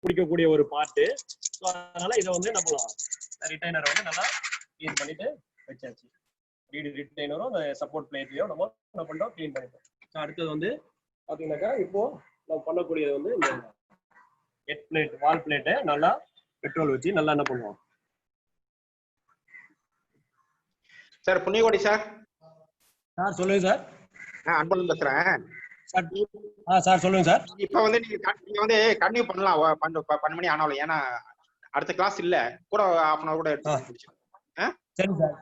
பிடிக்கக்கூடிய ஒரு part. So அதனால இதை வந்து நம்ம ரிட்டைனரை வந்து நல்லா க்ளீன் பண்ணிட்டு வச்சாச்சு. ரிட்டைனரும் அந்த சப்போர்ட் பிளேட்லையும் நம்ம என்ன பண்ணுறோம், க்ளீன் பண்ணிட்டோம். ஸோ அடுத்தது வந்து பார்த்தீங்கன்னாக்கா இப்போ நம்ம பண்ணக்கூடியது வந்து இந்த ஹெட் பிளேட், வால் பிளேட்டை நல்லா பெட்ரோல் வச்சு நல்லா என்ன பண்ணுவோம் சார். புண்ணியகோடி சார். சார் சொல்லுங்க சார். அன்பழகன் பேசுறேன் சார் சொல்லுங்க சார். இப்ப வந்து நீங்க வந்து கண்டினியூ பண்ணலாம் 12 மணி ஆனாலும், ஏன்னா அடுத்த கிளாஸ் இல்ல, கூட half an hour கூட எடுத்து. சரி சார்.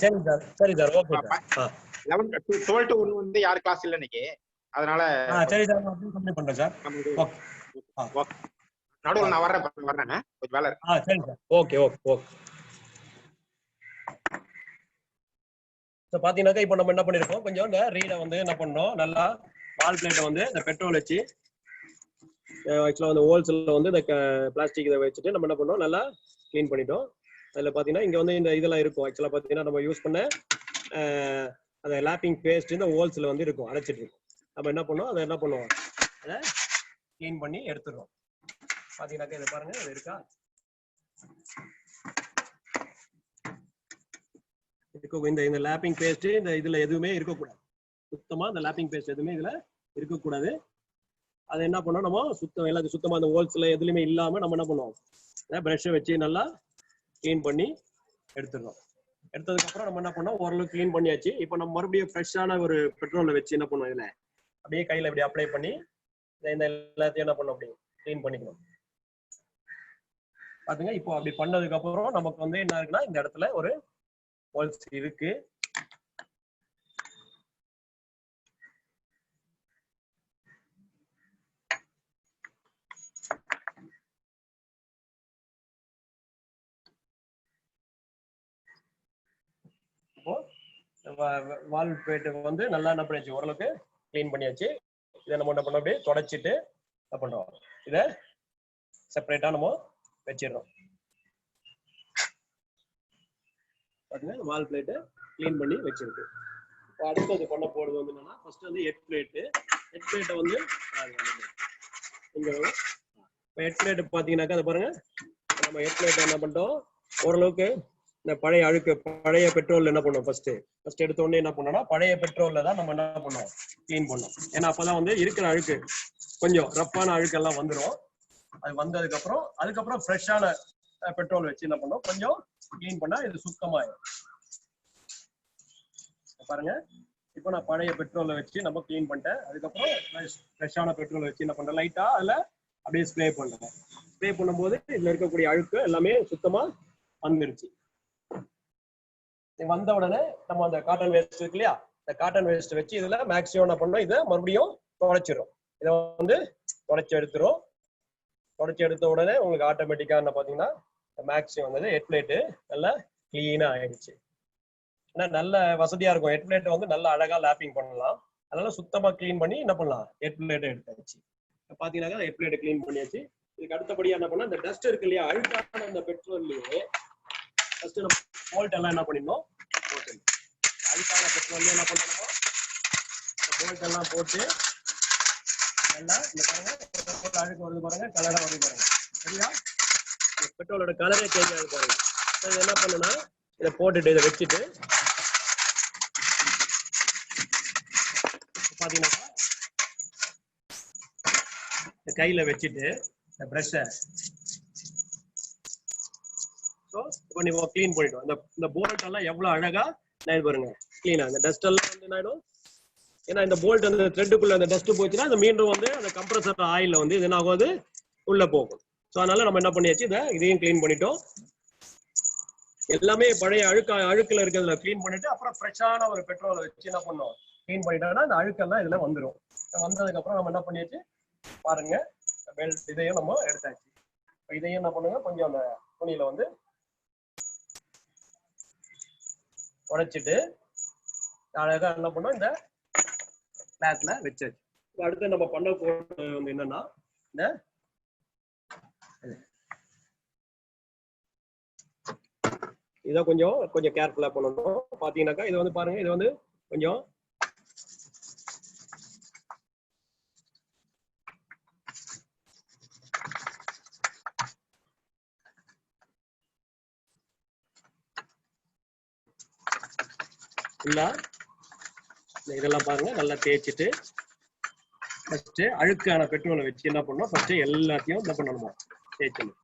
சரி சார். சரி sir. Okay sir. 11 to 12 to 1 வந்து யார் கிளாஸ் இல்ல இன்னைக்கு, அதனால சரி சார். நான் கம்ப்ளீட் பண்றேன் சார். ஓகே. நடுவுல நான் வர்றேன் கொஞ்சம் வேலை இருக்கு. சரி sir. Okay okay okay. So பார்த்தீங்கன்னாக்கா இப்போ நம்ம என்ன பண்ணிருக்கோம், கொஞ்சம் இந்த ரீடை வந்து என்ன பண்ணோம், நல்லா வால் பிளேட்டை வந்து இந்த பெட்ரோல் வச்சு ஆக்சுவலாக அந்த ஹோல்ஸில் வந்து இந்த பிளாஸ்டிக் இதை வச்சுட்டு நம்ம என்ன பண்ணோம், நல்லா க்ளீன் பண்ணிட்டோம். அதில் பார்த்தீங்கன்னா இங்கே வந்து இந்த இதெல்லாம் இருக்கும். ஆக்சுவலாக பார்த்தீங்கன்னா நம்ம யூஸ் பண்ண அந்த லேப்பிங் பேஸ்ட் இந்த ஹோல்ஸில் வந்து இருக்கும், அடைச்சிட்டு இருக்கும். நம்ம என்ன பண்ணோம், அதை என்ன பண்ணுவோம், அதை க்ளீன் பண்ணி எடுத்துடுறோம். பார்த்தீங்கன்னாக்கா இதை பாருங்க, அது இருக்கா இந்த லேப்பிங் பேஸ்ட் இந்த இதுல எதுவுமே இருக்கக்கூடாது. சுத்தமா இந்த லேப்பிங் பேஸ்ட் எதுவுமே இதுல இருக்கக்கூடாது. அதை என்ன பண்ணோம், நம்ம எல்லாத்தையும் சுத்தமா அந்த ஹோல்ஸ்ல எதுலையுமே இல்லாம நம்ம என்ன பண்ணுவோம், ப்ரஷ்ஷை வச்சு நல்லா க்ளீன் பண்ணி எடுத்துடுறோம். எடுத்ததுக்கு அப்புறம் நம்ம என்ன பண்ணோம், ஓரளவு க்ளீன் பண்ணியாச்சு. இப்போ நம்ம மறுபடியும் ஃப்ரெஷ்ஷான ஒரு பெட்ரோலை வச்சு என்ன பண்ணுவோம், இதுல அப்படியே கையில இப்படி அப்ளை பண்ணி இந்த எல்லாத்தையும் என்ன பண்ணோம், அப்படி க்ளீன் பண்ணிக்கணும். பாத்துங்க, இப்போ அப்படி பண்ணதுக்கு அப்புறம் நமக்கு வந்து என்ன இருக்குன்னா, இந்த இடத்துல ஒரு ஹோல்ஸ் இருக்கு. இப்போ வால் பிளேட் வந்து நல்லா என்ன பண்ணியாச்சு, ஓரளவுக்கு க்ளீன் பண்ணியாச்சு. இதை நம்ம என்ன பண்ணோம், அப்படியே தொடச்சிட்டு என்ன பண்றோம், இதை செப்பரேட்டா நம்ம வச்சிடறோம். பாத்தீங்கன்னா வால் பிளேட்டை க்ளீன் பண்ணி வச்சிருக்கு. இப்போ அடுத்தது பண்ண போறது வந்து என்னன்னா, ஃபர்ஸ்ட் வந்து ஹெட் பிளேட்டை வந்து இங்க இப்போ ஹெட் பிளேட் பார்த்தீங்கன்னாக்கா அதை பாருங்க, நம்ம ஹெட் பிளேட்டை என்ன பண்ணிட்டோம், ஓரளவுக்கு இந்த பழைய பெட்ரோல் என்ன பண்ணோம், ஃபர்ஸ்ட் எடுத்த உடனே என்ன பண்ணோம்னா, பழைய பெட்ரோல்ல தான் நம்ம என்ன பண்ணோம், க்ளீன் பண்ணோம். ஏன்னா அப்பதான் வந்து இருக்கிற அழுக்கு, கொஞ்சம் ரப்பான அழுக்கெல்லாம் வந்துடும். அது அதுக்கப்புறம் ஃப்ரெஷ்ஷான பெட்ரோல் வச்சு என்ன பண்ணோம், கொஞ்சம் க்ளீன் பண்ணா இது சுத்தமாயிடும். பாருங்க, இப்போ நான் பழைய பெட்ரோலை வச்சு நம்ம க்ளீன் பண்ணிட்டேன். அதுக்கப்புறம் ஃப்ரெஷ்ஷான பெட்ரோலை வச்சு என்ன பண்றேன், லைட்டா அதில் அப்படியே ஸ்ப்ரே பண்ணுறேன். ஸ்ப்ரே பண்ணும்போது இதுல இருக்கக்கூடிய அழுக்கு எல்லாமே சுத்தமா வந்துருச்சு. வந்த உடனே நம்ம அந்த காட்டன் வேஸ்ட் இருக்கு இல்லையா, இந்த காட்டன் வேஸ்ட் வச்சு இதுல மேக்ஸிமம் என்ன பண்ணோம், இதை மறுபடியும் துடைச்சிடும். இதை வந்து துடைச்சி எடுத்த உடனே உங்களுக்கு ஆட்டோமேட்டிக்கா என்ன பாத்தீங்கன்னா மேக்ஸிமம் வந்து ஹெட் பிளேட்டு நல்லா கிளீனா ஆயிடுச்சு. ஏன்னா நல்ல வசதியா இருக்கும். ஹெட் பிளேட் வந்து நல்லா அழகா லேப்பிங் பண்ணலாம். அதனால சுத்தமா கிளீன் பண்ணி என்ன பண்ணலாம், ஹெட் பிளேட்டை எடுத்தாச்சு. பாத்தீங்கன்னா ஹெட் பிளேட்டை கிளீன் பண்ணியாச்சு. இதுக்கு அடுத்தபடியா என்ன பண்ணா, இந்த டஸ்ட் இருக்கு இல்லையா, அழுக்கான அந்த பெட்ரோல்லையே ஃபர்ஸ்ட் நம்ம போல்ட் எல்லாம் என்ன பண்ணிடணும், அழுக்கான பெட்ரோல்லையே என்ன பண்ணணும், போல்ட் எல்லாம் போட்டு நல்லா இந்த பாருங்க அழுக்கு வருது பாருங்க, கலரா வருது பாருங்க, சரியா? பெட்ரோலோட கலரே சேஞ்ச் ஆகுது பாருங்க. இது என்ன பண்ணுன்னா, இதை போட்டுட்டு இதை வச்சுட்டு பாத்தீங்கன்னா கையில வச்சுட்டு இந்த பிரஷை இப்போ நீங்க கிளீன் பண்ணிட்டோம். இந்த போல்ட் எல்லாம் எவ்வளவு அழகா பாருங்க கிளீனா, இந்த டஸ்ட் எல்லாம் வந்து என்ன ஆயிடும், ஏன்னா இந்த போல்ட் அந்த த்ரெட்டுக்குள்ள அந்த டஸ்ட் போச்சுன்னா அந்த மீண்டும் வந்து அந்த கம்ப்ரஸர் ஆயில்ல வந்து இது என்ன ஆகும், அது உள்ள போகும். ஸோ அதனால நம்ம என்ன பண்ணியாச்சு, இதையும் கிளீன் பண்ணிட்டோம். எல்லாமே பழைய அழுக்குல இருக்கிறதுல கிளீன் பண்ணிட்டு அப்புறம் ஃப்ரெஷ்ஷான ஒரு பெட்ரோலை வச்சு என்ன பண்ணோம், கிளீன் பண்ணிட்டோம்னா அந்த அழுக்கெல்லாம் இதுல வந்துடும். வந்ததுக்கு அப்புறம் நம்ம என்ன பண்ணியாச்சு பாருங்க, பெல்ட் இதையும் நம்ம எடுத்தாச்சு. இதையும் என்ன பண்ணுங்க, கொஞ்சம் அந்த துணியில வந்து உடைச்சிட்டு அழகா என்ன பண்ணோம், இந்த கிளாஸ்ல வச்சாச்சு. அடுத்து நம்ம பண்ண போறது வந்து என்னன்னா, இந்த இதை கொஞ்சம் கேர்ஃபுல்லா பண்ணணும். பாத்தீங்கன்னாக்கா இது வந்து பாருங்க, இது வந்து கொஞ்சம் ஃபுல்லா இதெல்லாம் பாருங்க நல்லா தேய்ச்சிட்டு ஃபர்ஸ்ட் அழுக்கான பெட்ரோலை வச்சு என்ன பண்ணணும், ஃபர்ஸ்ட் எல்லாத்தையும் என்ன பண்ணணுமா தேய்ச்சணும்.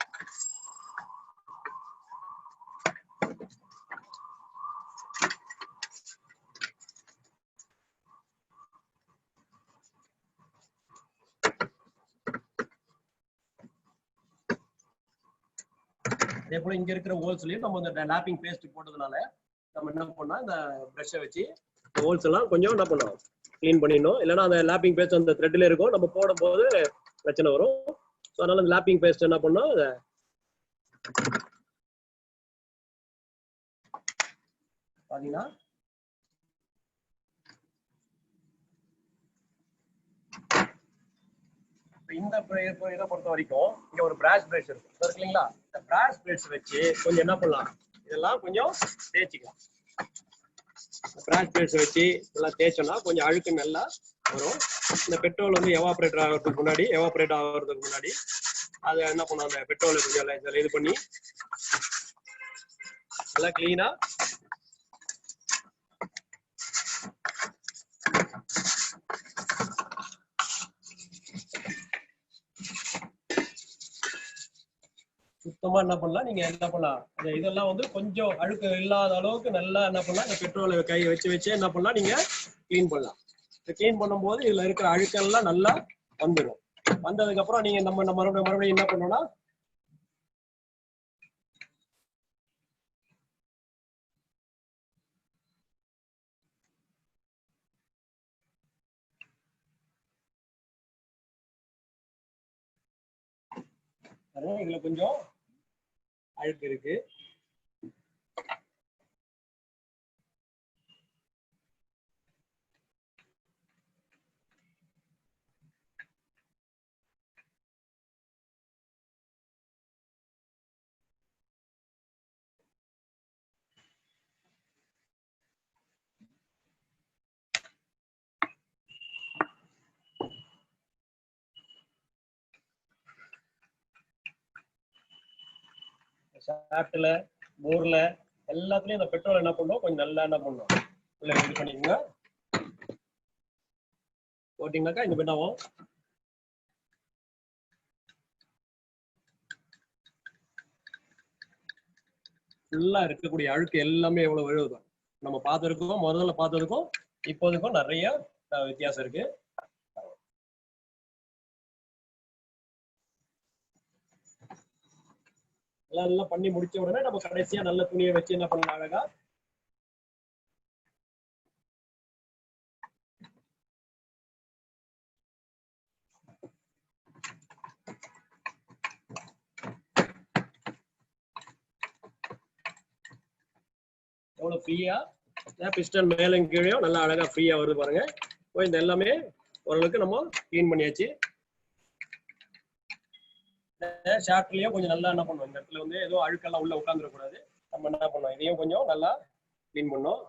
அதே போல இங்க இருக்கிற ஹோல்ஸ்லயும் நம்ம இந்த லாப்பிங் பேஸ்ட் போட்டதுனால நம்ம என்ன பண்ணா இந்த பிரஷை வச்சு ஹோல்ஸ் எல்லாம் கொஞ்சம் என்ன பண்ணணும், கிளீன் பண்ணிடணும். இல்லைன்னா அந்த லாப்பிங் பேஸ்ட் அந்த த்ரெட்ல இருக்கும், நம்ம போடும் போது பிரச்சனை வரும். ஸோ அதனால அந்த லாப்பிங் பேஸ்ட் என்ன பண்ணோம், அதை பாத்தீங்கன்னா இந்த இதை பொறுத்த வரைக்கும் இங்க ஒரு பிராஷ் பிரஷ் இருக்கு இல்லைங்களா, இந்த பிராஷ் பிரஷ் வச்சு கொஞ்சம் என்ன பண்ணலாம், இதெல்லாம் கொஞ்சம் தேய்ச்சிக்கலாம். பிராஷ் பிரஷ் வச்சு இதெல்லாம் தேய்ச்சோம்னா கொஞ்சம் அழுக்கு நல்லா வரும். இந்த பெட்ரோல் வந்து எவாபரேட் ஆகிறதுக்கு முன்னாடி அதை என்ன பண்ணும், அந்த பெட்ரோலை கொஞ்சம் இது பண்ணி நல்லா கிளீனா சுத்தமா என்ன பண்ணலாம், நீங்க என்ன பண்ணலாம், இதெல்லாம் வந்து கொஞ்சம் அழுக்கு இல்லாத அளவுக்கு நல்லா என்ன பண்ணலாம், இந்த பெட்ரோலை கை வச்சு என்ன பண்ணலாம், நீங்க கிளீன் பண்ணலாம். கிளீன் பண்ணும்போது இதுல இருக்கிற அழுக்கெல்லாம் நல்லா வந்துடும். வந்ததுக்கு அப்புறம் நீங்க நம்ம மறுபடியும் என்ன பண்ணணும்னா இதுல கொஞ்சம் அழுக்கு இருக்கு. ஷாஃப்ட்ல போர்ல எல்லாத்துலயும் இந்த பெட்ரோல் என்ன பண்ணும், கொஞ்சம் நல்லா என்ன பண்ணும் உள்ள இது பண்ணிக்கோங்க. போட்டீங்கன்னாக்கா இந்த பெட்டாவும் ஃபுல்லா இருக்கக்கூடிய அழுக்கு எல்லாமே எவ்வளவு விழுவுது. நம்ம பார்த்ததுக்கும் முதல்ல பார்த்ததுக்கும் இப்போதுக்கும் நிறைய வித்தியாசம் இருக்கு. எல்லாம் பண்ணி முடிச்ச உடனே நம்ம கடைசியா நல்ல துணியை வச்சு என்ன பண்ணலாம், அழகா எவ்வளவு ஃப்ரீயா பிஸ்டன் மேலும் கீழே நல்லா அழகா ஃப்ரீயா வருது பாருங்க. இந்த எல்லாமே ஓரளவுக்கு நம்ம கிளீன் பண்ணியாச்சு. ஷாஃப்ட்லயும் கொஞ்சம் நல்லா என்ன பண்ணுவோம், இந்த இடத்துல வந்து ஏதோ அழுக்கெல்லாம் உள்ள உட்காந்துடக்கூடாது. நம்ம என்ன பண்ணோம், இதையும் கொஞ்சம் நல்லா கிளீன் பண்ணோம்.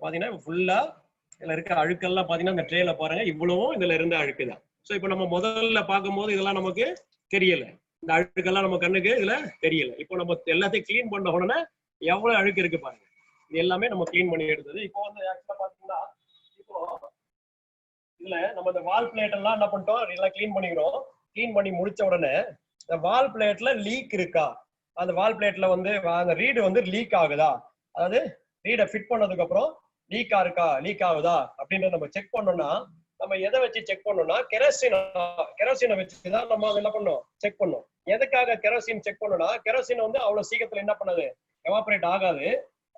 பாத்தீங்கன்னா ஃபுல்லா இதுல இருக்க அழுக்கெல்லாம் பாத்தீங்கன்னா இந்த ட்ரேல பாருங்க, இவ்வளவும் இதுல இருந்த அழுக்குதான். சோ இப்ப நம்ம முதல்ல பார்க்கும்போது இதெல்லாம் நமக்கு தெரியல, இந்த அழுக்கெல்லாம் நம்ம கண்ணுக்கு இதுல தெரியல. இப்போ நம்ம எல்லாத்தையும் கிளீன் பண்ண உடனே எவ்வளவு அழுக்கு இருக்கு பாருங்க. இது எல்லாமே நம்ம கிளீன் பண்ணி எடுத்தது. இப்போ வந்து ஆக்சுவலா பாத்தீங்கன்னா இப்போ இதுல நம்ம இந்த வால் பிளேட் எல்லாம் என்ன பண்ணிட்டோம், எல்லாம் கிளீன் பண்ணிக்கிறோம். கிளீன் பண்ணி முடிச்ச உடனே இந்த வால் பிளேட்ல லீக் இருக்கா, அந்த வால் பிளேட்ல வந்து அந்த ரீடு வந்து லீக் ஆகுதா, அதாவது ரீடை ஃபிட் பண்ணதுக்கு அப்புறம் லீக் ஆகுதா அப்படின்றத நம்ம செக் பண்ணோம்னா நம்ம எதை வச்சு செக் பண்ணோம்னா கெரோசினை வச்சுதான் நம்ம என்ன பண்ணோம், செக் பண்ணோம். எதுக்காக கெரோசின் செக் பண்ணோம்னா, கெரோசின் வந்து அவ்வளவு சீக்கிரத்துல என்ன பண்ணது, எவாபரேட் ஆகாது.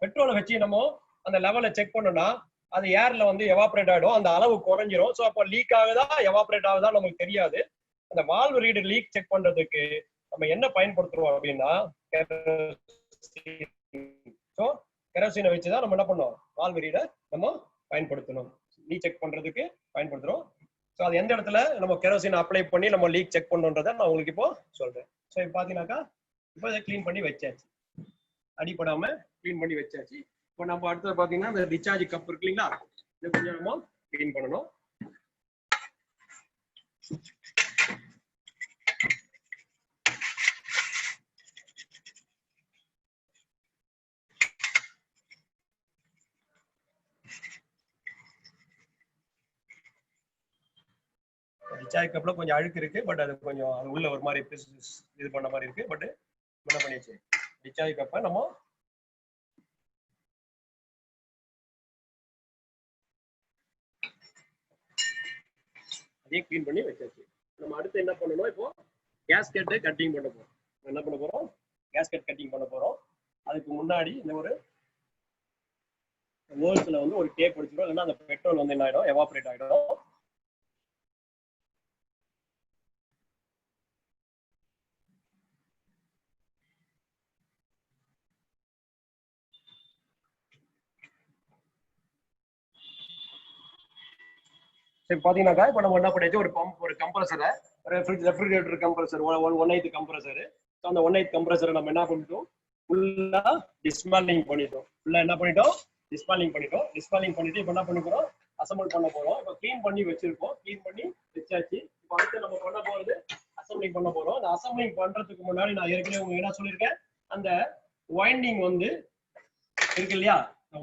பெட்ரோலை வச்சு நம்ம அந்த லெவலை செக் பண்ணோம்னா அது ஏர்ல வந்து எவாபரேட் ஆயிடும், அந்த அளவு குறைஞ்சிரும். ஸோ அப்போ லீக் ஆகுதா எவாபரேட் ஆகுதா நமக்கு தெரியாது. அந்த வால்வ் ரீடு லீக் செக் பண்றதுக்கு நம்ம என்ன பயன்படுத்துறோம் அப்படின்னா ஸோ கெரோசினை வச்சுதான் நம்ம என்ன பண்ணோம் வால்வு ரீடை நம்ம பயன்படுத்தணும். லீக் செக் பண்றதுக்கு பயன்படுத்துறோம். ஸோ அது எந்த இடத்துல நம்ம கெரோசின் அப்ளை பண்ணி நம்ம லீக் செக் பண்ணணுன்றதை நான் உங்களுக்கு இப்போ சொல்றேன். ஸோ இப்போ பார்த்தீங்கன்னாக்கா இப்போ இதை க்ளீன் பண்ணி வச்சாச்சு, அடிப்படாம க்ளீன் பண்ணி வச்சாச்சு. இப்போ நம்ம அடுத்தது பார்த்தீங்கன்னா இந்த டிஸ்சார்ஜ் கப் இருக்கு இல்லைங்களா, இதை கொஞ்சம் நம்ம க்ளீன் பண்ணணும். டிஸ்சார்ஜ் கப்ல கொஞ்சம் அழுக்கு இருக்கு, பட் அது கொஞ்சம் அது உள்ள ஒரு மாதிரி இது பண்ண மாதிரி இருக்கு. பட் என்ன பண்ணிடுச்சு, டிஸ்சார்ஜ் கப்பை நம்ம அதையும் க்ளீன் பண்ணி வச்சாச்சு. நம்ம அடுத்து என்ன பண்ணணும், இப்போ கேஸ்கெட் கட்டிங் பண்ண போறோம். என்ன பண்ண போறோம், கேஸ்கெட் கட்டிங் பண்ண போறோம். அதுக்கு முன்னாடி இந்த ஒரு ஹோல்ஸ்ல வந்து ஒரு டேப் அடிச்சிடும், இல்லைன்னா அந்த பெட்ரோல் வந்து என்ன ஆயிடும், எவாபரேட் ஆயிடும். சரி பாத்தீங்கன்னாக்கா இப்போ நம்ம என்ன பண்ணியாச்சு, ஒரு பம்ப், ஒரு கம்ப்ரஸரை, ஒரு ரெஃப்ரிஜரேட்டர் கம்ப்ரஸர், 1/8 கம்ப்ரஸர். ஸோ அந்த 1/8 கம்ப்ரஸரை நம்ம என்ன பண்ணிட்டோம், ஃபுல்லா டிஸ்மேண்டிங் பண்ணிட்டோம். ஃபுல்லா என்ன பண்ணிட்டோம், டிஸ்மேண்டிங் பண்ணிட்டோம். டிஸ்மேண்டிங் பண்ணிட்டு இப்போ என்ன பண்ண போறோம், அசம்பிள் பண்ண போறோம். இப்போ க்ளீன் பண்ணி வச்சிருக்கோம், க்ளீன் பண்ணி வச்சாச்சு. இப்போ அடுத்து நம்ம பண்ண போறது அசம்பிளிங் பண்ண போறோம். அந்த அசம்பிளிங் பண்றதுக்கு முன்னாடி நான் ஏற்கனவே உங்களுக்கு என்ன சொல்லியிருக்கேன், அந்த வைண்டிங் வந்து இருக்கு இல்லையா,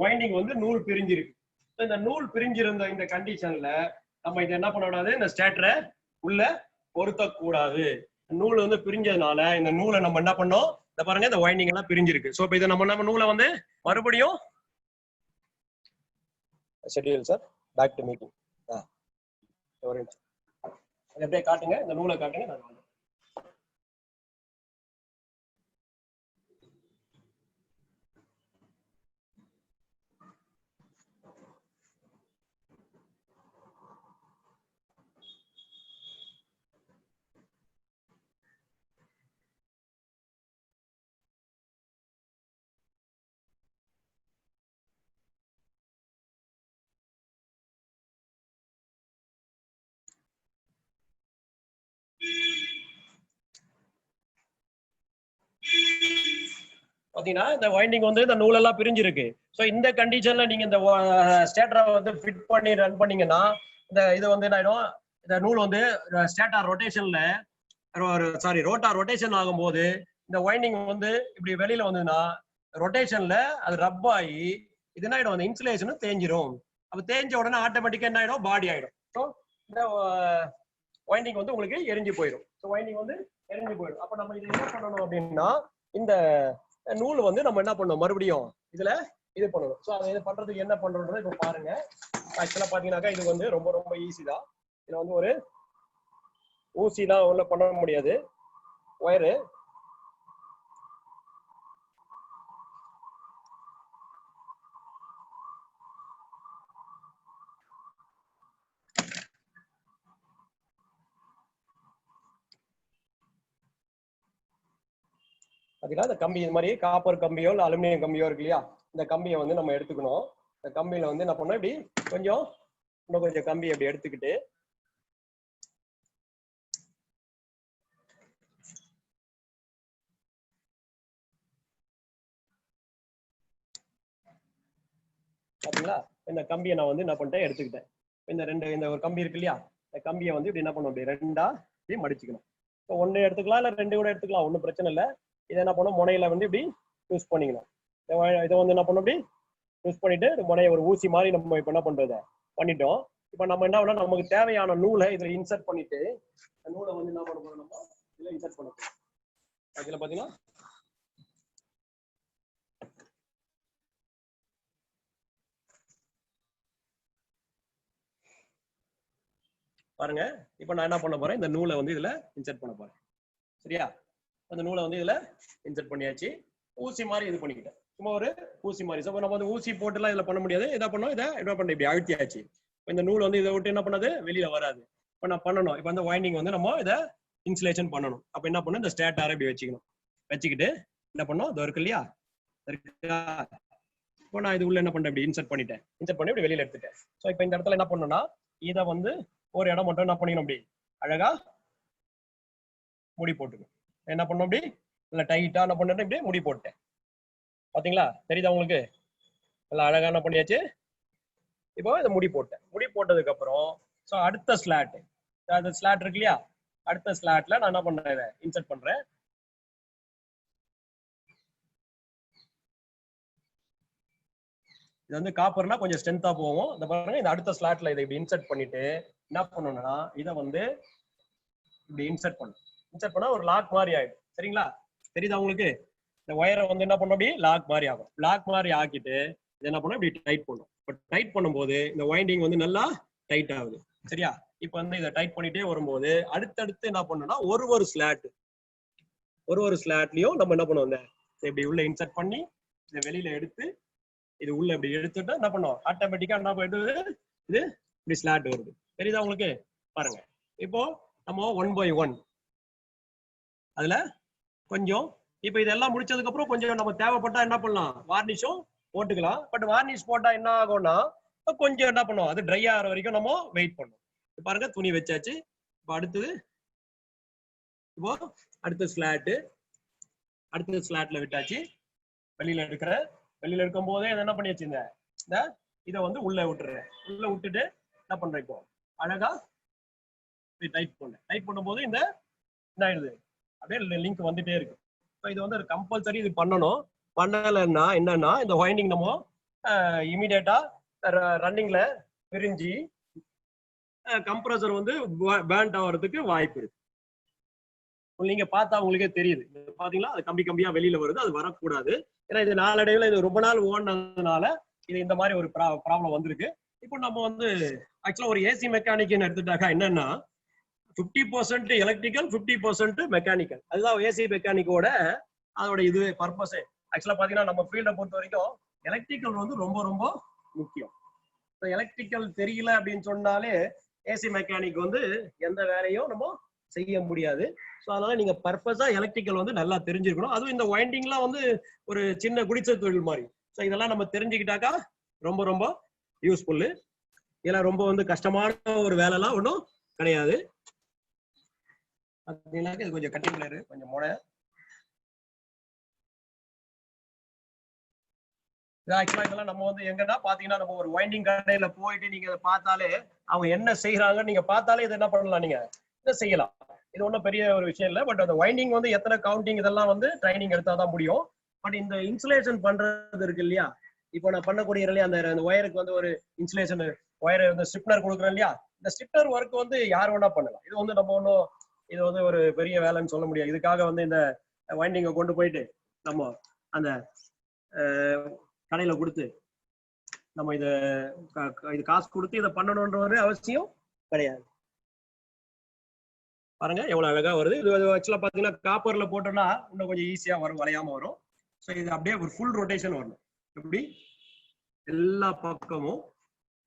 வைண்டிங் வந்து நூல் பிரிஞ்சிருக்கு. இந்த நூல் பிரிஞ்சிருந்த இந்த கண்டிஷன்ல நம்ம இதை என்ன பண்ணக்கூடாது, இந்த ஸ்டேட்டரை உள்ள பொருத்தக்கூடாது. நூல் வந்து பிரிஞ்சதுனால இந்த நூலை நம்ம என்ன பண்ணோம், இந்த பாருங்க இந்த வைண்டிங் எல்லாம் பிரிஞ்சிருக்கு. ஸோ இப்போ இதை நம்ம நூலை வந்து மறுபடியும் schedule sir back to meeting ஒரு நிமிஷம் அப்படியே காட்டுங்க, இந்த நூலை காட்டுங்க. நான் பாத்தீங்கன்னா இந்த வைண்டிங் வந்து இந்த நூலெல்லாம் பிரிஞ்சிருக்கு. ஸோ இந்த கண்டிஷன்ல நீங்க இந்த ஸ்டேட்டரை வந்து ஃபிட் பண்ணி ரன் பண்ணீங்கன்னா இந்த இது வந்து என்ன ஆயிடும், இந்த நூல் வந்து ஸ்டேட்டார் ரொட்டேஷன்ல ரோட்டார் ரொட்டேஷன் ஆகும்போது இந்த வைண்டிங் வந்து இப்படி வெளியில வந்ததுன்னா ரொட்டேஷன்ல அது ரப் ஆகி இது என்ன ஆயிடும், அந்த இன்சுலேஷனும் தேஞ்சிரும். அப்ப தேஞ்ச உடனே ஆட்டோமேட்டிக்கா என்ன ஆயிடும், பாடி ஆயிடும். ஸோ இந்த வைண்டிங் வந்து உங்களுக்கு எரிஞ்சு போயிடும். ஸோ வைண்டிங் வந்து எரிஞ்சு போயிடும். அப்ப நம்ம இது என்ன பண்ணணும் அப்படின்னா, இந்த நூல் வந்து நம்ம என்ன பண்ணணும், மறுபடியும் இதுல இது பண்ணணும். ஸோ அதை இது பண்றதுக்கு என்ன பண்றோம்ன்றத இப்ப பாருங்க. ஆக்சுவலா பாத்தீங்கன்னாக்கா இது வந்து ரொம்ப ரொம்ப ஈஸி தான். இதுல வந்து ஒரு ஊசி தான் உள்ள பண்ண முடியாது, ஒயரு. பாத்தீங்கன்னா இந்த கம்பி இது மாதிரி காப்பர் கம்பியோ இல்லை அலுமினியம் கம்பியோ இருக்கு இல்லையா, இந்த கம்பியை வந்து நம்ம எடுத்துக்கணும். இந்த கம்பியில வந்து என்ன பண்ணோம், இப்படி கொஞ்சம் இன்னும் கொஞ்சம் கம்பி அப்படி எடுத்துக்கிட்டு பாத்தீங்களா, இந்த கம்பியை நான் வந்து என்ன பண்ணிட்டேன், எடுத்துக்கிட்டேன். இந்த ஒரு கம்பி இருக்கு இல்லையா, இந்த கம்பியை வந்து இப்படி என்ன பண்ணும், இப்படி ரெண்டா இப்படி மடிச்சுக்கணும். இப்போ ஒன்று எடுத்துக்கலாம், இல்லை ரெண்டு கூட எடுத்துக்கலாம், ஒன்றும் பிரச்சனை இல்லை. இதை என்ன பண்ணும், முனையில வந்து இப்படி யூஸ் பண்ணிக்கணும். இதை வந்து என்ன பண்ணும், இப்படி யூஸ் பண்ணிட்டு முனையை ஒரு ஊசி மாதிரி நம்ம இப்போ என்ன பண்றது பண்ணிட்டோம். இப்போ நம்ம என்ன பண்ணோம், நமக்கு தேவையான நூலை இதுல இன்சர்ட் பண்ணிட்டு நூலை வந்து என்ன பண்ண போறோம், நம்ம இதுல இன்சர்ட் பண்ண போறோம். அதுல பாத்தீங்கன்னா பாருங்க, இப்போ நான் என்ன பண்ண போறேன், இந்த நூலை வந்து இதுல இன்சர்ட் பண்ண போறேன். சரியா, அந்த நூலை வந்து இதுல இன்சர்ட் பண்ணியாச்சு. ஊசி மாதிரி இது பண்ணிக்கிட்டேன், சும்மா ஒரு ஊசி மாதிரி. ஸோ நம்ம வந்து ஊசி போட்டுலாம் இதுல பண்ண முடியாது. இதை பண்ணோம், இதை என்ன பண்ண இப்படி அழுத்தியாச்சு. இந்த நூல் வந்து இதை விட்டு என்ன பண்ணாது, வெளியில வராது. இப்போ நான் பண்ணணும், இப்போ வந்து வைண்டிங் வந்து நம்ம இதை இன்சுலேஷன் பண்ணணும். அப்ப என்ன பண்ணணும், இந்த ஸ்டேட்டாரை இப்படி வச்சுக்கணும். வச்சுக்கிட்டு என்ன பண்ணணும், இது இருக்கு இல்லையா, இப்போ நான் இது உள்ள என்ன பண்ணேன், இப்படி இன்சர்ட் பண்ணி இப்படி வெளியில எடுத்துட்டேன். ஸோ இப்போ இந்த இடத்துல என்ன பண்ணணும்னா, இதை வந்து ஒரு இடம் மட்டும் என்ன பண்ணிக்கணும், அப்படி அழகா முடி போட்டுக்கணும். என்ன பண்ணணும், அப்படி இல்லை டைட்டா என்ன பண்ணிட்டு இப்படி முடி போட்டேன். பாத்தீங்களா, தெரியுதா உங்களுக்கு? நல்லா அழகா என்ன பண்ணியாச்சு. இப்போ இதை முடி போட்டேன். முடி போட்டதுக்கு அப்புறம் ஸோ அடுத்த ஸ்லாட், அந்த ஸ்லாட் இருக்கு இல்லையா, அடுத்த ஸ்லாட்ல நான் என்ன பண்றேன், இதை இன்சர்ட் பண்றேன். இது வந்து காப்பர்னா கொஞ்சம் ஸ்ட்ரென்த்தா போகும். இந்த பாருங்க, இந்த அடுத்த ஸ்லாட்ல இதை இப்படி இன்சர்ட் பண்ணிட்டு என்ன பண்ணணும்னா, இதை வந்து இப்படி இன்சர்ட் பண்ணணும். இன்சர்ட் பண்ணா ஒரு லாக் மாதிரி ஆயிடும். சரிங்களா, தெரியுதா உங்களுக்கு? இந்த ஒயரை வந்து என்ன பண்ணணும், அப்படி லாக் மாதிரி ஆகும். லாக் மாதிரி ஆக்கிட்டு இதை என்ன பண்ணணும், இப்படி டைட் பண்ணும். இப்போ டைட் பண்ணும்போது இந்த வைண்டிங் வந்து நல்லா டைட் ஆகுது. சரியா, இப்போ வந்து இதை டைட் பண்ணிட்டே வரும்போது அடுத்தடுத்து என்ன பண்ணணும்னா, ஒரு ஸ்லாட்லயும் நம்ம என்ன பண்ணுவோம், இந்த இப்படி உள்ள இன்சர்ட் பண்ணி இதை வெளியில எடுத்து இது உள்ள இப்படி எடுத்துட்டா என்ன பண்ணும், ஆட்டோமேட்டிக்கா என்ன பண்ணுது, இது இப்படி ஸ்லாட் வருது. தெரியுதா உங்களுக்கு? பாருங்க, இப்போ நம்ம 1 by 1 அதுல கொஞ்சம், இப்போ இதெல்லாம் முடிச்சதுக்கு அப்புறம் கொஞ்சம் நம்ம தேவைப்பட்டா என்ன பண்ணலாம், வார்னிஷும் போட்டுக்கலாம். பட் வார்னிஷ் போட்டா என்ன ஆகும்னா கொஞ்சம் என்ன பண்ணும், அது ட்ரை ஆகிற வரைக்கும் நம்ம வெயிட் பண்ணும். பாருங்க, துணி வச்சாச்சு. இப்போ அடுத்தது, இப்போ அடுத்த ஸ்லாட்ல விட்டாச்சு. வெளியில எடுக்கும் போதே என்ன பண்ணி வச்சிருந்தேன், இந்த இதை வந்து உள்ள விட்டுறேன். உள்ள விட்டுட்டு என்ன பண்றேன், இப்போ அழகா டைட் பண்ணும்போது இந்த என்ன ஆயிடுது, அப்படியே லிங்க் வந்துட்டே இருக்கு. ஸோ இது வந்து ஒரு கம்பல்சரி இது பண்ணணும். பண்ணலைன்னா என்னன்னா, இந்த வைண்டிங் நம்ம இமீடியட்டா ரன்னிங்ல பிரிஞ்சு கம்ப்ரஸர் வந்து பேண்ட் ஆகிறதுக்கு வாய்ப்பு இருக்கு. நீங்க பார்த்தா உங்களுக்கே தெரியுது, பாத்தீங்களா, அது கம்பியா வெளியில வருது. அது வரக்கூடாது. ஏன்னா இது நாளடைவில் இது ரொம்ப நாள் ஓடினதுனால இது இந்த மாதிரி ஒரு ப்ராப்ளம் வந்திருக்கு. இப்போ நம்ம வந்து ஆக்சுவலா ஒரு ஏசி மெக்கானிக்னு எடுத்துட்டாக்கா என்னன்னா 50% எலக்ட்ரிக்கல் 50% மெக்கானிக்கல். அதுதான் ஏசி மெக்கானிக்கோட அதோட இதுவே பர்பஸே. ஆக்சுவலா பாத்தீங்கன்னா நம்ம ஃபீல்டை பொறுத்த வரைக்கும் எலக்ட்ரிக்கல் வந்து ரொம்ப ரொம்ப முக்கியம். எலக்ட்ரிக்கல் தெரியல அப்படின்னு சொன்னாலே ஏசி மெக்கானிக் வந்து எந்த வேலையும் நம்ம செய்ய முடியாது. ஸோ அதனால நீங்க பர்பஸா எலக்ட்ரிக்கல் வந்து நல்லா தெரிஞ்சிருக்கணும். அதுவும் இந்த வைண்டிங்லாம் வந்து ஒரு சின்ன குடிசை தொழில் மாதிரி. ஸோ இதெல்லாம் நம்ம தெரிஞ்சுக்கிட்டாக்கா ரொம்ப ரொம்ப யூஸ்ஃபுல்லு. இதெல்லாம் ரொம்ப வந்து கஷ்டமான ஒரு வேலைலாம் ஒன்றும் கிடையாது. இது கொஞ்சம் கட்டிங் கொஞ்சம் முறை. ஆக்சுவலா இதெல்லாம் நம்ம வந்து எங்கன்னா பாத்தீங்கன்னா, நம்ம ஒரு வைண்டிங் கடையில போயிட்டு நீங்க அதை பார்த்தாலே அவங்க என்ன செய்யறாங்கன்னு நீங்க பார்த்தாலே இதை என்ன பண்ணலாம், நீங்க இதை செய்யலாம். இது ஒன்றும் பெரிய ஒரு விஷயம் இல்லை. பட் அந்த வைண்டிங் வந்து எத்தனை கவுண்டிங் இதெல்லாம் வந்து ட்ரைனிங் எடுத்தாதான் முடியும். பட் இந்த இன்சுலேஷன் பண்றது இருக்கு இல்லையா, இப்போ நான் பண்ணக்கூடிய இல்லையா, அந்த ஒயருக்கு வந்து ஒரு இன்சுலேஷன் ஒயர் வந்து ஸ்ட்ரிப்னர் கொடுக்குறேன் இல்லையா, இந்த ஸ்ட்ரிப்னர் ஒர்க் வந்து யார் வேணா பண்ணலாம். இது வந்து நம்ம ஒன்றும் இது வந்து ஒரு பெரிய வேலைன்னு சொல்ல முடியாது. இதுக்காக வந்து இந்த வைண்டிங்கை கொண்டு போயிட்டு நம்ம அந்த கடையில கொடுத்து நம்ம இது காசு கொடுத்து இதை பண்ணணும்ன்ற ஒரு அவசியம் கிடையாது. பாருங்க எவ்வளவு அழகா வருது. இது ஆக்சுவலா பாத்தீங்கன்னா காப்பர்ல போட்டோம்னா இன்னும் கொஞ்சம் ஈஸியா வரும், வளையாம வரும். ஸோ இது அப்படியே ஒரு ஃபுல் ரொட்டேஷன் வரணும். எப்படி எல்லா பக்கமும்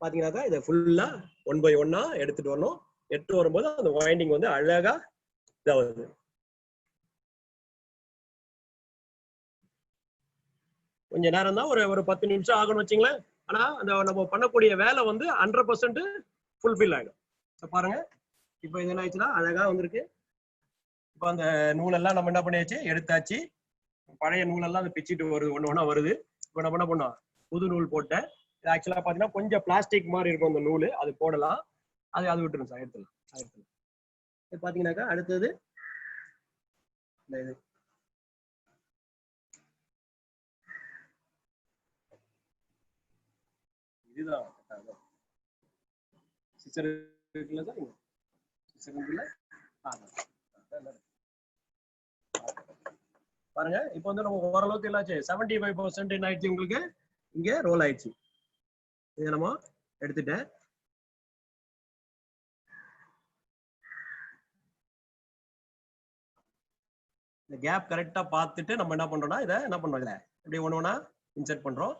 பாத்தீங்கன்னாக்கா இதை ஃபுல்லா 1 by 1 எடுத்துட்டு வரணும். எடுத்து வரும்போது அந்த வைண்டிங் வந்து அழகா இதாகுது. கொஞ்ச நேரம் தான், ஒரு 10 நிமிஷம் ஆகணும்னு வச்சுங்களேன். ஆனா அந்த நம்ம பண்ணக்கூடிய வேலை வந்து 100% ஃபுல்ஃபில் ஆயிடும். பாருங்க, இப்போ இது என்ன ஆயிடுச்சுன்னா அழகா வந்திருக்கு. இப்போ அந்த நூலெல்லாம் நம்ம என்ன பண்ணியாச்சு, எடுத்தாச்சு. பழைய நூலெல்லாம் அதை பிச்சுட்டு வருது, ஒண்ணு வருது. இப்போ நம்ம என்ன பண்ணோம், புது நூல் போட்டேன். இது ஆக்சுவலா பாத்தீங்கன்னா கொஞ்சம் பிளாஸ்டிக் மாதிரி இருக்கும் அந்த நூல், அது போடலாம். அது விட்டுரும் சார், எடுத்துலாம். இது பாத்தீங்கன்னாக்கா அடுத்தது இது இதுதான் சிசர் இருக்குல்ல சார், சிசர் இருக்குல்ல. பாருங்க, இப்போ வந்து நம்ம ஓரளவுக்கு என்னாச்சு 75% ஆயிடுச்சு. உங்களுக்கு இங்க ரோல் ஆயிடுச்சு. இதை நம்ம எடுத்துட்டேன். இந்த கேப் கரெக்டா பார்த்துட்டு நம்ம என்ன பண்றோம்னா இதை என்ன பண்றோம், இதுல இப்படி ஒண்ணு இன்சர்ட் பண்றோம்.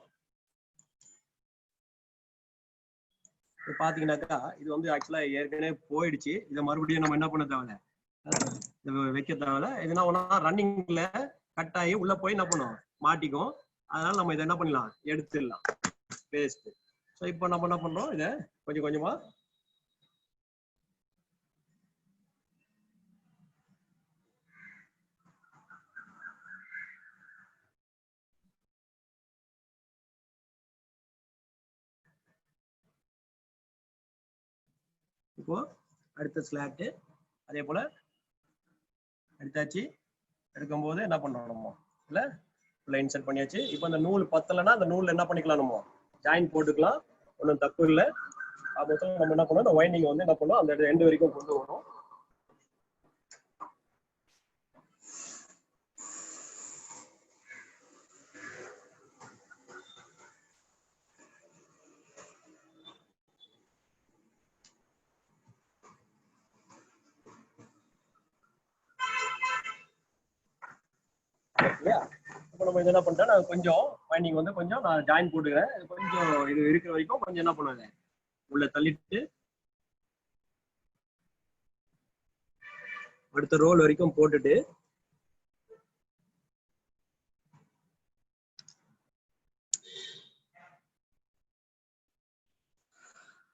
பாத்தீங்கன்னாக்கா இது வந்து ஆக்சுவலா ஏற்கனவே போயிடுச்சு. இதை மறுபடியும் நம்ம என்ன பண்ண தேவையில்ல, வைக்க தேவையில்ல. இதுனா ஒன்னா ரன்னிங்ல கட் ஆகி உள்ள போய் என்ன பண்ணும் மாட்டிக்கும். அதனால நம்ம இதை என்ன பண்ணலாம் எடுத்துடலாம் பேஸ்ட். ஸோ இப்போ நம்ம என்ன பண்றோம் இதை கொஞ்சம் கொஞ்சமா இப்போ அடுத்த ஸ்லாட்டு அதே போல எடுத்தாச்சு. எடுக்கும்போது என்ன பண்றோம் நம்ம இல்ல உள்ள இன்சர்ட் பண்ணியாச்சு. இப்போ அந்த நூல் பத்தலைன்னா அந்த நூல்ல என்ன பண்ணிக்கலாம் நம்ம ஜாயின் போட்டுக்கலாம், ஒன்றும் தப்பு இல்லை. அது நம்ம என்ன பண்ணோம் இந்த வைண்டிங் வந்து என்ன பண்ணோம் அந்த எண்டு வரைக்கும் கொண்டு வரும். இப்போ நம்ம என்ன பண்ணிட்டோம், நான் கொஞ்சம் வைண்டிங் வந்து கொஞ்சம் நான் ஜாயின் போட்டுக்கிறேன். கொஞ்சம் இது இருக்கிற வரைக்கும் கொஞ்சம் என்ன பண்ணுவேன் உள்ள தள்ளிட்டு அடுத்த ரோல் வரைக்கும் போட்டுட்டு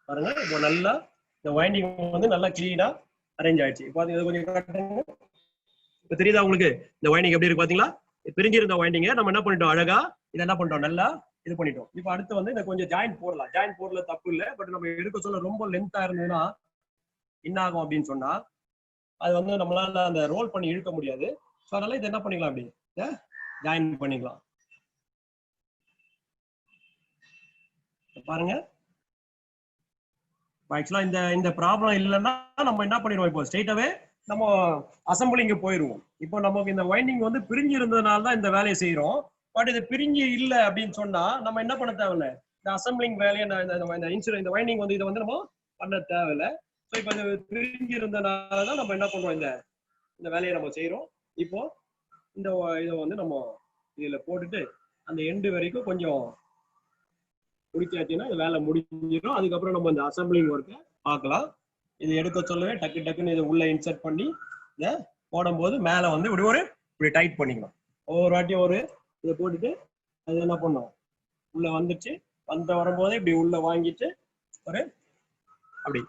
பாருங்க. இப்போ நல்லா இந்த வைண்டிங் வந்து நல்லா கிளீனா அரேஞ்ச் ஆயிடுச்சு. இப்போ அது கொஞ்சம் காட்டுங்க. இப்போ தெரியுதா உங்களுக்கு இந்த வைண்டிங் எப்படி இருக்கு பாத்தீங்களா? பிரிஞ்சிருந்த வைண்டிங்க நம்ம என்ன பண்ணிட்டோம் அழகா இதை என்ன பண்ணிட்டோம் நல்லா இது பண்ணிட்டோம். இப்போ அடுத்து வந்து இந்த கொஞ்சம் ஜாயின் போடலாம். ஜாயின் போடல தப்பு இல்லை. பட் நம்ம எடுக்க சொல்ல ரொம்ப லென்த்தா இருந்ததுன்னா என்ன ஆகும் அப்படின்னு சொன்னா அது வந்து நம்மளால அந்த ரோல் பண்ணி இழுக்க முடியாது. ஸோ அதனால இதை என்ன பண்ணிக்கலாம் அப்படி ஜாயின் பண்ணிக்கலாம். பாருங்க ஆக்சுவலா இந்த ப்ராப்ளம் இல்லைன்னா நம்ம என்ன பண்ணிடுவோம் இப்போ ஸ்ட்ரெயிட்டாவே நம்ம அசம்பிளிங்க போயிருவோம். இப்போ நமக்கு இந்த வைண்டிங் வந்து பிரிஞ்சு இருந்ததுனால தான் இந்த வேலையை செய்யறோம். பட் இது பிரிஞ்சு இல்லை அப்படின்னு சொன்னா நம்ம என்ன பண்ண தேவையில்ல, இந்த அசம்பிளிங் வேலையை இந்த வைண்டிங் வந்து இதை வந்து நம்ம பண்ண தேவையில்லை. ஸோ இப்போ இது பிரிஞ்சு இருந்ததுனாலதான் நம்ம என்ன பண்றோம் இந்த வேலையை நம்ம செய்யறோம். இப்போ இந்த இதை வந்து நம்ம இதுல போட்டுட்டு அந்த எண்டு வரைக்கும் கொஞ்சம் முடிச்சாச்சுன்னா இந்த வேலை முடிஞ்சிடும். அதுக்கப்புறம் நம்ம இந்த அசம்பிளிங் ஒர்க்கை பார்க்கலாம். இது எடுக்க சொல்லவே டக்கு டக்குன்னு இதை உள்ள இன்சர்ட் பண்ணி இதை போடும்போது மேலே வந்து இப்படி டைட் பண்ணிக்கலாம். ஒவ்வொரு வாட்டியும் இதை போட்டுட்டு அது என்ன பண்ணோம் உள்ள வந்துச்சு வரும்போதே இப்படி உள்ள வாங்கிட்டு அப்படி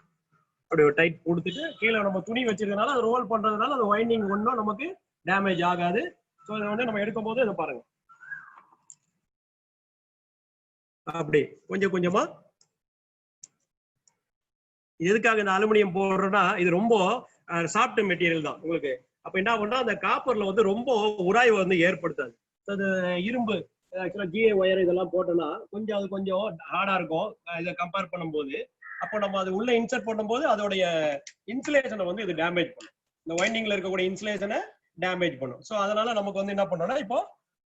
ஒரு டைட் கொடுத்துட்டு கீழே நம்ம துணி வச்சிருக்கனால அது ரோல் பண்றதுனால அந்த வைண்டிங் ஒன்றும் நமக்கு டேமேஜ் ஆகாது. ஸோ இதை வந்து நம்ம எடுக்கும் போது இதை பாருங்க அப்படி கொஞ்சம் கொஞ்சமா. எதுக்காக இந்த அலுமினியம் போடுறோம்னா இது ரொம்ப சாஃப்ட் மெட்டீரியல் தான் உங்களுக்கு. அப்ப என்ன பண்ணா அந்த காப்பர்ல வந்து ரொம்ப உராய்வு வந்து ஏற்படுத்தாது. அது இரும்பு ஆக்சுவலா ஜிஏ ஒயர் இதெல்லாம் போட்டோம்னா கொஞ்சம் அது கொஞ்சம் ஹார்டா இருக்கும் இதை கம்பேர் பண்ணும்போது. அப்போ நம்ம அது உள்ள இன்சர்ட் பண்ணும்போது அதோடைய இன்சுலேஷனை வந்து இது டேமேஜ் பண்ணும். இந்த வைண்டிங்ல இருக்கக்கூடிய இன்சுலேஷனை டேமேஜ் பண்ணும். ஸோ அதனால நமக்கு வந்து என்ன பண்ணோம்னா இப்போ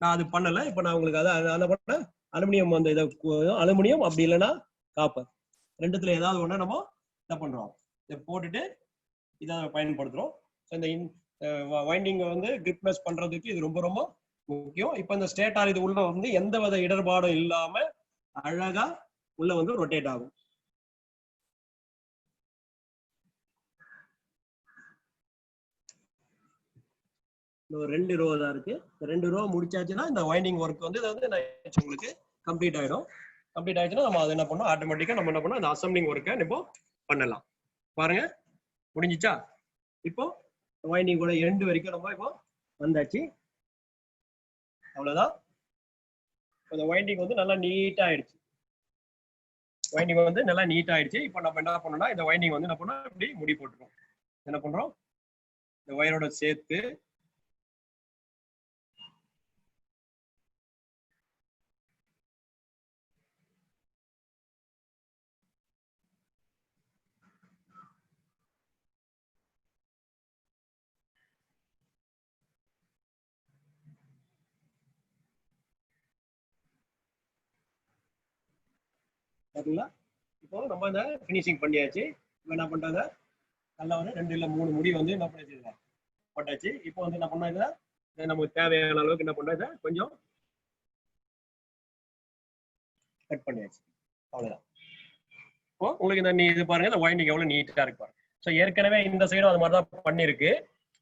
நான் அது பண்ணல. இப்போ நான் உங்களுக்கு அதை பண்ண அலுமினியம் வந்து இதை அலுமினியம் அப்படி இல்லைன்னா காப்பர் ரெண்டுத்துல ஏதாவது ஒண்ணு நம்ம என்ன பண்றோம் இதை போட்டுட்டு இதை பயன்படுத்துறோம். இந்த வைண்டிங் வந்து கிரிப்னஸ் பண்றதுக்கு இது ரொம்ப ரொம்ப முக்கியம். இப்போ இந்த ஸ்டேட்டார் இது உள்ள வந்து எந்த வித இடர்பாடும் இல்லாம அழகா உள்ள வந்து ரொட்டேட் ஆகும். ஒரு 2 ரோ தான் இருக்கு. 2 ரோ முடிச்சாச்சுன்னா இந்த வைண்டிங் ஒர்க் வந்து உங்களுக்கு கம்ப்ளீட் ஆயிடும். கம்ப்ளீட் ஆயிடுச்சுன்னா நம்ம அதை என்ன பண்ணோம் ஆட்டோமேட்டிக்கா நம்ம என்ன பண்ணோம் இந்த அசம்பிளிங் ஒர்க்கை இப்போ பண்ணலாம். பாருங்க முடிஞ்சிச்சா? இப்போ வைண்டிங் கூட எண்டு வரைக்கும் நம்ம இப்போ வந்தாச்சு. அவ்வளவுதான். இந்த வைண்டிங் வந்து நல்லா நீட்டா ஆயிடுச்சு. வைண்டிங் வந்து நல்லா நீட்டா ஆயிடுச்சு. இப்போ நம்ம என்ன பண்ணோம்னா இந்த வைண்டிங் வந்து என்ன பண்ணோம் இப்படி முடி போட்டுருவோம். என்ன பண்றோம் இந்த ஒயரோட சேர்த்து பாத்தீங்களா? இப்போ நம்ம இந்த பினிஷிங் பண்ணியாச்சு. இப்போ என்ன பண்றாங்க நல்லா ஒரு 2 இல்ல 3 முடி வந்து என்ன பண்ணிச்சு போட்டாச்சு. இப்போ வந்து என்ன பண்ணா இதை நமக்கு தேவையான அளவுக்கு என்ன பண்றா இதை கொஞ்சம் கட் பண்ணியாச்சு. அவ்வளவுதான். இப்போ உங்களுக்கு இந்த இது பாருங்க இந்த வைண்டிங் எவ்வளவு நீட்டா இருக்கு பாருங்க. ஸோ ஏற்கனவே இந்த சைடும் அது மாதிரி தான் பண்ணிருக்கு.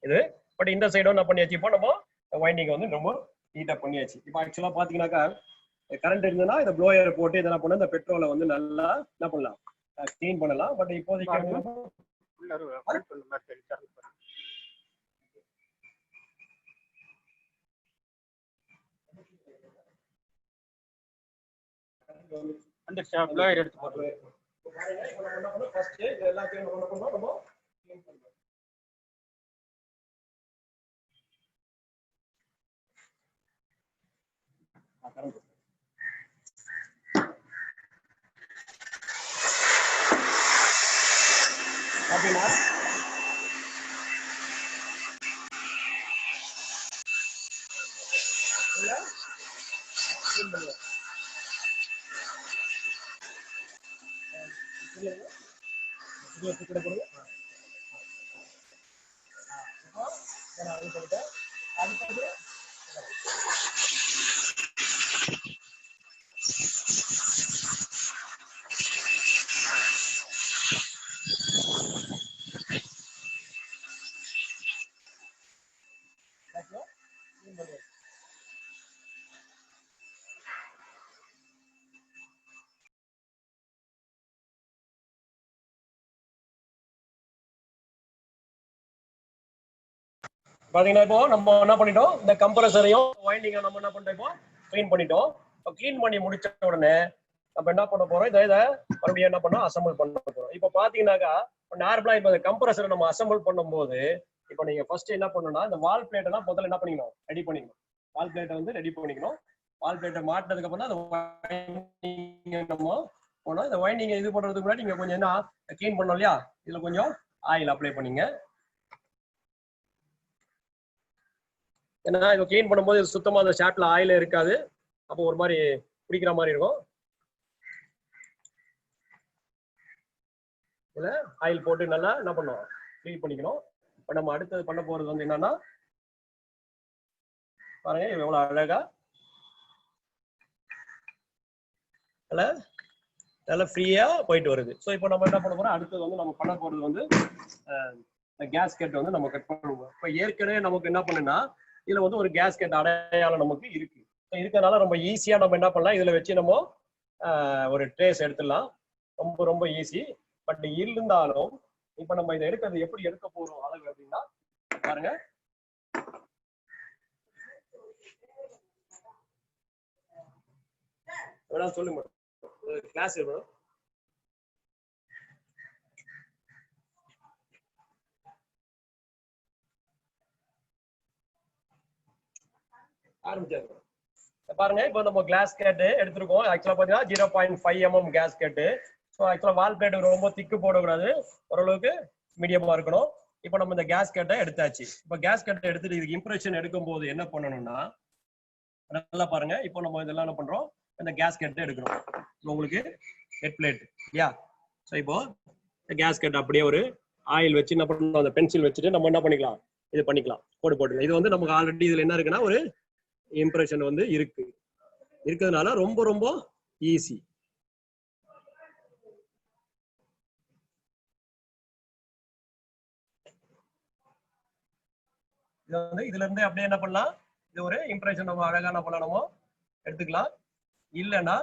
இது. பட் இந்த சைடும் என்ன பண்ணியாச்சு, இப்போ நம்ம வைண்டிங் வந்து ரொம்ப நீட்டா பண்ணியாச்சு. இப்போ ஆக்சுவலா பாத்தீங்கன்னாக்கா கரண்ட் இருந்ததுன்னா இந்த ப்ளோயர் போட்டு இதெல்லாம் பண்ண இந்த பெட்ரோலை வந்து நல்லா என்ன பண்ணலாம், கிளீன் பண்ணலாம். பட் இப்போதைக்கு அந்த ப்ளோயர் எடுத்து போட்டு அப்படின்னா பாத்தீங்கன்னா இப்போ நம்ம என்ன பண்ணிட்டோம், இந்த கம்ப்ரஸரையும் வைண்டிங்கை நம்ம என்ன பண்ணிட்டோம், இப்போ கிளீன் பண்ணிட்டோம். இப்போ கிளீன் பண்ணி முடிச்ச உடனே நம்ம என்ன பண்ண போறோம், இதை மறுபடியும் என்ன பண்ணோம், அசம்பிள் பண்ண போறோம். இப்போ பாத்தீங்கன்னாக்கா நார்மலா இப்போ இந்த கம்ப்ரஸரை நம்ம அசம்பிள் பண்ணும்போது இப்போ நீங்க ஃபர்ஸ்ட் என்ன பண்ணணும்னா இந்த வால் பிளேட் எல்லாம் முதல்ல என்ன பண்ணிக்கணும், ரெடி பண்ணிக்கணும். வால் பிளேட்டை வந்து ரெடி பண்ணிக்கணும். வால் பிளேட்டை மாட்டினதுக்கு அப்புறம் தான் நம்ம போனோம். இந்த வைண்டிங்கை இது பண்றதுக்கு முன்னாடி நீங்க கொஞ்சம் என்ன கிளீன் பண்ணோம் இல்லையா, இதுல கொஞ்சம் ஆயில் அப்ளை பண்ணீங்க. ஏன்னா இதை கிளீன் பண்ணும்போது சுத்தமா அந்த ஷாப்ல ஆயில இருக்காது, அப்போ ஒரு மாதிரி பிடிக்கிற மாதிரி இருக்கும். இதுல ஆயில் போட்டு நல்லா என்ன பண்ணுவோம், க்ளீன் பண்ணிக்கணும். இப்போ நம்ம அடுத்தது பண்ண போறது வந்து என்னன்னா பாருங்க எவ்வளவு அழகா நல்லா ஃப்ரீயா போயிட்டு வருது. ஸோ இப்போ நம்ம என்ன பண்ண போறோம், அடுத்தது வந்து நம்ம பண்ண போறது வந்து கேஸ்கெட் வந்து நம்ம கட் பண்ணுவோம். இப்போ ஏற்கனவே நமக்கு என்ன பண்ணுன்னா இதுல வந்து ஒரு கேஸ்கெட் அடையாளம் நமக்கு இருக்கு. இருக்கிறதுனால ரொம்ப ஈஸியா நம்ம என்ன பண்ணலாம், இதுல வச்சு நம்ம ஒரு ட்ரேஸ் எடுத்துடலாம். ரொம்ப ரொம்ப ஈஸி. பட் இருந்தாலும் இப்ப நம்ம இதை எடுக்கிறது எப்படி எடுக்க போறோம் அளவு அப்படின்னா பாருங்க, சொல்லுங்க கிளாஸ் ஆரம்பிச்சாரு. பாருங்க இப்போ நம்ம கிளாஸ் கேட்டு எடுத்திருக்கோம். ஆக்சுவலா பாத்தீங்கன்னா 0.5 mm கேஸ் கேட்டு. ஸோ ஆக்சுவலா வால் பிளேட் ரொம்ப திக்கு போடக்கூடாது, ஓரளவுக்கு மீடியமா இருக்கணும். இப்போ நம்ம இந்த கேஸ் கேட்டை எடுத்தாச்சு. இப்போ கேஸ் கேட்டை எடுத்துட்டு இதுக்கு இம்ப்ரெஷன் எடுக்கும் போது என்ன பண்ணணும்னா நல்லா பாருங்க, இப்போ நம்ம இதெல்லாம் என்ன பண்றோம், இந்த கேஸ் கேட்டை எடுக்கிறோம். உங்களுக்கு ஹெட் பிளேட் இல்லையா. ஸோ இப்போ கேஸ் கேட் அப்படியே ஒரு ஆயில் வச்சு என்ன பண்ணணும், அந்த பென்சில் வச்சுட்டு நம்ம என்ன பண்ணிக்கலாம், இது பண்ணிக்கலாம், கோடு போட்டுக்கலாம். இது வந்து நமக்கு ஆல்ரெடி இதுல என்ன இருக்குன்னா ஒரு இம்ப்ரெஷன் வந்து இருக்கிறதுனால ரொம்ப ரொம்ப ஈஸி. இது வந்து இதுல இருந்து அப்படியே என்ன பண்ணலாம், இது ஒரு இம்ப்ரெஷன் நம்ம அழகா என்ன பண்ணலாமோ எடுத்துக்கலாம். இல்லைன்னா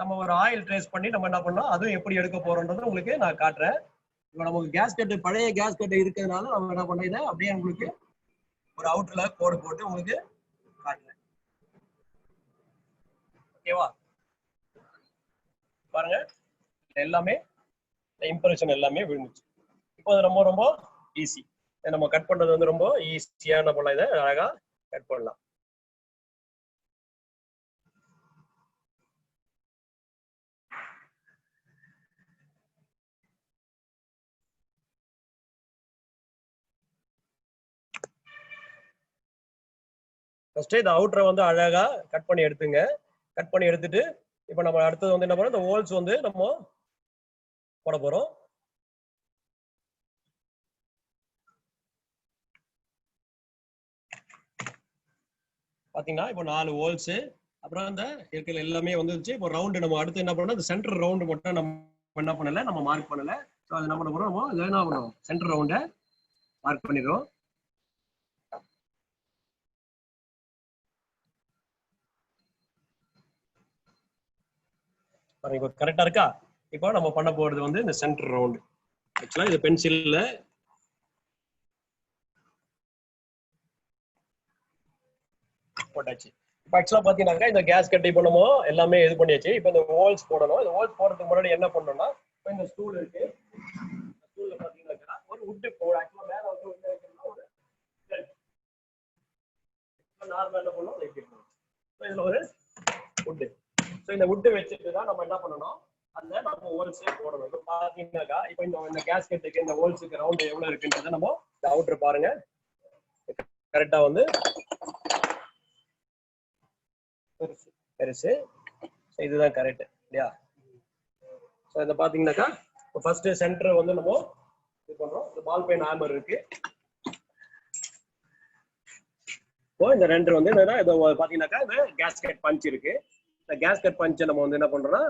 நம்ம ஒரு ஆயில் ட்ரேஸ் பண்ணி நம்ம என்ன பண்ணலாம், அதுவும் எப்படி எடுக்க போறோம்ன்றது உங்களுக்கு நான் காட்டுறேன். இப்போ நமக்கு கேஸ் கட்டு பழைய கேஸ் கட்டு இருக்கிறதுனால நம்ம என்ன பண்ண இதை அப்படியே உங்களுக்கு ஒரு அவுட்ல கோடு போட்டு உங்களுக்கு காட்டுறேன். ஓகேவா, பாருங்க எல்லாமே இம்ப்ரெஷன் எல்லாமே விழுந்துச்சு. இப்போ அது ரொம்ப ரொம்ப ஈஸி. நம்ம கட் பண்றது வந்து ரொம்ப ஈஸியா என்ன பண்ணலாம், இதை அழகா கட் பண்ணலாம். ஃபர்ஸ்ட் இந்த அவுட்டரை வந்து அழகா கட் பண்ணி எடுத்துங்க. கட் பண்ணி எடுத்துட்டு இப்போ நம்ம அடுத்தது வந்து என்ன பண்ணோம், இந்த ஹோல்ஸ் வந்து நம்ம போட போறோம். பாத்தீங்கன்னா இப்போ 4 ஹோல்ஸ், அப்புறம் இந்த இருக்கிற எல்லாமே வந்துருச்சு. இப்போ ரவுண்டு நம்ம அடுத்து என்ன பண்ணோம், இந்த சென்டர் ரவுண்டு மட்டும் நம்ம என்ன பண்ணல, நம்ம மார்க் பண்ணல. ஸோ அது என்ன பண்ண போறோம், நம்ம என்ன பண்ணணும், சென்டர் ரவுண்டை மார்க் பண்ணிடுறோம். பாருங்க இப்போ கரெக்டா இருக்கா? இப்போ நம்ம பண்ண போறது வந்து இந்த சென்டர் ரவுண்ட். ஆக்சுவலா இது பென்சில்ல போட்டாச்சு. இப்போ ஆக்சுவலா பாத்தீங்கன்னாக்கா இந்த கேஸ் கட்டி பண்ணமோ எல்லாமே இது பண்ணியாச்சு. இப்போ இந்த ஹோல்ஸ் போடணும். இந்த ஹோல்ஸ் போடுறதுக்கு முன்னாடி என்ன பண்ணணும்னா, இப்போ இந்த ஸ்டூல் இருக்கு. ஸ்டூல்ல பாத்தீங்கன்னாக்கா ஒரு வுட் போட ஆக்சுவலா மேல வந்து உள்ள வைக்கணும்னா ஒரு நார்மலா என்ன பண்ணணும் வைக்கணும். இதுல ஒரு வுட். ஸோ இந்த வுட் வச்சுட்டு தான் நம்ம என்ன பண்ணணும், அந்த நம்ம ஹோல்ஸே போடணும். இப்போ பாத்தீங்கன்னாக்கா இப்போ இந்த கேஸ் கட்டுக்கு இந்த ஹோல்ஸுக்கு ரவுண்ட் எவ்வளவு இருக்குன்றத நம்ம இந்த அவுட்டர் பாருங்க கரெக்டா வந்து பெருசு. இதுதான் கரெக்ட் இல்லையா? ஸோ இதை பாத்தீங்கன்னாக்கா இப்போ ஃபர்ஸ்ட் சென்டர் வந்து நம்ம இது பண்றோம். இந்த பால் பெயின் ஹேமர் இருக்கு. இப்போ இந்த ரெண்டு வந்து என்னன்னா இது பாத்தீங்கன்னாக்கா இந்த கேஸ்கெட் பஞ்ச் இருக்கு. இந்த கேஸ்கெட் பஞ்சை நம்ம வந்து என்ன பண்றோம்னா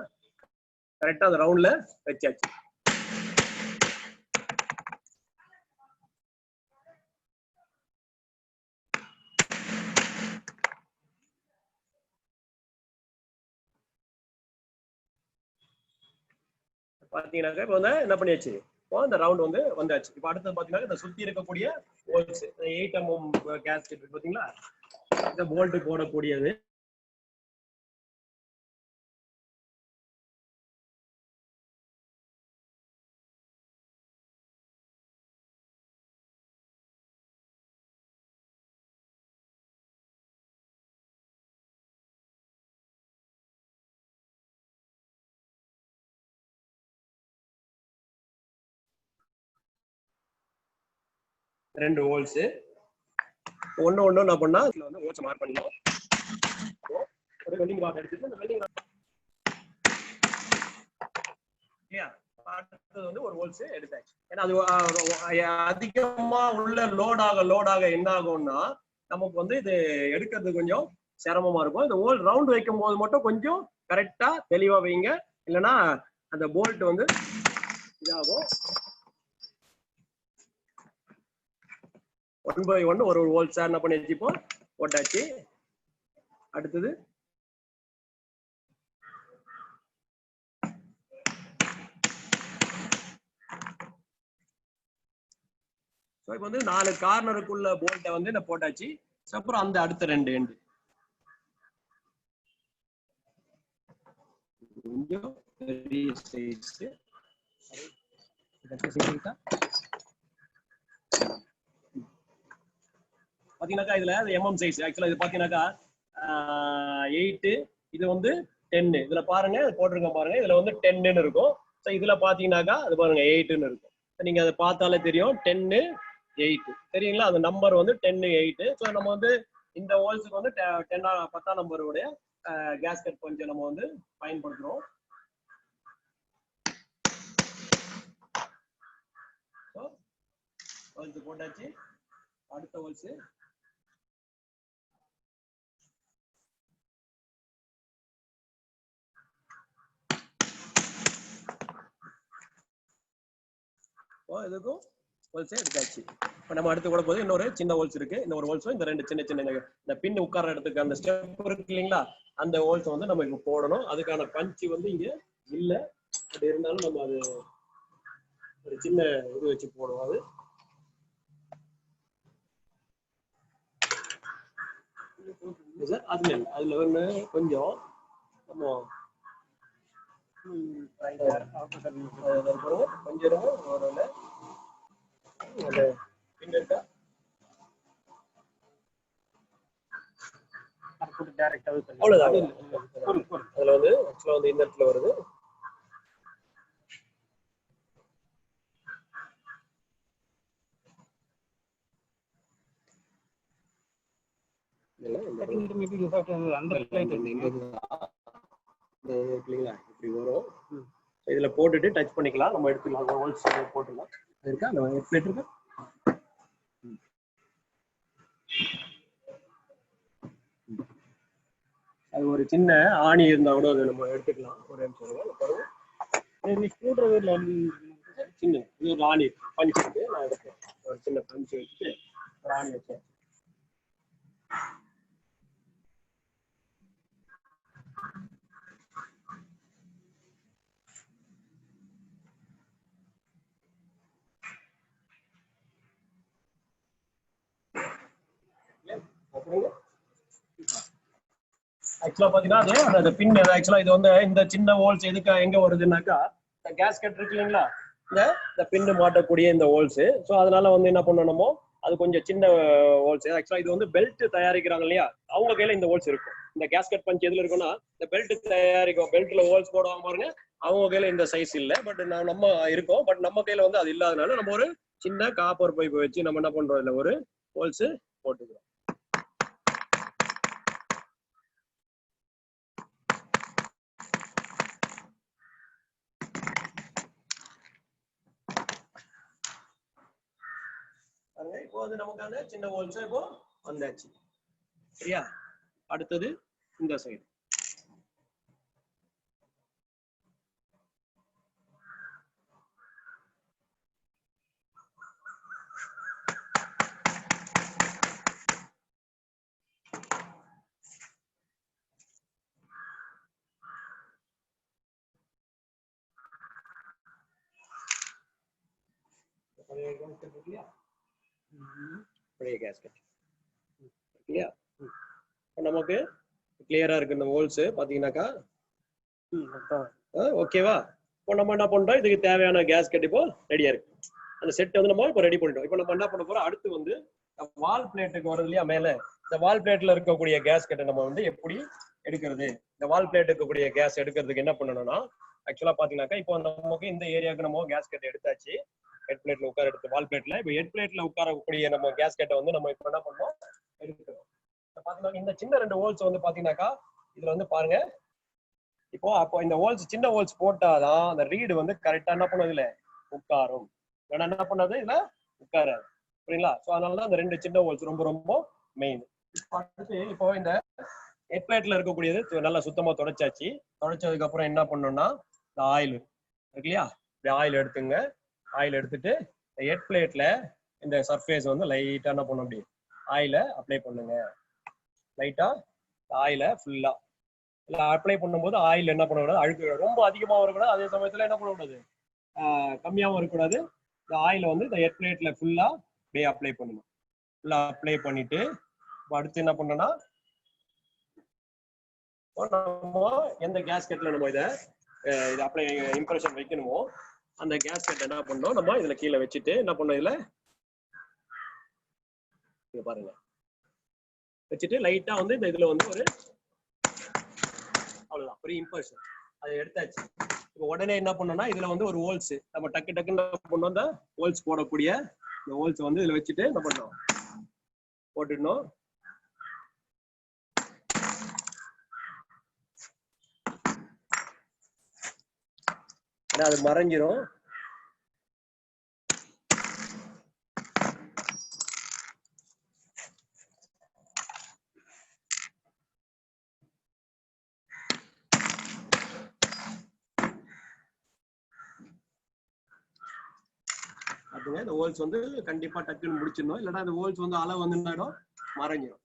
கரெக்டா அந்த ரவுண்ட்ல வச்சாச்சு. பாத்தீங்கன்னாக்கா இப்போ வந்து என்ன பண்ணியாச்சு, இப்போ இந்த ரவுண்ட் வந்து வந்தாச்சு. இப்போ அடுத்தது பாத்தீங்கன்னா இந்த சுத்தி இருக்கக்கூடிய ஹோல்ஸ் 8 mm கேஸ்கெட் பாத்தீங்களா, இந்த போல்ட் போடக்கூடியது. ரெண்டு ஹோல்ஸ் ஒண்ணு என்ன பண்ணா இதுல வந்து ஹோல்ஸ் மார்க் பண்ணிடணும். ஒரு வெல்டிங் ராட் எடுத்துட்டு அந்த வெல்டிங் ராட் அடுத்தது வந்து ஒரு ஹோல்ஸ் எடுத்தாச்சு. ஏன்னா அது அதிகமா உள்ள லோடாக என்ன ஆகும்னா நமக்கு வந்து இது எடுக்கிறது கொஞ்சம் சிரமமா இருக்கும். இந்த ஹோல் ரவுண்ட் வைக்கும் போது மட்டும் கொஞ்சம் கரெக்டா தெளிவா வைங்க, இல்லைன்னா அந்த போல்ட் வந்து இதாகும். 1 by 1 ஒரு ஹோல்ஸ் என்ன பண்ணி வச்சுப்போம் போட்டாச்சு. அடுத்தது இப்போ வந்து 4 கார்னருக்குள்ள போல்ட்டை வந்து என்ன போட்டாச்சு. அப்புறம் அந்த அடுத்த ரெண்டு எண்டு கொஞ்சம் பெரிய சைஸ் பாத்தீங்கன்னாக்கா இதுல mm சைஸ் ஆக்சுவலா இது பாத்தீங்கன்னாக்கா 8 இது வந்து 10. இதுல பாருங்க போட்டிருக்கேன் பாருங்க, இதுல வந்து 10ன்னு இருக்கும். ஸோ இதுல பாத்தீங்கன்னாக்கா அது பாருங்க 8ன்னு இருக்கும். நீங்க அதை பார்த்தாலே தெரியும் 10 8 தெரியுங்களா, அந்த நம்பர் வந்து 10 8. ஸோ நம்ம வந்து இந்த ஹோல்ஸுக்கு வந்து 10ஆம் நம்பருடைய கேஸ்கெட் பஞ்சை நம்ம வந்து பயன்படுத்துறோம். ஹோல்ஸ் போட்டாச்சு. அடுத்த ஹோல்ஸ் இதுக்கும் ஹோல்ஸே எடுத்தாச்சு. இப்போ நம்ம அடுத்து கூட போது இன்னொரு சின்ன ஹோல்ஸ் இருக்கு. இந்த ஒரு ஹோல்ஸும் இந்த ரெண்டு சின்ன சின்ன இந்த பின் உட்கார இடத்துக்கு அந்த ஸ்டெப் இருக்கு இல்லைங்களா, அந்த ஹோல்ஸ் வந்து நம்ம இப்போ போடணும். அதுக்கான பஞ்சு வந்து இங்க இல்ல, அப்படி இருந்தாலும் நம்ம அது ஒரு சின்ன இது வச்சு போடுவோம். அது அதுல ஒண்ணு கொஞ்சம் நம்ம கொஞ்சம் அவ்வளவுதான். அதுல வந்து ஆக்சுவலா வந்து இந்த இடத்துல வருது. இப்படி வரும். இதுல போட்டுட்டு டச் பண்ணிக்கலாம், நம்ம எடுத்துக்கலாம். ஹோல்ஸ் போட்டுக்கலாம். இருக்கா அந்த பிளேட் இருக்கா? அது ஒரு சின்ன ஆணி இருந்தா கூட அதை நம்ம எடுத்துக்கலாம். ஒரு நிமிஷம் சின்ன இது ஒரு ஆணி பஞ்சு இருக்கு, நான் எடுத்தேன். ஒரு சின்ன பஞ்சு வச்சுட்டு ஒரு ஆணி வச்சேன். ஆக்சுவலா பாத்தீங்கன்னா அது அந்த பின் ஆக்சுவலா இது வந்து இந்த சின்ன ஹோல்ஸ் எதுக்கு எங்க வருதுன்னாக்கா இந்த கேஸ்கெட் இருக்கு இல்லைங்களா, இந்த பின்னு மாட்டக்கூடிய இந்த ஹோல்ஸ். ஸோ அதனால வந்து என்ன பண்ணணுமோ அது கொஞ்சம் சின்ன ஹோல்ஸ். ஆக்சுவலா இது வந்து பெல்ட் தயாரிக்கிறாங்க இல்லையா, அவங்க கையில இந்த ஹோல்ஸ் இருக்கும். இந்த கேஸ்கெட் பஞ்ச் எதுல இருக்குன்னா இந்த பெல்ட் தயாரிக்கும், பெல்ட்ல ஹோல்ஸ் போடுவாங்க பாருங்க, அவங்க கையில இந்த சைஸ் இல்ல. பட் நம்ம இருக்கோம், பட் நம்ம கையில வந்து அது இல்லாதனால நம்ம ஒரு சின்ன காப்பர் பைப் வச்சு நம்ம என்ன பண்றோம், இதுல ஒரு ஹோல்ஸ் போட்டுக்கிறோம். இப்போ வந்து நமக்கான சின்ன ஹோல்ஸ் இப்போ வந்தாச்சு. சரியா, அடுத்தது இந்த சைடு. பழைய கேஸ்கெட் இல்லையா, நமக்கு கிளியரா இருக்கு இந்த ஹோல்ஸ் பாத்தீங்கன்னாக்கா. ஓகேவா, இப்போ நம்ம என்ன பண்றோம், இதுக்கு தேவையான கேஸ்கெட் இப்போ ரெடியா இருக்கு. அந்த செட் வந்து நம்ம இப்போ ரெடி பண்ணிட்டோம். இப்போ நம்ம என்ன பண்ண போறோம், அடுத்து வந்து வால் பிளேட்டுக்கு வருது இல்லையா மேல, இந்த வால் பிளேட்ல இருக்கக்கூடிய கேஸ்கெட்டை நம்ம வந்து எப்படி எடுக்கிறது. இந்த வால் பிளேட் இருக்கக்கூடிய கேஸ் எடுக்கிறதுக்கு என்ன பண்ணணும்னா, ஆக்சுவலா பாத்தீங்கன்னாக்கா இப்போ நமக்கு இந்த ஏரியாவுக்கு நம்ம கேஸ்கெட் எடுத்தாச்சு. ஹெட் பிளேட்ல உட்கார எடுத்து வால் பிளேட்ல இப்போ ஹெட் பிளேட்ல உட்காரக்கூடிய நம்ம கேஸ்கெட்டை வந்து நம்ம இப்போ என்ன பண்ணோம் எடுக்கிறோம். பாத்தீங்கன்னா இந்த சின்ன 2 ஹோல்ஸ் வந்து பாத்தீங்கன்னாக்கா இதுல வந்து பாருங்க, அப்போ இந்த ஹோல்ஸ் சின்ன ஹோல்ஸ் போட்டாதான் அந்த ரீடு வந்து கரெக்டா என்ன பண்ணது இல்ல உட்காரும், ஏன்னா என்ன பண்ணது இதுல உட்காராது. புரியுங்களா? ஸோ அதனாலதான் அந்த 2 சின்ன ஹோல்ஸ் ரொம்ப ரொம்ப மெயின். இப்போ இந்த ஹெட் பிளேட்ல இருக்கக்கூடியது நல்லா சுத்தமா தொடச்சாச்சு. தொடச்சதுக்கு அப்புறம் என்ன பண்ணணும்னா இந்த ஆயில் இருக்கு இல்லையா, இந்த ஆயில் எடுத்துங்க. ஆயில் எடுத்துட்டு ஹெட் பிளேட்ல இந்த சர்ஃபேஸ் வந்து லைட்டா என்ன பண்ண முடியும், ஆயில அப்ளை பண்ணுங்க. லைட்டா ஆயில ஃபுல்லா அப்ளை பண்ணும்போது ஆயில் என்ன பண்ணக்கூடாது, அழுக்கு ரொம்ப அதிகமா வரக்கூடாது, அதே சமயத்துல என்ன பண்ணக்கூடாது கம்மியாகவும் இருக்கக்கூடாது. இந்த ஆயில வந்து இந்த ஹெட் பிளேட்ல ஃபுல்லா அப்படியே அப்ளை பண்ணணும். ஃபுல்லா அப்ளை பண்ணிட்டு அடுத்து என்ன பண்ணோம்னா நம்ம எந்த கேஸ்கெட்ல நம்ம இதை அப்ளை இம்ப்ரெஷன் வைக்கணுமோ அந்த கேஸ்கெட் என்ன பண்ணோம், நம்ம இதுல கீழே வச்சுட்டு என்ன பண்ணோம், இதுல பாருங்க வச்சுட்டு லைட்டா வந்து இந்த இதுல வந்து ஒரு அவ்வளவுதான் ஒரு இம்ப்ரெஷன் அதை எடுத்தாச்சு. இப்போ உடனே என்ன பண்ணோம்னா இதுல வந்து ஒரு ஹோல்ஸ் நம்ம டக்கு டக்குன்னு பண்ணோம், அந்த ஹோல்ஸ் போடக்கூடிய இந்த ஹோல்ஸ் வந்து இதுல வச்சுட்டு என்ன பண்ணோம் போட்டுடணும். அது மறைஞ்சிரும். அப்படின்னா இந்த ஹோல்ஸ் வந்து கண்டிப்பா டக்குன்னு முடிச்சிடணும், இல்லைன்னா இந்த ஹோல்ஸ் வந்து அளவு வந்து என்ன மறைஞ்சிடும்.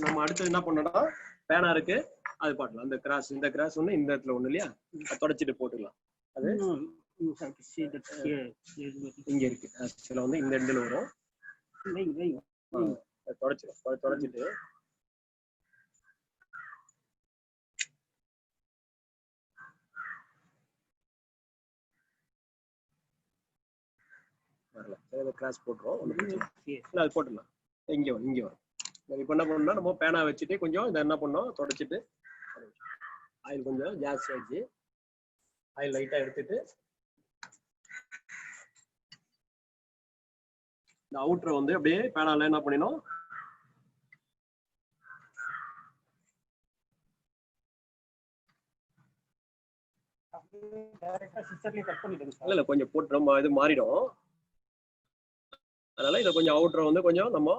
நம்ம அடுத்தது என்ன பண்ணோம்னா பேனா இருக்கு அது பாட்டலாம், அந்த கிராஸ் இந்த கிராஸ் ஒண்ணு இந்த இடத்துல ஒண்ணு இல்லையா, தொடச்சிட்டு போட்டுக்கலாம். அது இங்க இருக்கு ஆக்சுவலா வந்து இந்த எண்டில் வரும், தொடச்சிடும். தொடச்சிட்டு வரல கிராஸ் போட்டுரும், அது போட்டுடலாம். இங்க வரும் இங்க வரும். இப்போ என்ன பண்ணோம்னா நம்ம பேனா வச்சுட்டு கொஞ்சம் இதை என்ன பண்ணோம் தொடச்சிட்டு ஆயில் கொஞ்சம் ஜாஸ்தி ஆச்சு, ஆயில் லைட்டா எடுத்துட்டு இந்த அவுட்டரை வந்து அப்படியே பேனால என்ன பண்ணினோம் இல்ல கொஞ்சம் போட்டு நம்ம இது மாறிடும், அதனால இதை கொஞ்சம் அவுட்டரை வந்து கொஞ்சம் நம்ம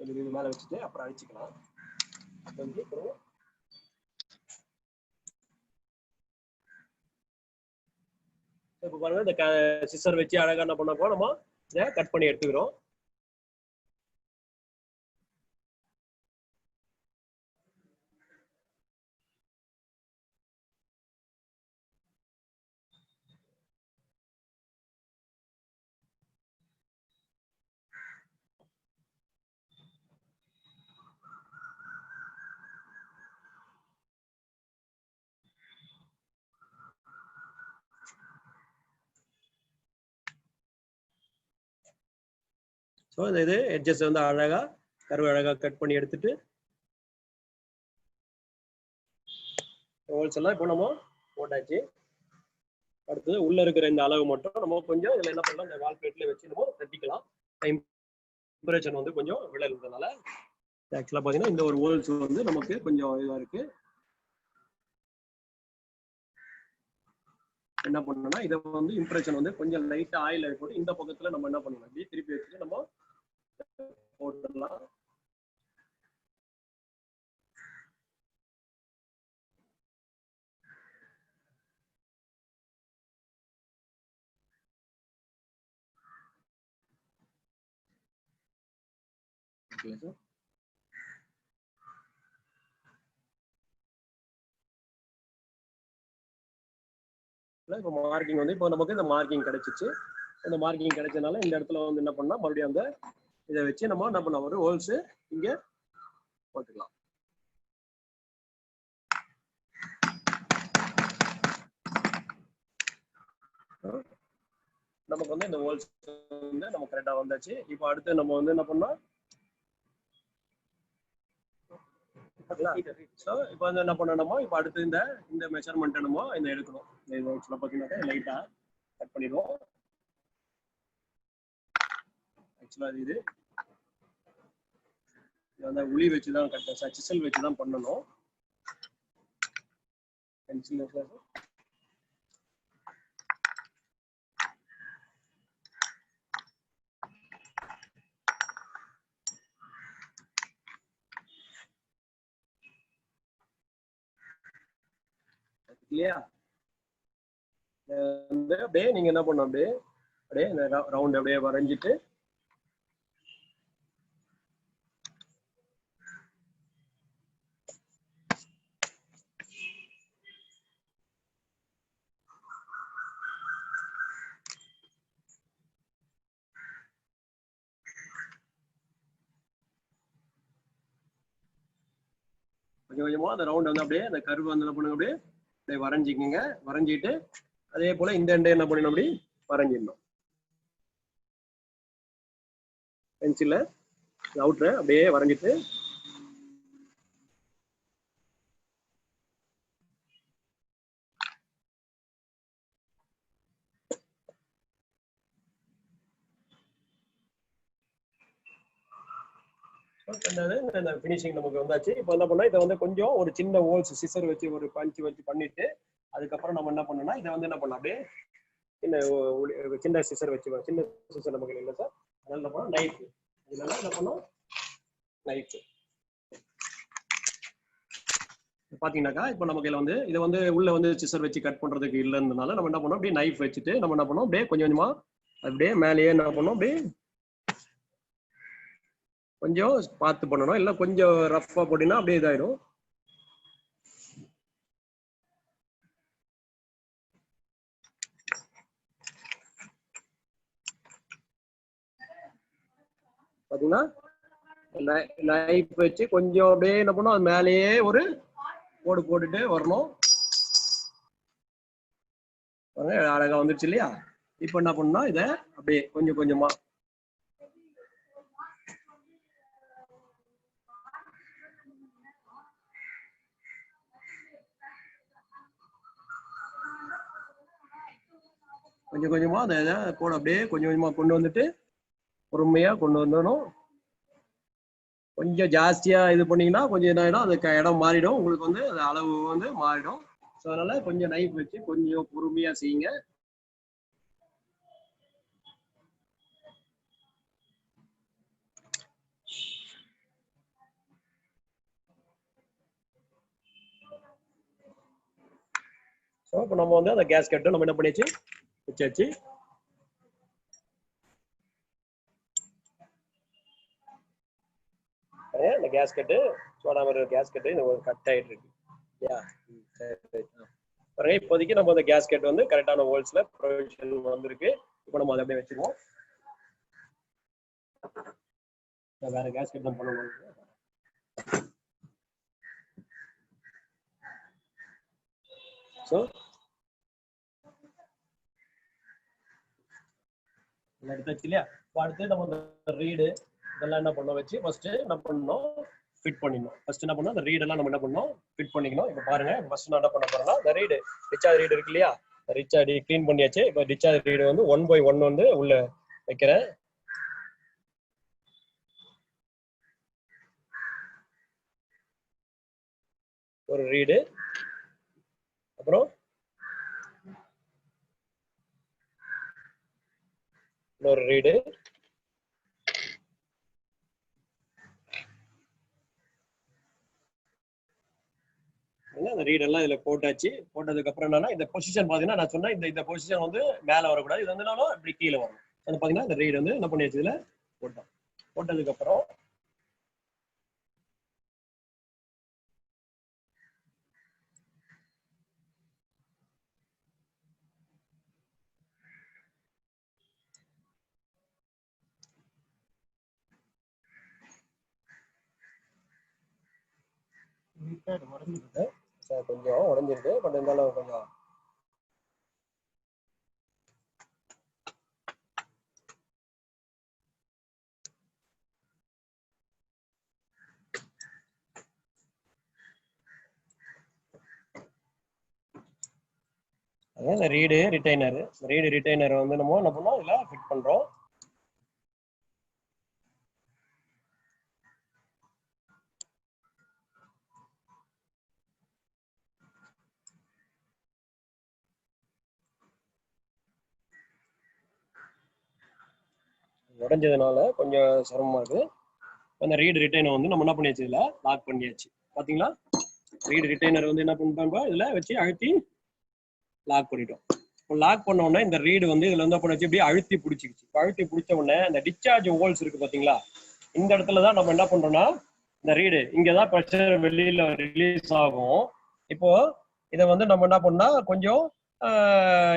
இது மேல வச்சுட்டு அப்புறம் அடிச்சுக்கலாம். இப்போ பாருங்க இந்த சிசர் வச்சு அழகா என்ன பண்ணப்போ நம்ம இதை கட் பண்ணி எடுத்துக்கிறோம். ஸோ இது எட்ஜஸ் வந்து அழகா கருவு அழகா கட் பண்ணி எடுத்துட்டு ஹோல்ஸ் எல்லாம் இப்போ நம்ம போட்டாச்சு. அடுத்தது உள்ள இருக்கிற இந்த அளவு மட்டும் நம்ம கொஞ்சம் இதுல என்ன பண்ணலாம், இந்த வால் பிளேட்ல வச்சு நம்ம தட்டிக்கலாம். டெம்பரேச்சர் வந்து கொஞ்சம் விளையாடுறதுனால ஆக்சுவலா பாத்தீங்கன்னா இந்த ஒரு ஹோல்ஸ் வந்து நமக்கு கொஞ்சம் இதா இருக்கு. என்ன பண்ணணும்னா இதை வந்து இம்ப்ரெஷன் வந்து கொஞ்சம் லைட்டா ஆயில் போட்டு இந்த பக்கத்துல நம்ம என்ன பண்ணணும், அப்படியே திருப்பி வச்சுட்டு நம்ம போட்டுடலாம். இப்போ மார்க்கிங் வந்து இப்போ நமக்கு இந்த மார்க்கிங் கிடைச்சிச்சு. இந்த மார்க்கிங் கிடைச்சதுனால இந்த இடத்துல வந்து என்ன பண்ணா மறுபடியும் அந்த இதை வச்சு நம்ம என்ன பண்ணலாம், ஒரு ஹோல்ஸ் இங்க போட்டுக்கலாம். நமக்கு வந்து இந்த ஹோல்ஸ் வந்து நம்ம கரெக்டா வந்தாச்சு. இப்போ அடுத்து நம்ம வந்து என்ன பண்ணோம், இப்போ வந்து என்ன பண்ணணுமோ இப்போ அடுத்து இந்த மெஷர்மெண்ட் என்னமோ இந்த எடுக்கணும். இந்த பார்த்தீங்கன்னா லைட்டா கட் பண்ணிடுவோம். ஆக்சுவலா இது அந்த உளி வச்சுதான் கட்ட சிசல் வச்சுதான் பண்ணணும். பென்சில் இல்லையா, அப்படியே நீங்க என்ன பண்ணணும், அப்படியே இந்த ரவுண்ட் அப்படியே வரைஞ்சிட்டு கொஞ்சம் கொஞ்சமா அந்த ரவுண்ட் வந்து அப்படியே அந்த கர்வ் வந்து என்ன பண்ணுங்க, அப்படியே வரைஞ்சிக்கங்க. வரைஞ்சிட்டு அதே போல இந்த எண்டை என்ன பண்ணணும், அப்படி வரைஞ்சிடணும். பென்சில்ல அவுட்ரு அப்படியே வரைஞ்சிட்டு இந்த ஃபினிஷிங் நமக்கு வந்தாச்சு. இப்போ என்ன பண்ணா இதை வந்து கொஞ்சம் ஒரு சின்ன ஹோல்ஸ் சிசர் வச்சு ஒரு பஞ்ச் வச்சு பண்ணிட்டு அதுக்கப்புறம் நம்ம என்ன பண்ணோம்னா இதை வந்து என்ன பண்ணலாம், அப்படியே சின்ன சிசர் வச்சு, சின்ன சிசர் நமக்கு இல்லை சார், அதனால என்ன பண்ணோம் நைஃப், இதெல்லாம் என்ன பண்ணோம் நைஃப். பாத்தீங்கன்னாக்கா இப்போ நமக்கு வந்து இதை வந்து உள்ள வந்து சிசர் வச்சு கட் பண்றதுக்கு இல்லைன்றதுனால நம்ம என்ன பண்ணோம், அப்படியே நைஃப் வச்சுட்டு நம்ம என்ன பண்ணோம், அப்படியே கொஞ்சம் கொஞ்சமா அப்படியே மேலேயே என்ன பண்ணோம், அப்படியே கொஞ்சம் பார்த்து பண்ணணும். இல்லை கொஞ்சம் ரஃபா போட்டீங்கன்னா அப்படியே இதாயிடும். பாத்தீங்கன்னா நைஃப் வச்சு கொஞ்சம் அப்படியே என்ன பண்ணும், அது மேலேயே ஒரு கோடு போட்டுட்டு வரணும். அழகா வந்துருச்சு இல்லையா. இப்போ என்ன பண்ணா இதை அப்படியே கொஞ்சம் கொஞ்சமா கொஞ்சம் கொஞ்சமா அந்த இதை கூட அப்படியே கொஞ்சம் கொஞ்சமா கொண்டு வந்துட்டு பொறுமையா கொண்டு வந்துடணும். கொஞ்சம் ஜாஸ்தியா இது பண்ணீங்கன்னா கொஞ்சம் என்ன ஆயிடும், அதுக்கு இடம் மாறிடும், உங்களுக்கு வந்து அது அளவு வந்து மாறிடும். ஸோ அதனால கொஞ்சம் நைஃப் வச்சு கொஞ்சம் பொறுமையா செய்யுங்க. இப்போ நம்ம வந்து அந்த கேஸ்கெட்டை நம்ம என்ன பண்ணியாச்சு வச்சாச்சு. இந்த கேஸ்கெட்டு சோடாமர் கேஸ்கெட்டு இந்த ஒரு கட் ஆயிட்டு இருக்கு இல்லையா? பாருங்க இப்போதைக்கு நம்ம அந்த கேஸ்கெட் வந்து கரெக்டான ஹோல்ஸ்ல ப்ரொவிஷன் வந்திருக்கு. இப்போ நம்ம அதை அப்படியே வச்சிருவோம். வேற கேஸ்கெட் தான் பண்ணணும். ஸோ எடுத்தாச்சு இல்லையா? இப்போ அடுத்து நம்ம இந்த ரீடு இதெல்லாம் என்ன பண்ணோம் வச்சு ஃபர்ஸ்ட் என்ன பண்ணணும் ஃபிட் பண்ணிடணும். ஃபர்ஸ்ட் என்ன பண்ணணும் அந்த ரீடெல்லாம் நம்ம என்ன பண்ணணும் ஃபிட் பண்ணிக்கணும். இப்போ பாருங்க ஃபர்ஸ்ட் நான் என்ன பண்ண போறேன்னா இந்த ரீடு டிஸ்சார்ஜ் ரீடு இருக்கு இல்லையா? டிஸ்சார்ஜ் க்ளீன் பண்ணியாச்சு. இப்போ டிஸ்சார்ஜ் ரீடு வந்து 1 by 1 வந்து உள்ள வைக்கிறேன். ஒரு ரீடு, அப்புறம் இன்னொரு ரீடு, அந்த ரீட் எல்லாம் இதுல போட்டாச்சு. போட்டதுக்கு அப்புறம் என்னன்னா இந்த பொசிஷன் பாத்தீங்கன்னா நான் சொன்னேன் இந்த பொசிஷன் வந்து மேல வரக்கூடாது, இது வந்து நானும் இப்படி கீழே வரும். அது பாத்தீங்கன்னா இந்த ரீட் வந்து என்ன பண்ணியாச்சு இதுல போட்டோம். போட்டதுக்கு அப்புறம் உடஞ்சிருக்கு, கொஞ்சம் உடஞ்சிருக்கு. பட் இருந்தாலும் கொஞ்சம் அதான் இந்த ரீடு ரிட்டைனர் வந்து நம்ம என்ன பண்ணோம் இதுல ஃபிட் பண்றோம். உடஞ்சதுனால கொஞ்சம் சிரமமா இருக்கு. அந்த ரீடு ரிட்டைனர் வந்து நம்ம என்ன பண்ணியாச்சு இதுல லாக் பண்ணியாச்சு. பாத்தீங்களா ரீடு ரிட்டைனர் வந்து என்ன பண்ணிட்டோம் இதுல வச்சு அழுத்தி லாக் பண்ணிட்டோம். லாக் பண்ண உடனே இந்த ரீடு வந்து இதுல வந்து பண்ணி இப்படியே அழுத்தி பிடிச்சிக்கிச்சு. அழுத்தி பிடிச்ச உடனே இந்த டிஸ்சார்ஜ் ஹோல்ஸ் இருக்கு பாத்தீங்களா, இந்த இடத்துல தான் நம்ம என்ன பண்றோம்னா இந்த ரீடு இங்கதான் ப்ரெஷர் வெளியில ரிலீஸ் ஆகும். இப்போ இதை வந்து நம்ம என்ன பண்ணா கொஞ்சம்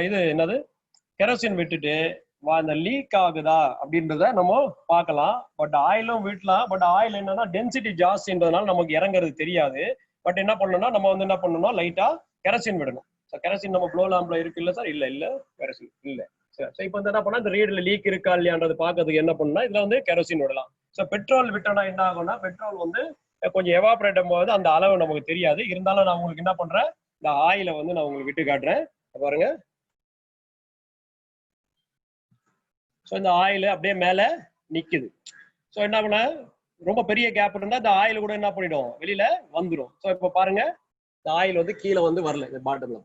இது என்னது கெரோசின் விட்டுட்டு அந்த லீக் ஆகுதா அப்படின்றத நம்ம பார்க்கலாம். பட் ஆயிலும் விடலாம். பட் ஆயில் என்னன்னா டென்சிட்டி ஜாஸ்தின்றதுனால நமக்கு இறங்குறது தெரியாது. பட் என்ன பண்ணணும்னா நம்ம வந்து என்ன பண்ணணும் லைட்டா கெரோசின் விடணும். கெரோசின் நம்ம ப்ளோ லாம்ப்ல இருக்கு இல்ல சார்? இல்ல கெரோசின் இல்ல சார். இப்போ வந்து என்ன பண்ணா இந்த ரீட்ல லீக் இருக்கா இல்லையான்றது பாக்கிறதுக்கு என்ன பண்ணா இதுல வந்து கெரோசின் விடலாம். ஸோ பெட்ரோல் விட்டோம்னா என்ன ஆகும்னா பெட்ரோல் வந்து கொஞ்சம் எவாபரேட் போது அந்த அளவு நமக்கு தெரியாது. இருந்தாலும் நான் உங்களுக்கு என்ன பண்றேன் இந்த ஆயில வந்து நான் உங்களுக்கு விட்டு காட்டுறேன் பாருங்க. ஸோ இந்த ஆயில் அப்படியே மேல நிக்குது. ஸோ என்ன பண்ண ரொம்ப பெரிய கேப் இருந்தா இந்த ஆயில் கூட என்ன பண்ணிடும் வெளியில வந்துடும். ஸோ இப்போ பாருங்க இந்த ஆயில் வந்து கீழே வந்து வரல, இந்த பாட்டம்ல.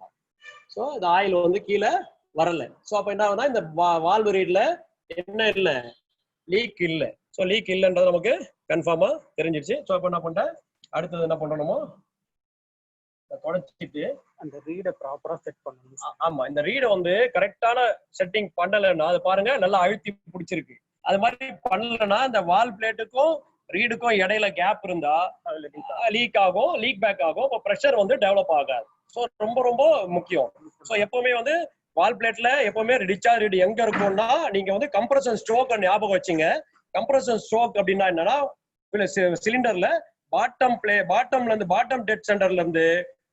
ஸோ இந்த ஆயில் வந்து கீழே வரல. ஸோ அப்போ என்ன ஆகுதுன்னா இந்த வால்வு ரீட்ல என்ன இல்லை லீக் இல்லை. ஸோ லீக் இல்லைன்றது நமக்கு கன்ஃபார்மா தெரிஞ்சிருச்சு. ஸோ இப்போ என்ன பண்றேன் அடுத்தது என்ன பண்றோமோ தொடச்சிட்டு அந்த ரீடை ப்ராப்பரா செட் பண்ணணும். ஆமா இந்த ரீடை வந்து கரெக்டான செட்டிங் பண்ணலைன்னா அது பாருங்க நல்லா அழுத்தி பிடிச்சிருக்கு. அது மாதிரி பண்ணலன்னா இந்த வால் பிளேட்டுக்கும் ரீடுக்கும் இடையில கேப் இருந்தா லீக் ஆகும், லீக் பேக் ஆகும். இப்போ ப்ரெஷர் வந்து டெவலப் ஆகாது. ஸோ ரொம்ப ரொம்ப முக்கியம். ஸோ எப்பவுமே வந்து வால் பிளேட்ல எப்பவுமே டிஸ்சார்ஜ் ரீடு எங்க இருக்கும்னா நீங்க வந்து கம்ப்ரஷன் ஸ்ட்ரோக் ஞாபகம் வச்சுங்க. கம்ப்ரஷன் ஸ்ட்ரோக் அப்படின்னா என்னன்னா சிலிண்டர்ல பாட்டம்ல இருந்து பாட்டம் டெட் சென்டர்ல இருந்து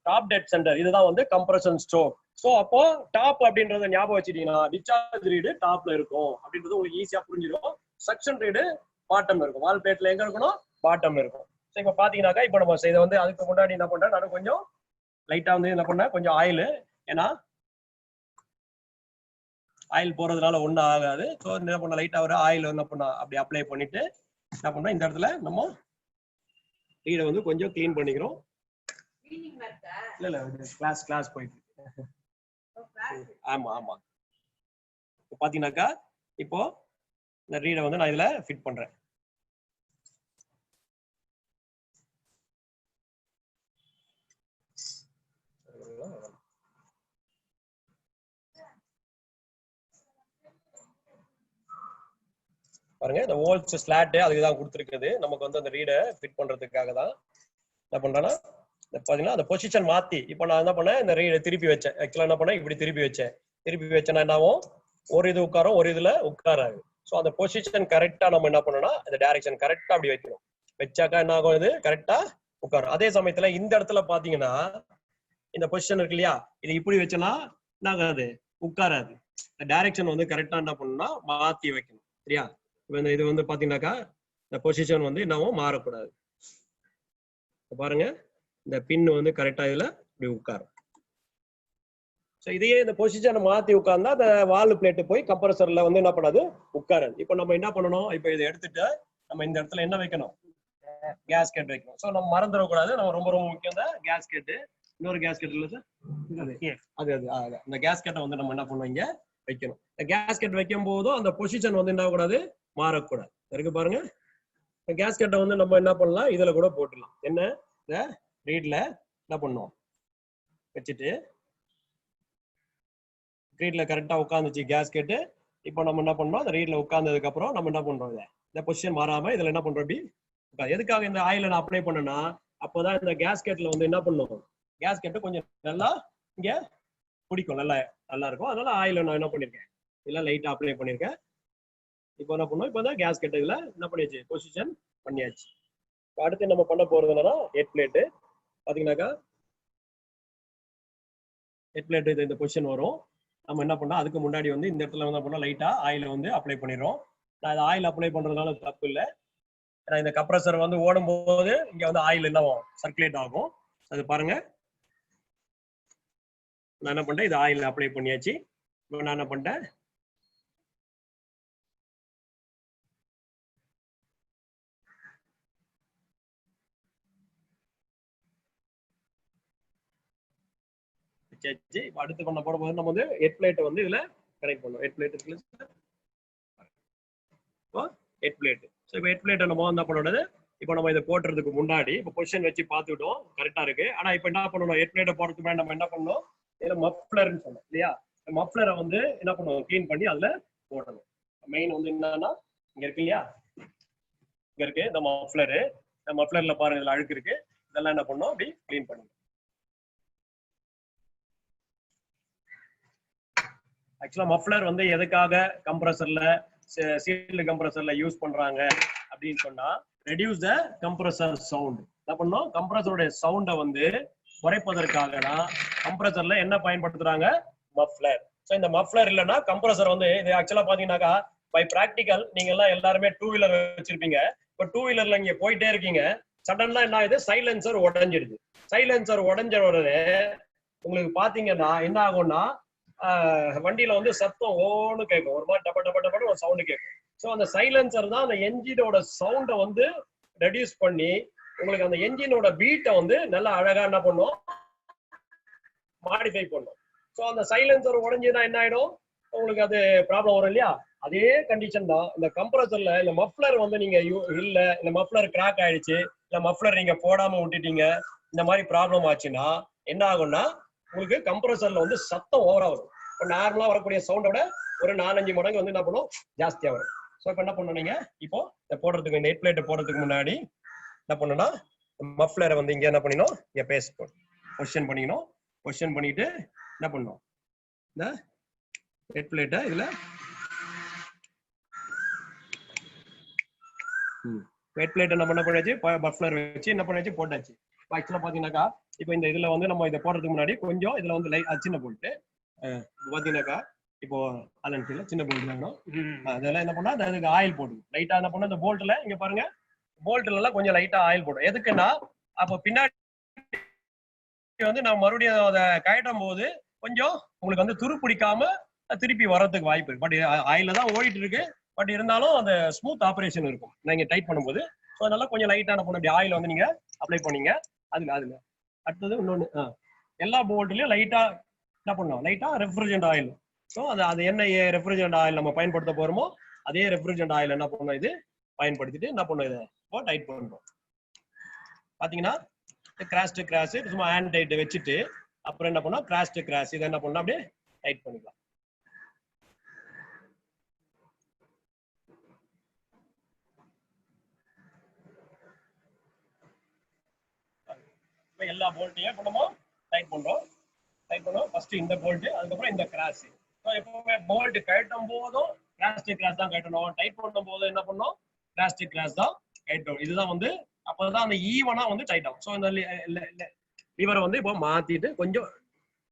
டாப் டெட் சென்டர் இதுதான் வந்து கம்ப்ரஷன் ஸ்ட்ரோக். ஸோ அப்போ டாப் அப்படின்றத ஞாபகம் வச்சுட்டீங்கன்னா டிஸ்சார்ஜ் ரீடு டாப்ல இருக்கும் அப்படின்றது உங்களுக்கு ஈஸியா புரிஞ்சிடும். சக்ஷன் ரீடு பாட்டம்ல இருக்கும். வால் பிளேட்ல எங்க இருக்கணும் பாட்டம்ல இருக்கும். ஸோ இப்போ பாத்தீங்கன்னாக்கா இப்போ நம்ம இதை வந்து அதுக்கு முன்னாடி என்ன பண்றேன் நான் கொஞ்சம் லைட்டா வந்து என்ன பண்ண கொஞ்சம் ஆயில், ஏன்னா ஆயில் போறதுனால ஒன்றும் ஆகாது. ஸோ என்ன பண்ண லைட்டா ஒரு ஆயில் என்ன பண்ண அப்படி அப்ளை பண்ணிட்டு என்ன பண்ண இந்த இடத்துல நம்ம ரீடை வந்து கொஞ்சம் கிளீன் பண்ணிக்கிறோம். இல்ல கிளாஸ் போயிட்டு ஆமா ஆமா. பாத்தீங்கன்னாக்கா இப்போ இந்த ரீடை வந்து நான் இதுல ஃபிட் பண்றேன். பாருங்க இந்த ஹோல்ஸ் ஸ்லாட் அதுக்கு தான் கொடுத்துருக்குது, நமக்கு வந்து அந்த ரீடை ஃபிட் பண்றதுக்காக தான். என்ன பண்றேன்னா பாத்தீங்கன்னா அந்த பொசிஷன் மாத்தி இப்போ நான் என்ன பண்ணேன், இந்த ரீடை திருப்பி வச்சேன். ஆக்சுவலா என்ன பண்ணேன், இப்படி திருப்பி வச்சேன்னா என்ன ஆகும், ஒரு இது உட்காரும் ஒரு இதுல உட்காராது. ஸோ அந்த பொசிஷன் கரெக்டா நம்ம என்ன பண்ணோம்னா இந்த டைரக்ஷன் கரெக்டா அப்படி வைக்கணும். வச்சாக்கா என்ன ஆகும், இது கரெக்டா உட்காரும். அதே சமயத்துல இந்த இடத்துல பாத்தீங்கன்னா இந்த பொசிஷன் இருக்கு இல்லையா, இது இப்படி வச்சனா என்ன ஆகாது, உட்காராது. இந்த டைரக்ஷன் வந்து கரெக்டா என்ன பண்ணணும்னா மாத்தி வைக்கணும். சரியா? இப்போ இது வந்து பாத்தீங்கன்னாக்கா இந்த பொசிஷன் வந்து என்னவும் மாறக்கூடாது. பாருங்க இந்த பின் வந்து கரெக்டா இதுல இப்படி உட்காரும். ஸோ இதையே இந்த பொசிஷனை மாத்தி உட்கார்ந்தா அந்த வால் பிளேட் போய் கம்ப்ரஸர்ல வந்து என்ன பண்ணாது, உட்காராது. இப்போ நம்ம என்ன பண்ணணும், இப்போ இதை எடுத்துட்டு நம்ம இந்த இடத்துல என்ன வைக்கணும், கேஸ்கெட் வைக்கணும். ஸோ நம்ம மறந்துடக்கூடாது, நம்ம ரொம்ப ரொம்ப முக்கியம் தான் கேஸ்கெட். இன்னொரு கேஸ்கெட் இல்ல சார், அது அந்த கேஸ்கெட்டை வந்து நம்ம என்ன பண்ணுவோம் இங்க வைக்கணும். இந்த கேஸ்கெட் வைக்கும் போதும் அந்த பொசிஷன் வந்து என்ன கூடாது, மாறக்கூடாது. இருக்கு பாருங்க, இந்த கேஸ்கெட்டை வந்து நம்ம என்ன பண்ணலாம், இதுல கூட போட்டுடலாம். என்ன இந்த ரீட்ல என்ன பண்ணுவோம் வச்சுட்டு ரீட்ல கரெக்டா உட்காந்துச்சு கேஸ்கெட்டு. இப்போ நம்ம என்ன பண்ணோம், அந்த ரீட்ல உட்கார்ந்ததுக்கு அப்புறம் நம்ம என்ன பண்றோம், இந்த பொசிஷன் மாறாம இதுல என்ன பண்றோம், இப்படி எதுக்காக இந்த ஆயில நான் அப்ளை பண்ணேன்னா அப்போதான் இந்த கேஸ்கெட்ல வந்து என்ன பண்ணும், கேஸ்கெட்டு கொஞ்சம் நல்லா இங்க பிடிக்கும், நல்லா இருக்கும். அதனால ஆயில நான் என்ன பண்ணிருக்கேன், இதெல்லாம் லைட்டா அப்ளை பண்ணிருக்கேன். இப்போ என்ன பண்ணுவோம், இப்போதான் கேஸ்கெட் இதுல என்ன பண்ணியாச்சு, பொசிஷன் பண்ணியாச்சு. அடுத்து நம்ம பண்ண போறது என்னன்னா ஹெட் பிளேட். பாத்தீங்கன்னாக்கா ஹெட் பிளேட் இந்த பொசிஷன் வரும். நம்ம என்ன பண்ணோம், அதுக்கு முன்னாடி வந்து இந்த இடத்துல என்ன பண்ணோம், லைட்டா ஆயில வந்து அப்ளை பண்ணிடுறோம். நான் இந்த ஆயில் அப்ளை பண்றதுனால தப்பு இல்லை, ஏன்னா இந்த கம்ப்ரஸர் வந்து ஓடும் போது இங்க வந்து ஆயில் என்ன சர்க்குலேட் ஆகும். அது பாருங்க, நான் என்ன பண்ணிட்டேன், இது ஆயில் அப்ளை பண்ணியாச்சு. இப்போ நான் என்ன பண்ணிட்டேன், இப்போ அடுத்து பண்ண போது நம்ம வந்து ஹெட் பிளேட்டை வந்து இதுல கனெக்ட் பண்ணுவோம். ஹெட் பிளேட் இருக்குல்ல, ஹெட் பிளேட். ஸோ இப்போ ஹெட் பிளேட்டை நம்ம என்ன பண்ணோது, இப்போ நம்ம இதை போட்டுறதுக்கு முன்னாடி இப்போ பொசிஷன் வச்சு பார்த்துக்கிட்டோம், கரெக்டா இருக்கு. ஆனா இப்போ என்ன பண்ணணும், ஹெட் பிளேட்டை போடுறதுக்கு முன்னாடி நம்ம என்ன பண்ணணும், இதுல மஃப்ளர்னு சொன்னோம் இல்லையா, மஃப்ளரை வந்து என்ன பண்ணுவோம், கிளீன் பண்ணி அதுல போடணும். மெயின் வந்து என்னன்னா இங்க இருக்கு இல்லையா, இங்க இருக்கு இந்த மஃப்ளரு. இந்த மஃப்ளர்ல பாருங்க இதுல அழுக்கு இருக்கு, இதெல்லாம் என்ன பண்ணணும், அப்படி கிளீன் பண்ணணும். ஆக்சுவலா மஃப்ளர் வந்து எதுக்காக கம்ப்ரஸர்ல சீல்டு கம்ப்ரஸர்ல யூஸ் பண்றாங்க அப்படின்னு சொன்னா, ரெடியூஸ் த கம்ப்ரஸர் சவுண்ட். என்ன பண்ணோம், கம்ப்ரஸருடைய சவுண்டை வந்து குறைப்பதற்காக தான் கம்ப்ரஸர்ல என்ன பயன்படுத்துறாங்க, மஃப்ளர். ஸோ இந்த மஃப்ளர் இல்லைன்னா கம்ப்ரஸர் வந்து இது ஆக்சுவலா பாத்தீங்கன்னாக்கா பை பிராக்டிக்கல் நீங்க எல்லாம் எல்லாருமே டூ வீலர் வச்சிருப்பீங்க. இப்போ டூ வீலர்ல இங்க போயிட்டே இருக்கீங்க, சடனா என்ன ஆகுது, சைலன்சர் உடஞ்சிடுது. சைலன்சர் உடஞ்ச உடனே உங்களுக்கு பாத்தீங்கன்னா என்ன ஆகும்னா வண்டியில வந்து சத்தம் ஓன்னு கேட்கும், ஒரு மாதிரி டப டப டபன்னு ஒரு சவுண்டு கேட்கும். ஸோ அந்த சைலன்சர் தான் அந்த என்ஜினோட சவுண்டை வந்து ரெடியூஸ் பண்ணி உங்களுக்கு அந்த என்ஜினோட பீட்டை வந்து நல்லா அழகா என்ன பண்ணும், மாடிஃபை பண்ணும். ஸோ அந்த சைலன்சர் உடஞ்சுன்னா என்ன ஆயிடும், உங்களுக்கு அது ப்ராப்ளம் வரும் இல்லையா. அதே கண்டிஷன் தான் இந்த கம்ப்ரஸர்ல. இந்த மஃப்ளர் வந்து நீங்க இல்ல, இந்த மஃப்ளர் கிராக் ஆயிடுச்சு, இல்ல மஃப்ளர் நீங்க போடாம விட்டுட்டீங்க, இந்த மாதிரி ப்ராப்ளம் ஆச்சுன்னா என்ன ஆகும்னா உங்களுக்கு கம்ப்ரஸர்ல வந்து சத்தம் ஓவரா வரும். இப்போ நார்மலா வரக்கூடிய சவுண்டோட ஒரு 4-5 மடங்கு வந்து என்ன பண்ணும், ஜாஸ்தியா வரும். ஸோ இப்போ என்ன பண்ணணும், நீங்க இப்போ இதை போடுறதுக்கு நெட் பிளேட்டை போடுறதுக்கு முன்னாடி என்ன பண்ணணும்னா மஃப்ளரை வந்து இங்க என்ன பண்ணிடணும், இங்க பேஸ்ட் பொசிஷன் பண்ணிக்கணும். பொசிஷன் பண்ணிட்டு என்ன பண்ணணும், இந்த ஹெட் பிளேட்டை இதுல ஹெட் பிளேட் என்ன பண்ணியாச்சு, மஃப்ளர் வச்சு என்ன பண்ணியாச்சு, போட்டாச்சு. ஆக்சுவலா பாத்தீங்கன்னாக்கா இப்போ இந்த இதுல வந்து நம்ம இதை போடுறதுக்கு முன்னாடி கொஞ்சம் இதுல வந்து சின்ன போல்ட்டு பாத்தீங்கன்னாக்கா, இப்போ அதன் சின்ன போல்ட் வேணும். அதெல்லாம் என்ன பண்ணா அதுக்கு ஆயில் போடும் லைட்டா. என்ன பண்ணா இந்த போல்ட்ல இங்க பாருங்க, போல்ட்ல எல்லாம் கொஞ்சம் லைட்டா ஆயில் போடும். எதுக்குன்னா அப்போ பின்னாடி வந்து நான் மறுபடியும் அதை கழட்டும் போது கொஞ்சம் உங்களுக்கு வந்து துரு பிடிக்காம திருப்பி வர்றதுக்கு வாய்ப்பு இருக்கு. பட் ஆயில தான் ஓடிட்டு இருக்கு, பட் இருந்தாலும் அந்த ஸ்மூத் ஆபரேஷன் இருக்கும் நீங்க டைட் பண்ணும்போது. ஸோ அதனால கொஞ்சம் லைட்டா என்ன பண்ண அப்படி ஆயில் வந்து நீங்க அப்ளை பண்ணீங்க. அதுல அடுத்தது இன்னொன்னு, எல்லா போல்ட்லயும் லைட்டா என்ன பண்ணோம், லைட்டா ரெஃப்ரிஜரண்ட் ஆயில். ஸோ அது என்ன ரெஃப்ரிஜரண்ட் ஆயில் நம்ம பயன்படுத்த போறோமோ அதே ரெஃப்ரிஜரண்ட் ஆயில் என்ன பண்ணோம், இது பயன்படுத்திட்டு என்ன பண்ணோம், இதை இப்போ டைட் பண்றோம். பாத்தீங்கன்னா கிராஸ் டு கிராஸ் சும்மா ஹேண்ட் டைட் வச்சுட்டு அப்புறம் என்ன பண்ணோம், கிராஸ் டு கிராஸ் இதை என்ன பண்ணோம், அப்படியே டைட் பண்ணிக்கலாம். எல்லா போல்ட்டையும் இப்போ நம்ம டைட் பண்றோம். ஃபர்ஸ்ட் இந்த போல்ட், அதுக்கப்புறம் இந்த கிராஸ். ஸோ எப்பவுமே போல்ட் கழட்டும் போதும் பிளாஸ்டிக் கிராஸ் தான் கட்டணும், டைட் பண்ணும் போது என்ன பண்ணணும், பிளாஸ்டிக் கிராஸ் தான் கட்டணும். இதுதான் வந்து அப்பதான் அந்த ஈவனா வந்து டைட் ஆகும். ஸோ இந்த லிவரை வந்து இப்போ மாத்திட்டு கொஞ்சம்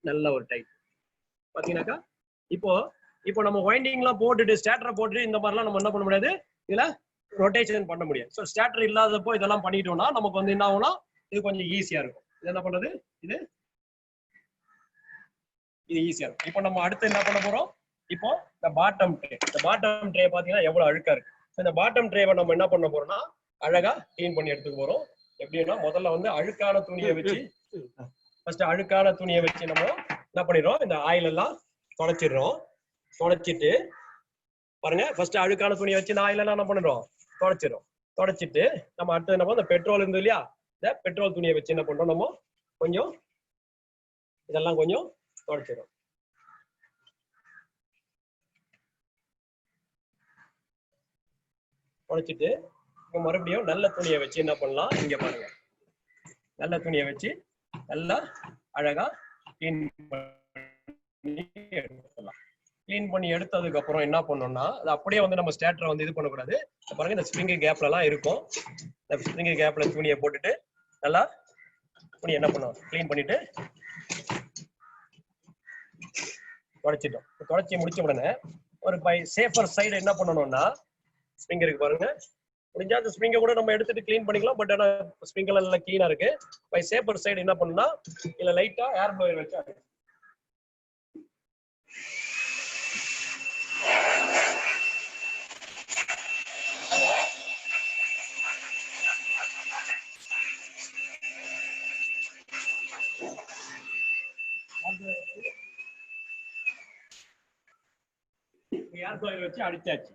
நல்ல ஒரு டைட் பாத்தீங்கன்னாக்கா இப்போ நம்ம வைண்டிங்லாம் போட்டுட்டு ஸ்டார்டரை போட்டுட்டு இந்த மாதிரிலாம் நம்ம என்ன பண்ண முடியாது, இதுல ரொட்டேஷன் பண்ண முடியாது. ஸோ ஸ்டார்டர் இல்லாதப்போ இதெல்லாம் பண்ணிட்டோம்னா நமக்கு வந்து என்ன ஆகும்னா இது கொஞ்சம் ஈஸியா இருக்கும். இது என்ன பண்றது, இது ஈஸியா இருக்கும். இப்போ நம்ம அடுத்து என்ன பண்ண போறோம், இப்போ இந்த பாட்டம் ட்ரே பாத்தீங்கன்னா எவ்வளவு அழுக்கா இருக்கு. இந்த பாட்டம் ட்ரேவை நம்ம என்ன பண்ண போறோம்னா அழகா கிளீன் பண்ணி எடுத்துக்க போறோம். எப்படின்னா முதல்ல வந்து அழுக்கான துணியை வச்சு நம்ம என்ன பண்ணிடுறோம், இந்த ஆயில் எல்லாம் தொடச்சிட்டு பாருங்க. ஃபர்ஸ்ட் அழுக்கான துணியை வச்சு இந்த ஆயில் எல்லாம் என்ன பண்ணிடுறோம், தொடச்சிட்டு நம்ம அடுத்து என்ன இந்த பெட்ரோல் இருந்து இல்லையா, இந்த பெட்ரோல் துணியை வச்சு என்ன பண்றோம், நம்ம கொஞ்சம் இதெல்லாம் கொஞ்சம் தொடச்சிடும். தொடச்சிட்டு மறுபடியும் நல்ல துணியை வச்சு என்ன பண்ணலாம், இங்க பாருங்க, நல்ல துணியை வச்சு நல்லா அழகா கிளீன் பண்ணி எடுத்ததுக்கு அப்புறம் என்ன பண்ணோம்னா அது அப்படியே வந்து நம்ம ஸ்டார்டரை வந்து இது பண்ணக்கூடாது. பாருங்க இந்த ஸ்ப்ரிங் கேப்ல எல்லாம் இருக்கும், இந்த ஸ்ப்ரிங் கேப்ல துணியை போட்டுட்டு நல்லா துணி என்ன பண்ணும் கிளீன் பண்ணிட்டு தொடச்சி முடிச்ச உடனே ஒரு பை சேஃபர் சைடு என்ன பண்ணணும்னா ஸ்ப்ரிங் இருக்கு பாருங்க, முடிஞ்சா அந்த ஸ்ப்ரிங்கை கூட நம்ம எடுத்துட்டு கிளீன் பண்ணிக்கலாம். பட் ஆனா ஸ்ப்ரிங் எல்லாம் நல்லா கிளீனா இருக்கு. பை சேஃபர் சைடு என்ன பண்ணணும்னா இல்ல லைட்டா ஏர் ப்ளோயர் வச்சு ஏர் ப்ளோயர் வச்சு அடிச்சாச்சு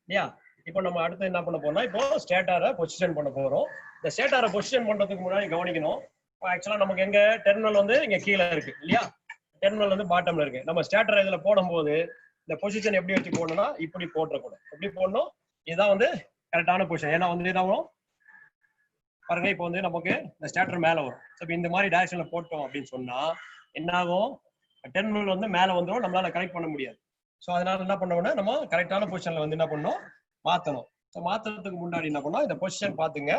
இல்லையா. இப்போ நம்ம அடுத்து என்ன பண்ண போறோம்னா இப்போ ஸ்டேட்டாரை பொசிஷன் பண்ண போறோம். இந்த ஸ்டேட்டாரை பொசிஷன் பண்றதுக்கு முன்னாடி கவனிக்கணும், ஆக்சுவலா நமக்கு எங்க டெர்மினல் வந்து இங்க கீழே இருக்கு இல்லையா, டெர்மினல் வந்து பாட்டம்ல இருக்கு. நம்ம ஸ்டேட்டர் இதுல போடும்போது இந்த பொசிஷன் எப்படி வச்சு போடணும்னா இப்படி போட்டுறக்கூடாது, எப்படி போடணும், இதுதான் வந்து கரெக்டான பொசிஷன். ஏன்னா வந்து இதாகும் பாருங்க, இப்போ வந்து நமக்கு இந்த ஸ்டேட்டர் மேல வரும். இப்போ இந்த மாதிரி டைரக்ஷன்ல போட்டோம் அப்படின்னு சொன்னா என்ன ஆகும், டெர்மினல் வந்து மேல வந்துடும், நம்மளால கனெக்ட் பண்ண முடியாது. ஸோ அதனால என்ன பண்ணோம்னா நம்ம கரெக்டான பொசிஷன்ல வந்து என்ன பண்ணணும் மாத்தணும். ஸோ மாத்துறதுக்கு முன்னாடி என்ன பண்ணோம், இந்த பொசிஷன் பாத்துங்க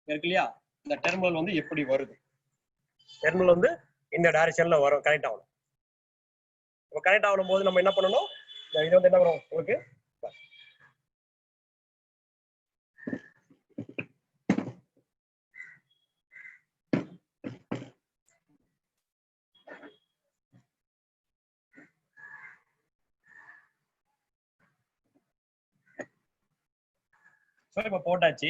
இருக்கு இல்லையா, இந்த டெர்மினல் வந்து எப்படி வருது, டெர்மினல் வந்து இந்த டைரக்ஷன்ல வரும், கனெக்ட் ஆகணும். இப்போ கனெக்ட் ஆகும் போது நம்ம என்ன பண்ணணும், இது வந்து என்ன வரும் உங்களுக்கு இப்போ போட்டாச்சு.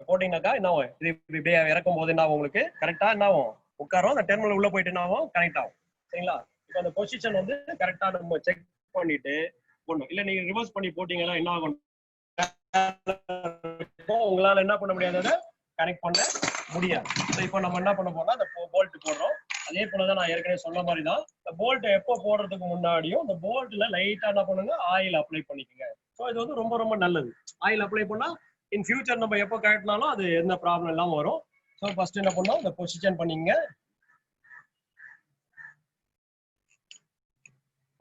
போட்டீங்கன்னாக்கா என்ன ஆகும், இது இப்படியே இறக்கும் போது என்ன ஆகும் உங்களுக்கு கரெக்டா என்ன ஆகும் உட்காரும், அந்த டெர்மினல் உள்ள போயிட்டு என்ன ஆகும் கனெக்ட் ஆகும். சரிங்களா. இப்போ அந்த பொசிஷன் வந்து கரெக்டா நம்ம செக் பண்ணிட்டு போடணும். இல்ல நீங்க ரிவர்ஸ் பண்ணி போட்டீங்கன்னா என்ன ஆகும், உங்களால என்ன பண்ண முடியாது, அதை கனெக்ட் பண்ண முடியாது. ஸோ இப்போ நம்ம என்ன பண்ண போறோம்னா அந்த போல்ட் போடுறோம். அதே போலதான் நான் ஏற்கனவே சொன்ன மாதிரி தான், இந்த போல்ட் எப்போ போடுறதுக்கு முன்னாடியும் இந்த போல்ட்ல லைட்டா என்ன பண்ணுங்க ஆயில் அப்ளை பண்ணிக்கோங்க. ஸோ இது வந்து ரொம்ப ரொம்ப நல்லது. ஆயில் அப்ளை பண்ணா இன் ஃபியூச்சர் நம்ம எப்போ கரெக்ட்னாலும் அது எந்த ப்ராப்ளம் இல்லாம வரும். ஸோ ஃபர்ஸ்ட் என்ன பண்ணோம், இந்த பொசிஷன் பண்ணிங்க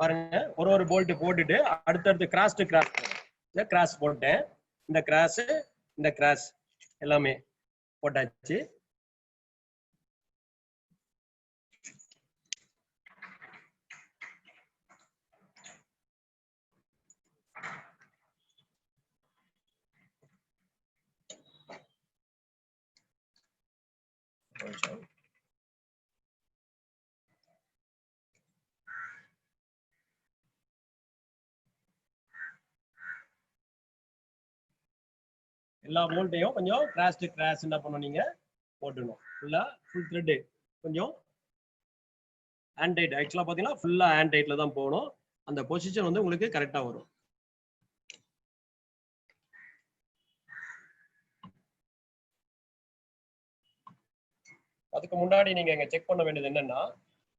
பாருங்க. ஒரு போல்ட் போட்டுட்டு அடுத்தடுத்து கிராஸ் டு கிராஸ், இந்த கிராஸ் போட்டேன், இந்த கிராஸ் எல்லாமே போட்டாச்சு. எல்லா போல்ட்டையும் கொஞ்சம் கிராஸ் டு கிராஸ் என்ன பண்ணணும் நீங்க போட்டுடணும். ஃபுல்லா ஃபுல் த்ரெட் கொஞ்சம் ஹேண்ட் டைட், ஆக்சுவலா பாத்தீங்கன்னா ஃபுல்லா ஹேண்ட் டைட்ல தான் போகணும். அந்த பொசிஷன் வந்து உங்களுக்கு கரெக்டா வரும். அதுக்கு முன்னாடி நீங்க இங்க செக் பண்ண வேண்டியது என்னன்னா,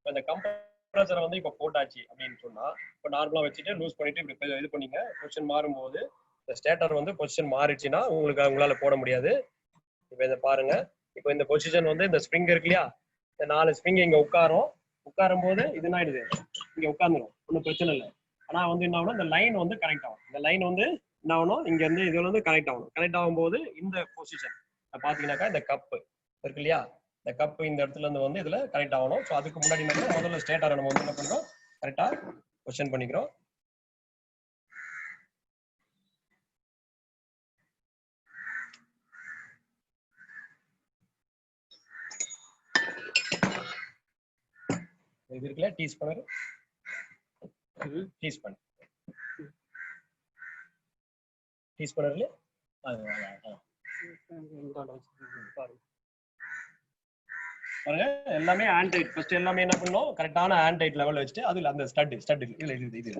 இந்த கம்ப்ரஸரை வந்து இப்ப போட்டாச்சு அப்படின்னு சொன்னா இப்ப நார்மலா வச்சுட்டு லூஸ் பண்ணிட்டு இப்படி இது பண்ணீங்க, பொசிஷன் மாறும்போது இந்த ஸ்டேட்டர் வந்து பொசிஷன் மாறிடுச்சுன்னா உங்களால போட முடியாது. இப்ப இதை பாருங்க, இப்போ இந்த பொசிஷன் வந்து இந்த ஸ்ப்ரிங் இருக்கு இல்லையா, இந்த 4 ஸ்ப்ரிங் இங்க உட்காரும் போது இது என்ன ஆயிடுது, இங்க உட்காந்துரும், ஒன்றும் பிரச்சனை இல்லை. ஆனா வந்து என்ன ஆகணும், இந்த லைன் வந்து கனெக்ட் ஆகும். இந்த லைன் வந்து என்ன ஆகணும், இங்க இருந்து இதுல இருந்து கனெக்ட் ஆகணும். கனெக்ட் ஆகும்போது இந்த பொசிஷன் பாத்தீங்கன்னாக்கா இந்த கப்பு இருக்கு இல்லையா, இந்த கப்பு இந்த இடத்துல இருந்து வந்து இதுல கனெக்ட் ஆகணும். ஸோ அதுக்கு முன்னாடி முதல்ல ஸ்டேட்டரை நம்ம வந்து என்ன பண்றோம், கரெக்டா பொசிஷன் பண்ணிக்கிறோம். இது இருக்குல்ல டீ ஸ்பன்னர், டீ ஸ்பன்னர் பாருங்க, எல்லாமே ஹேண்ட் டைட். ஃபர்ஸ்ட் எல்லாமே என்ன பண்ணணும், கரெக்டான ஹேண்ட் டைட் லெவல்ல வச்சுட்டு அதுல அந்த ஸ்டட் இதுல இது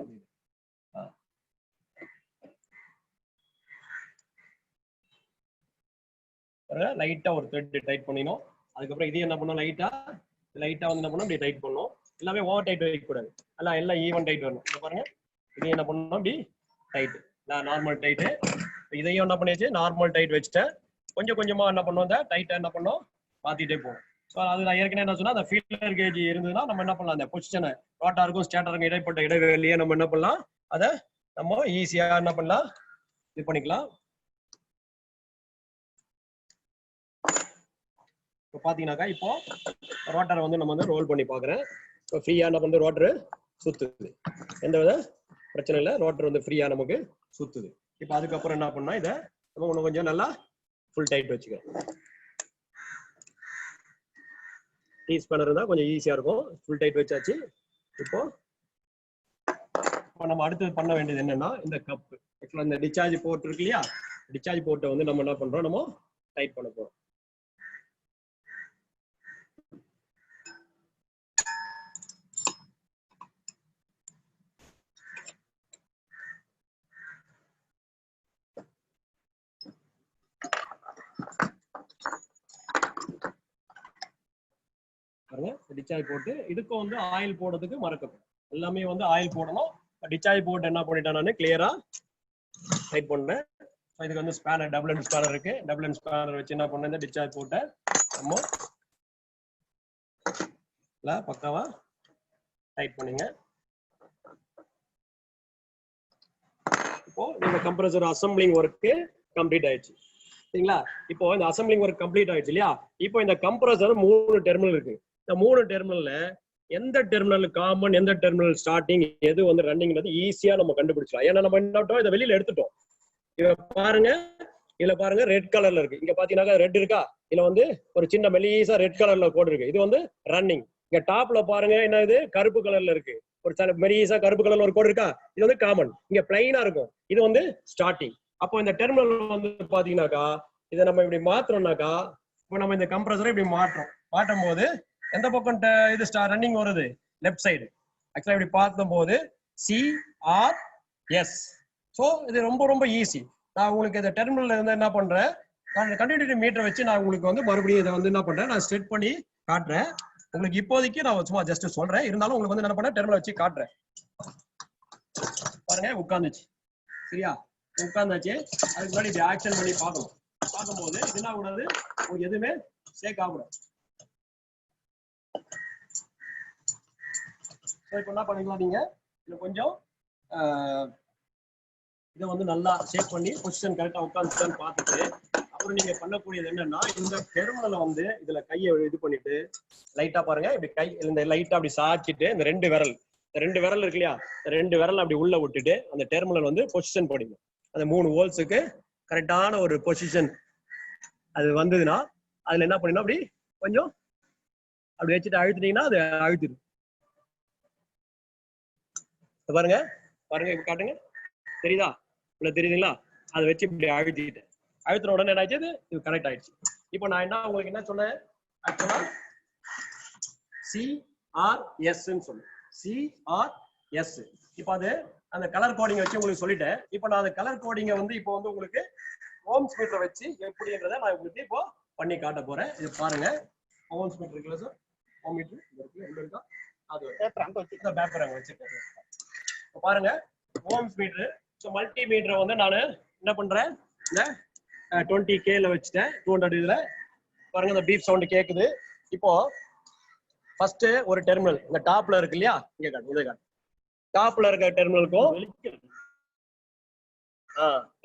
பாருங்க, லைட்டா ஒரு த்ரெட் டைட் பண்ணினோம். அதுக்கப்புறம் இது என்ன பண்ணணும், லைட்டா வந்து என்ன பண்ணணும், இப்படி டைட் பண்ணணும். எல்லாமே ஓவர் டைட் வைக்க கூடாது, எல்லாம் ஈவன் டைட் வரணும். இது பாருங்க, இது என்ன பண்ணணும், இப்படி டைட், நார்மல் டைட். இதையும் என்ன பண்ணியாச்சு, நார்மல் டைட் வச்சுட்டேன். கொஞ்சம் கொஞ்சமா என்ன பண்ணுவோம், இந்த டைட்டை என்ன பண்ணோம் மாத்திட்டே போகும். ஸோ அது நான் ஏற்கனவே என்ன சொன்னா, அந்த ஃபீல்டர் கேஜ் இருந்ததுன்னா நம்ம என்ன பண்ணலாம், அந்த பொசிஷனை ரோட்டாருக்கும் ஸ்டேட்டருக்கும் இடைப்பட்ட இடைவெளியே நம்ம என்ன பண்ணலாம், அதை நம்ம ஈஸியா என்ன பண்ணலாம், இது பண்ணிக்கலாம். இப்போ பாத்தீங்கன்னாக்கா இப்போ ரோட்டரை வந்து நம்ம வந்து ரோல் பண்ணி பாக்குறேன். இப்போ ஃப்ரீயா என்ன பண்ணுது, ரோட்டரு சுத்துது, எந்த வித பிரச்சனை இல்லை, ரோட்டர் வந்து ஃப்ரீயா நமக்கு சுத்துது. இப்போ அதுக்கப்புறம் என்ன பண்ணா, இதை நம்ம இன்னும் கொஞ்சம் நல்லா ஃபுல் டைட் வச்சுக்கிறோம். டீ ஸ்பன்னர் இருந்தா கொஞ்சம் ஈஸியா இருக்கும். ஃபுல் டைட் வச்சாச்சு. இப்போ நம்ம அடுத்தது பண்ண வேண்டியது என்னன்னா, இந்த கப் ஆக்சுவலா இந்த டிஸ்சார்ஜ் போர்ட் இருக்கு இல்லையா, டிஸ்சார்ஜ் போர்ட்டை வந்து நம்ம என்ன பண்றோம், நம்ம டைட் பண்ண போறோம். பாருங்க, டிஸ்சார்ஜ் போட்டு இதுக்கும் வந்து ஆயில் போடுறதுக்கு மறக்கப்படும். எல்லாமே வந்து ஆயில் போடணும். டிஸ்சார்ஜ் போட்டு என்ன பண்ணிட்டேன், நான் கிளியரா டைட் பண்ணேன். இதுக்கு வந்து ஸ்பேனர், டபுள் எண்ட் ஸ்பேனர் இருக்கு. டபுள் எண்ட் ஸ்பேனர் வச்சு என்ன பண்ணேன், இந்த டிஸ்சார்ஜ் போட்டை நம்ம பக்காவா டைட் பண்ணுங்க. இப்போ இந்த கம்ப்ரஸர் அசம்பிளிங் ஒர்க் கம்ப்ளீட் ஆயிடுச்சு சரிங்களா. இப்போ இந்த அசம்பிளிங் ஒர்க் கம்ப்ளீட் ஆயிடுச்சு இல்லையா. இப்போ இந்த கம்ப்ரஸர் 3 டெர்மினல் இருக்கு. இந்த 3 டெர்மினல்ல எந்த டெர்மினல் காமன், எந்த டெர்மினல் ஸ்டார்டிங், எது வந்து ரன்னிங்ன்றது ஈஸியா நம்ம கண்டுபிடிச்சலாம். ஏன்னா நம்ம என்ன இதை வெளியில எடுத்துட்டோம். இத பாருங்க, இதுல பாருங்க ரெட் கலர்ல இருக்கு. இங்க பாத்தீங்கன்னா ரெட் இருக்கா, இதுல வந்து ஒரு சின்ன மெலிசா ரெட் கலர்ல கோடு இருக்கு. இது வந்து ரன்னிங். இங்க டாப்ல பாருங்க என்ன, இது கருப்பு கலர்ல இருக்கு, ஒரு சில மெலிசா கருப்பு கலர்ல ஒரு கோடு இருக்கா, இது வந்து காமன். இங்க பிளைனா இருக்கும், இது வந்து ஸ்டார்டிங். அப்போ இந்த டெர்மினல் வந்து பாத்தீங்கன்னாக்கா இதை நம்ம இப்படி மாத்திரோம்னாக்கா, இப்போ நம்ம இந்த கம்ப்ரஸரை இப்படி மாட்டும் போது எந்த பக்கம் இது ரன்னிங் வருது, லெஃப்ட் சைடு. ஆக்சுவலா இப்படி பார்க்கும் போது CRS. ஸோ இது ரொம்ப ரொம்ப ஈஸி. நான் உங்களுக்கு இந்த டெர்மினல்ல இருந்து என்ன பண்றேன், நான் கண்டினியூட்டி மீட்டர் வச்சு நான் உங்களுக்கு வந்து மறுபடியும் இதை வந்து என்ன பண்றேன், நான் செட் பண்ணி காட்டுறேன். உங்களுக்கு இப்போதைக்கு நான் சும்மா ஜஸ்ட் சொல்றேன், இருந்தாலும் உங்களுக்கு வந்து என்ன பண்ண டெர்மினல் வச்சு காட்டுறேன். பாருங்க உட்காந்துச்சு சரியா, உட்காந்தாச்சு. அதுக்கு முன்னாடி இப்படி ஆக்ஷன் பண்ணி பார்க்கணும். பார்க்கும்போது என்ன கூடாது, உங்களுக்கு எதுவுமே ஷேக் ஆகக்கூடாது. இப்போ என்ன பண்ணிக்கலாம், நீங்க இன்னும் கொஞ்சம் இதை வந்து நல்லா ஷேக் பண்ணி பொசிஷன் கரெக்டா உட்காந்துச்சான்னு பார்த்துட்டு அப்புறம் நீங்க பண்ணக்கூடியது என்னன்னா, இந்த டெர்மினலை வந்து இதுல கையை இது பண்ணிட்டு லைட்டா பாருங்க, இப்படி கை இந்த லைட்டா அப்படி சாய்ச்சிட்டு இந்த 2 விரல் இருக்கு இல்லையா, 2 விரல் அப்படி உள்ள விட்டுட்டு அந்த டெர்மினல் வந்து பொசிஷன் போடுங்க. அந்த 3 வோல்ட்ஸுக்கு கரெக்டான ஒரு பொசிஷன் அது வந்ததுன்னா அதுல என்ன பண்ணணும், அப்படி கொஞ்சம் அப்படி வச்சுட்டு அழுத்திட்டீங்கன்னா அது அழுத்திடும். பாருங்க இப்ப காட்டுங்க, தெரியுதா, இல்ல தெரியுதுங்களா, அதை வச்சு இப்படி அழுத்தின உடனே என்ன ஆச்சு, இது கனெக்ட் ஆயிடுச்சு. இப்போ நான் என்ன உங்களுக்கு என்ன சொன்னேன், ஆக்சுவலா CRS சொன்னேன், CRS. இப்போ அது அந்த கலர் கோடிங் வச்சு உங்களுக்கு சொல்லிட்டேன். இப்போ நான் அந்த கலர் கோடிங்கை வந்து இப்போ வந்து உங்களுக்கு ஓம்ஸ் மீட்டர் வச்சு எப்படின்றத நான் உங்களுக்கு இப்போ பண்ணி காட்ட போறேன். இது பாருங்க, ஓம்ஸ் மீட்டர் இருக்குல்ல சார், ஓம் மீட்டர் இருக்கு, எங்க இருக்கா, அது பேப்பர் அங்க வச்சிருக்கேன். இப்போ பாருங்க ஓம்ஸ் மீட்டர். ஸோ மல்டி மீட்டரை வந்து நான் என்ன பண்றேன், இந்த 20K வச்சுட்டேன், 200 இதுல பாருங்க இந்த பீப் சவுண்ட் கேக்குது. இப்போ ஃபர்ஸ்ட் ஒரு டெர்மினல் இந்த டாப்ல இருக்கு இல்லையா, இங்க காட்டு டாப்ல இருக்க டெர்மினலுக்கும்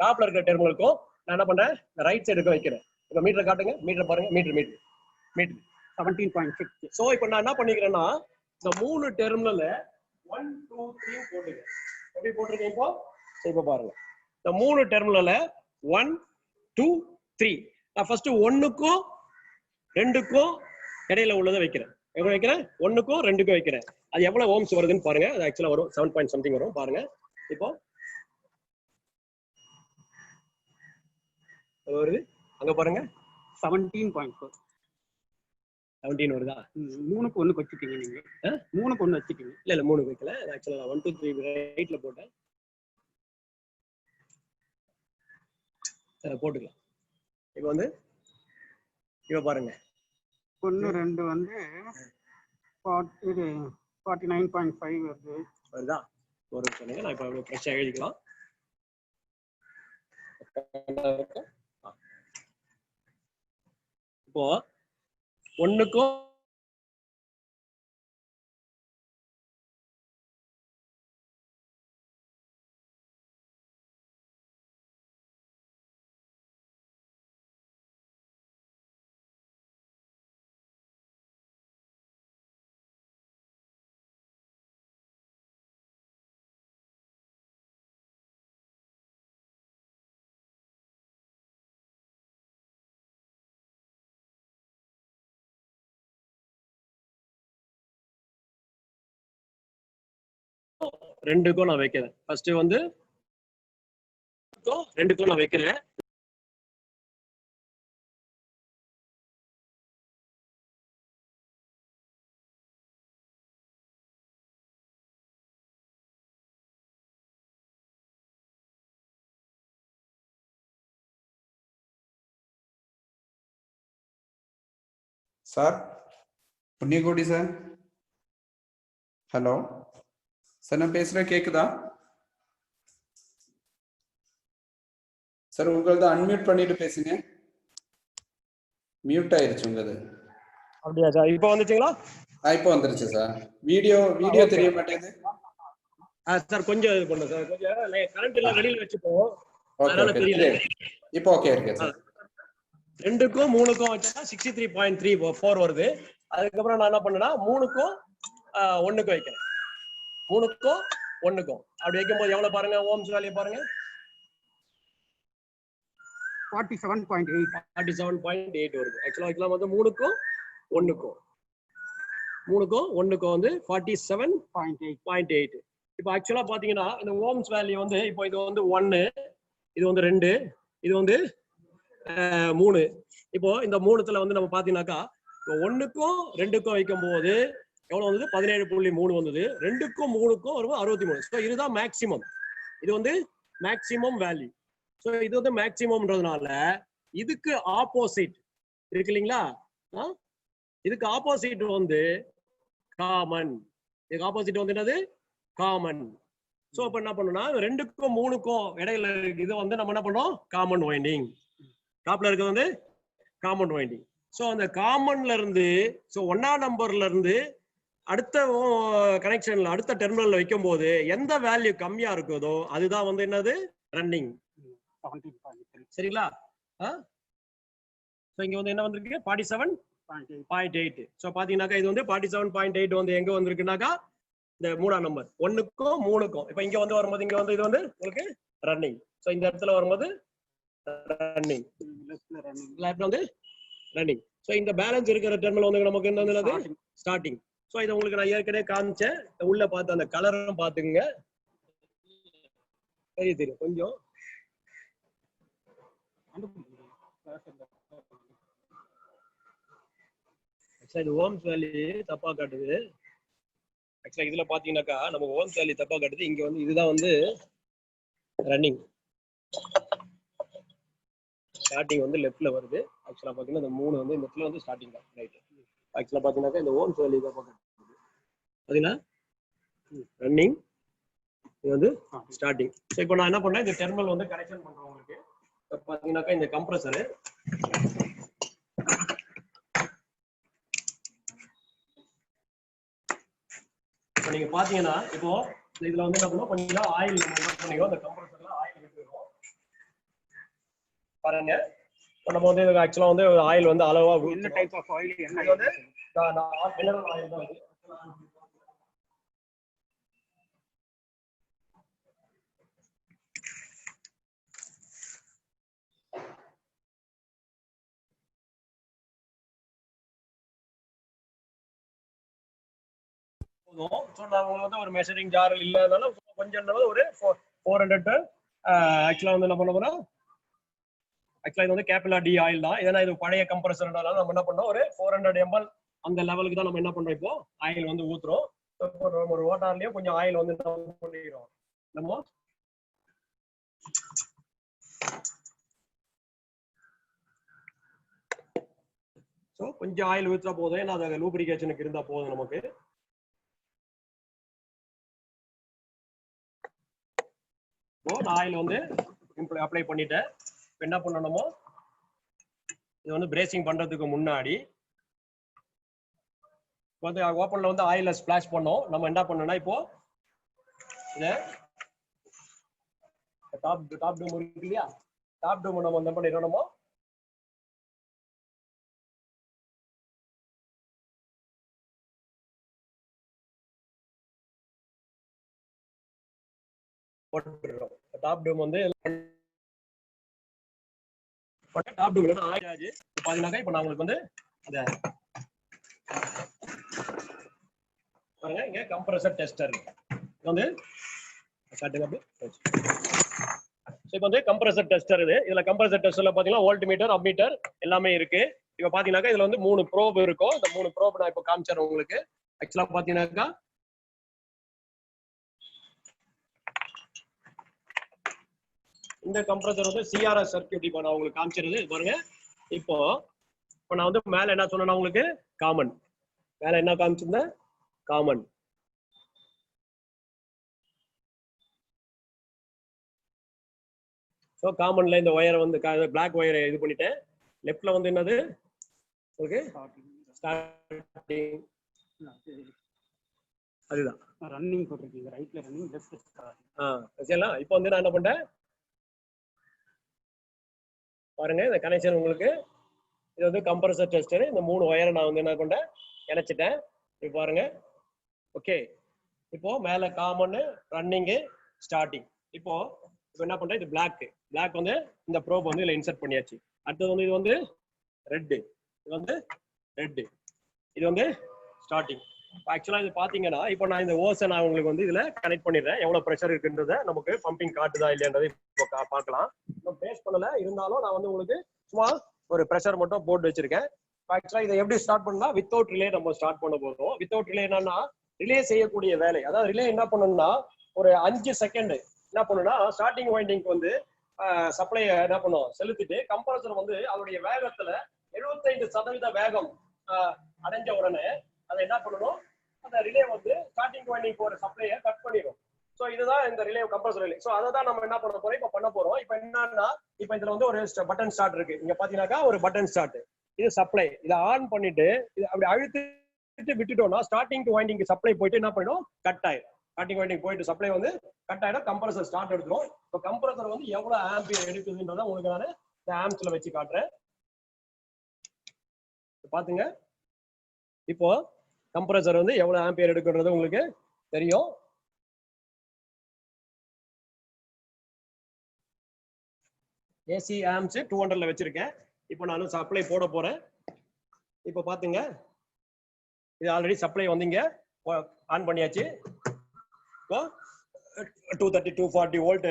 டாப்ல இருக்க டெர்மினலுக்கும் நான் என்ன பண்றேன், ரைட் சைடுக்கு வைக்கிறேன். இப்ப மீட்டர் காட்டுங்க, மீட்டர் பாருங்க, மீட்டர் 17.6. சோ இப்போ நான் என்ன பண்ணிக்கிறேன்னா இந்த 3 டெர்மினல்ல 1 2 3 போட்டுக்கிறேன். எப்படி போட்டுருக்கேன் இப்போ? இப்போ பாருங்க இந்த 3 டெர்மினல்ல 1 2 3 நான் ஃபர்ஸ்ட் 1க்கும் 2க்கும் இடையில உள்ளதை வைக்கிறேன். எவ்வளவு வைக்கிறேன்? 1க்கும் 2க்கும் வைக்கிறேன். அது எவ்வளவு ஓம்ஸ் வருதுன்னு பாருங்க. அது ஆக்சுவலா வரும் 7 பாயிண்ட் சம்திங் வரும் பாருங்க. இப்போ வருது அங்க பாருங்க 17.4. 17 வருதா? 3க்கு 1 வச்சிட்டீங்க நீங்க. 3க்கு 1 வச்சிட்டீங்க. இல்ல 3 வைக்கல. ஆக்சுவலா 1 2 3 ரைட்ல போட்டேன். சரி போட்டுக்கலாம். இப்போ வந்து இப்போ பாருங்க 1 2 வந்து 49.5 வருது. வருதா? ஒரு சொன்னீங்க. நான் இப்போ ஃப்ரெஷ்ஷாக எழுதிக்கலாம். இப்போ 1க்கும் ரெண்டுக்கும் நான் வைக்கிறேன். ஃபர்ஸ்ட் வந்து 2க்கும் நான் வைக்கிறேன். Sir Punniyakodi sir, hello sir, நான் பேசுறேன் கேக்குதா சார்? உங்களது அன்மியூட் பண்ணிட்டு பேசுங்க. மியூட் ஆயிருச்சு உங்களது. அப்படியா சார்? இப்போ வந்துச்சுங்களா? இப்போ வந்துருச்சு சார். வீடியோ தெரிய மாட்டேங்குது சார். கொஞ்சம் இது பண்ணு சார், கொஞ்சம் கரண்ட் எல்லாம் வெளியில வச்சுப்போம், அதனால ஓகே தெரியல. இப்போ ஓகே இருக்கு சார். 2க்கும் 3க்கும் வச்சா 63.34 வருது. அதுக்கப்புறம் நான் என்ன பண்ணேன்னா 3க்கும் 1க்கும் வைக்கிறேன். 3க்கும் 1க்கும் அப்படி வைக்கும்போது எவ்வளவு பாருங்க ஓம்ஸ் வேல்யூ பாருங்க 47.8. 47.8 வருது. ஆக்சுவலா வைக்கலாம் வந்து 3க்கும் 1க்கும் வந்து 47.8. இப்போ ஆக்சுவலா பாத்தீங்கன்னா இந்த ஓம்ஸ் வேல்யூ வந்து இப்போ இது வந்து 1, இது வந்து 2, இது வந்து 3. இப்போ இந்த 3த்துல வந்து நம்ம பாத்தீங்கன்னாக்கா 1க்கும் 2க்கும் வைக்கும் போது எவ்வளவு வந்தது? 17.3 வந்தது. 2க்கும் 3க்கும் வரும்போது 63. ஸோ இதுதான் மேக்சிமம். இது வந்து மேக்சிமம் வேல்யூ. ஸோ இது வந்து மேக்சிமம்ன்றதுனால இதுக்கு ஆப்போசிட் இருக்கு இல்லைங்களா, இதுக்கு ஆப்போசிட் வந்து காமன். இதுக்கு ஆப்போசிட் வந்து என்னது? காமன். ஸோ இப்போ என்ன பண்ணணும்னா 2க்கும் 3க்கும் இடையில இது வந்து நம்ம என்ன பண்ணோம்? Common winding. டாப்ல இருக்கிறது வந்து காமன் வைண்டிங். ஸோ அந்த காமன்ல இருந்து ஸோ 1ஆம் நம்பர்ல இருந்து அடுத்த கனெக்ஷன்ல அடுத்த டெர்மினல்ல வைக்கும் போது எந்த வேல்யூ கம்மியா இருக்குதோ அதுதான் வந்து என்னது? ரன்னிங். 17.3. சரிங்களா? ஸோ இங்க வந்து என்ன வந்திருக்கு? 47.8. ஸோ பாத்தீங்கன்னாக்கா இது வந்து 47.8 வந்து எங்க வந்திருக்குனாக்கா இந்த 3ஆம் நம்பர் 1க்கும் 3க்கும். இப்போ இங்க வந்து வரும்போது இங்க வந்து இது வந்து உங்களுக்கு ரன்னிங். ஸோ இந்த இடத்துல வரும்போது ரன்னிங், லெஃப்ட்ல வந்து ரன்னிங். ஸோ இந்த பேலன்ஸ் இருக்கிற டெர்மினல் வந்து நமக்கு என்ன வந்து ஸ்டார்டிங். ஸோ இதை உங்களுக்கு நான் ஏற்கனவே காமிச்சேன். உள்ள பார்த்து அந்த கலரும் பார்த்துக்குங்க, தெரியும் கொஞ்சம். இது ஓம்ஸ் வேல்யூ தப்பா காட்டுது. ஆக்சுவலா இதுல பாத்தீங்கன்னாக்கா நமக்கு ஓம்ஸ் வேல்யூ தப்பா காட்டுது. இங்க வந்து இதுதான் வந்து ரன்னிங். ஸ்டார்டிங் வந்து லெஃப்ட்ல வருது. ஆக்சுவலா பாத்தீங்கன்னா இந்த 3 வந்து இந்த இடத்துல வந்து ஸ்டார்டிங் தான். ரைட். ஆக்சுவலா பாத்தீங்கன்னாக்கா இந்த ஓம்ஸ் வேல்யூ தப்பா காட்டுது. பாத்தீங்கன்னா ரன்னிங், இது வந்து ஸ்டார்டிங். ஸோ இப்போ நான் என்ன பண்ணேன், இந்த டெர்மினல் வந்து கனெக்ஷன் பண்றேன் உங்களுக்கு. பாத்தீங்கன்னாக்கா இந்த கம்ப்ரஸரு இப்போ நீங்க பாத்தீங்கன்னா இப்போ இதுல வந்து என்ன பண்ணுவோம், கொஞ்சம் ஆயில் நம்ம என்ன பண்ணிக்கிறோம், இந்த கம்ப்ரஸர்ல ஆயில் விட்டுறோம் பாருங்க. நம்ம வந்து ஆக்சுவலா வந்து ஆயில் வந்து அளவா என்ன டைப் ஆஃப் ஆயில், என்ன வந்து மினரல் ஆயில் தான் இது. நாங்க வந்து ஒரு மெஷரிங் ஜார் இல்லாதனால கொஞ்சம் ஒரு 400 ஆக்சுவலா வந்து என்ன பண்ண போறோம், ஆக்சுவலா இது வந்து கேபிலா டி ஆயில் தான். ஏன்னா இது பழைய கம்ப்ரஸர்னால நம்ம என்ன பண்ணோம், ஒரு 400 ml அந்த லெவலுக்கு தான் நம்ம என்ன பண்றோம், இப்போ ஆயில் வந்து ஊத்துறோம். ஒரு ஓட்டார்லயும் கொஞ்சம் ஆயில் வந்து பண்ணிக்கிறோம் நம்ம. ஸோ கொஞ்சம் ஆயில் ஊத்துறா போதும், ஏன்னா அது லூப்ரிகேஷனுக்கு இருந்தா போதும் நமக்கு. நான் ஆயில் வந்து அப்ளை பண்ணிட்டேன். இப்போ என்ன பண்ணணுமோ, இது வந்து பிரேசிங் பண்றதுக்கு முன்னாடி வந்து ஓப்பன்ல வந்து ஆயில ஸ்பிளாஷ் பண்ணோம். நம்ம என்ன பண்ணோம்னா இப்போ இத டாப் டூம் இருக்கு இல்லையா, டாப் டூம் நம்ம என்ன பண்ணிடணுமோ போட்டுறோம். டாப் டூம் வந்து டாப் டூம் ஆயிடுச்சு பாத்தீங்கன்னாக்கா. இப்போ நான் உங்களுக்கு வந்து அத பாருங்க, இங்க கம்ப்ரஸர் டெஸ்டர் வந்து காட்டுங்க அப்படி. இப்போ வந்து கம்ப்ரஸர் டெஸ்டர் இது. இதுல கம்ப்ரஸர் டெஸ்டர்ல பாத்தீங்கன்னா வோல்ட் மீட்டர், அம்மீட்டர் எல்லாமே இருக்கு. இப்போ பாத்தீங்கன்னாக்கா இதுல வந்து 3 ப்ரோப் இருக்கும். இந்த 3 ப்ரோப் நான் இப்போ காமிச்சறேன் உங்களுக்கு. ஆக்சுவலா பாத்தீங்கன்னாக்கா இந்த கம்ப்ரஸர் வந்து சிஆர்எஸ் சர்க்யூட் இப்போ நான் உங்களுக்கு காமிச்சிருது பாருங்க. இப்போ நான் வந்து மேல என்ன சொன்னேன்னா உங்களுக்கு காமன், மேல என்ன காமிச்சிருந்தேன், காமன். ஸோ காமன்ல இந்த ஒயரை வந்து பிளாக் ஒயரை இது பண்ணிட்டேன். லெஃப்ட்ல வந்து என்னது உங்களுக்கு ஸ்டார்டிங், அதுதான் ரன்னிங் போட்டிருக்கீங்க, ரைட்ல ரன்னிங், லெஃப்ட் ஸ்டார்ட். சரிங்களா. இப்போ வந்து நான் என்ன பண்ணேன் பாருங்க, இந்த கனெக்ஷன் உங்களுக்கு. இது வந்து கம்ப்ரஸர் டெஸ்டர். இந்த 3 ஒயரை நான் வந்து என்ன பண்ணேன், இணைச்சிட்டேன். இப்போ பாருங்க. ஓகே, இப்போ மேல காமன், ரன்னிங்கு, ஸ்டார்டிங். இப்போ என்ன பண்றேன், இது பிளாக் வந்து இந்த ப்ரோப் வந்து இதுல இன்சர்ட் பண்ணியாச்சு. அடுத்தது வந்து இது வந்து ரெட், இது வந்து ரெட், இது வந்து ஸ்டார்டிங். ஆக்சுவலா இது பாத்தீங்கன்னா இப்போ நான் இந்த ஓஸை நான் உங்களுக்கு வந்து இதுல கனெக்ட் பண்ணிடுறேன். எவ்வளவு ப்ரெஷர் இருக்குன்றத நமக்கு பம்பிங் காட்டுதா இல்லையான்றதை இப்போ பார்க்கலாம். பேஸ் பண்ணல இருந்தாலும் நான் வந்து உங்களுக்கு சும்மா ஒரு ப்ரெஷர் மட்டும் போட்டு வச்சிருக்கேன். ஆக்சுவலா இதை எப்படி ஸ்டார்ட் பண்ணலாம், வித்தவுட் ரிலே நம்ம ஸ்டார்ட் பண்ண போறோம். வித்தவுட் ரிலே என்னன்னா, ரிலே செய்யக்கூடிய வேலை, அதாவது ரிலே என்ன பண்ணணும்னா ஒரு 5 செகண்ட் என்ன பண்ணுன்னா, ஸ்டார்டிங் வைண்டிங்க்கு வந்து சப்ளை என்ன பண்ணும் செலுத்திட்டு, கம்ப்ரஸர் வந்து அதோடைய வேகத்துல 75% வேகம் அடைஞ்ச உடனே அதை என்ன பண்ணணும், அந்த ரிலே வந்து ஸ்டார்டிங் வைண்டிங் போற சப்ளையை கட் பண்ணிடும். ஸோ இதுதான் இந்த ரிலே, கம்ப்ரஸர் ரிலே. ஸோ அதை தான் நம்ம என்ன பண்ண போறோம், இப்போ பண்ண போறோம். இப்போ என்னன்னா, இப்போ இதுல வந்து ஒரு பட்டன் ஸ்டார்ட் இருக்கு. இங்க பாத்தீங்கன்னாக்கா ஒரு பட்டன் ஸ்டார்ட், இது சப்ளை. இதை ஆன் பண்ணிட்டு இது அப்படி அழுத்திட்டு விட்டுட்டோம்னா ஸ்டார்டிங் டு வைண்டிங் சப்ளை போயிட்டு என்ன பண்ணிடும், கட் ஆயிடும். ஸ்டார்டிங் வைண்டிங் போயிட்டு சப்ளை வந்து கட் ஆயிடும், கம்ப்ரஸர் ஸ்டார்ட் எடுத்துரும். இப்போ கம்ப்ரஸர் வந்து எவ்வளவு ஆம்பியர் எடுக்குதுன்றதை உங்களுக்கு நான் இந்த ஆம்ஸ்ல வச்சு காட்டுறேன். பாத்துங்க, இப்போ கம்ப்ரஸர் வந்து எவ்வளவு ஆம்பியர் எடுக்குன்றது உங்களுக்கு தெரியும். ஏசி ஆம்ஸ் 200ல வச்சிருக்கேன். இப்போ நான் சப்ளை போட போறேன். இப்போ பாத்துங்க, இது ஆல்ரெடி சப்ளை வந்து இங்க ஆன் பண்ணியாச்சு. இப்போ 230 240 வோல்ட்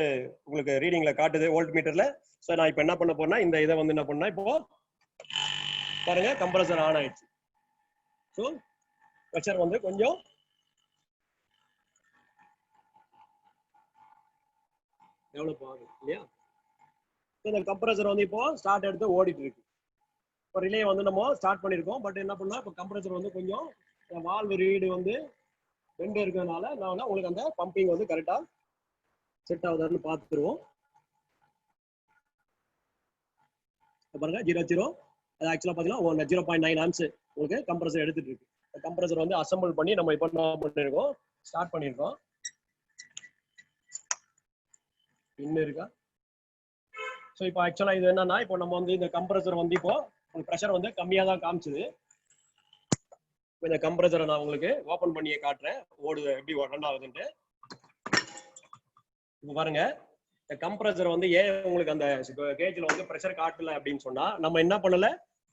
உங்களுக்கு ரீடிங்ல காட்டுது வோல்ட் மீட்டர்ல. ஸோ நான் இப்போ என்ன பண்ண போறேன்னா, இந்த இதை வந்து என்ன பண்ணா, இப்போ பாருங்க கம்ப்ரஸர் ஆன் ஆயிடுச்சு. ஸோ ப்ரெஷர் வந்து கொஞ்சம் டெவலப் ஆகுது இல்லையா. இந்த கம்ப்ரஸர் வந்து இப்போ ஸ்டார்ட் எடுத்து ஓடிட்டு இருக்கு. இப்போ ரிலே வந்து நம்ம ஸ்டார்ட் பண்ணிருக்கோம். பட் என்ன பண்ணா, இப்போ கம்ப்ரஸர் வந்து கொஞ்சம் வால்வு ரீடு வந்து ரெண்டு இருக்கிறதுனால நான் உங்களுக்கு அந்த பம்பிங் வந்து கரெக்டா செட் ஆகுதான்னு பார்த்துருவோம். பாருங்க 0 அது ஆக்சுவலா பாத்தீங்கன்னா 0.9 ஆம்ஸ் உங்களுக்கு கம்ப்ரஸர் எடுத்துட்டு இருக்கு. கம்ப்ரஸர் வந்து அசம்பிள் பண்ணி நம்ம இப்போ என்ன பண்ணிருக்கோம், ஸ்டார்ட் பண்ணியிருக்கோம். இன்னும் இருக்கா? ஸோ இப்போ ஆக்சுவலா இது என்னன்னா, இப்போ நம்ம வந்து இந்த கம்ப்ரஸர் வந்து இப்போ ப்ரெஷர் வந்து கம்மியா தான் காமிச்சுது. இந்த கம்ப்ரஸரை நான் உங்களுக்கு ஓபன் பண்ணியே காட்டுறேன், ஓடுது எப்படி ரன் ஆகுதுன்ட்டு. இப்போ பாருங்க, இந்த கம்ப்ரஸர் வந்து ஏன் உங்களுக்கு அந்த கேஜ்ல வந்து ப்ரெஷர் காட்டல அப்படின்னு சொன்னா, நம்ம என்ன பண்ணல,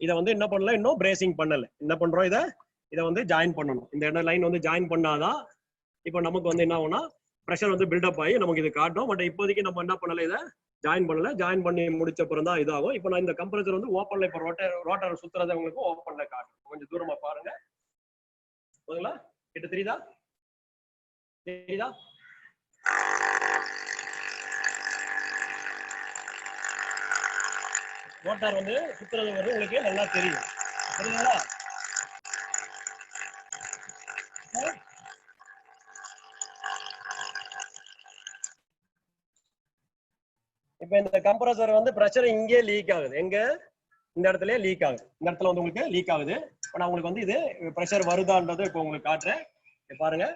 இதை வந்து என்ன பண்ணல, இன்னும் பிரேசிங் பண்ணல. என்ன பண்றோம், இதை வந்து ஜாயின் பண்ணணும். இந்த லைன் வந்து ஜாயின் பண்ணாதான் இப்போ நமக்கு வந்து என்ன ஆகும்னா ப்ரெஷர் வந்து பில்டப் ஆகி நமக்கு இது காட்டும். பட் இப்போதைக்கு நம்ம என்ன பண்ணல, இதை ஜாயின் பண்ணல. ஜாயின் பண்ணி முடிச்ச அப்புறம் தான் இதாகும். இப்போ நான் இந்த கம்ப்ரஸர் வந்து ஓப்பன்ல இப்போ ரோட்டர் சுத்துறதை உங்களுக்கு ஓப்பன்ல காட்டும். கொஞ்சம் தூரமா பாருங்க, போதுங்களா? கிட்ட தெரியுதா? ரோட்டார் வந்து சுத்துறது வந்து உங்களுக்கு நல்லா தெரியும், சரிங்களா? இப்ப இந்த கம்ப்ரஸர் வந்து பிரஷர் இங்கே லீக் ஆகுது. எங்க? இந்த இடத்துல லீக் ஆகுது. இந்த இடத்துல வந்து உங்களுக்கு லீக் ஆகுது. இப்ப நான் உங்களுக்கு வந்து இது பிரஷர் வருதான்றது இப்ப உங்களுக்கு காட்டுறேன். பாருங்க,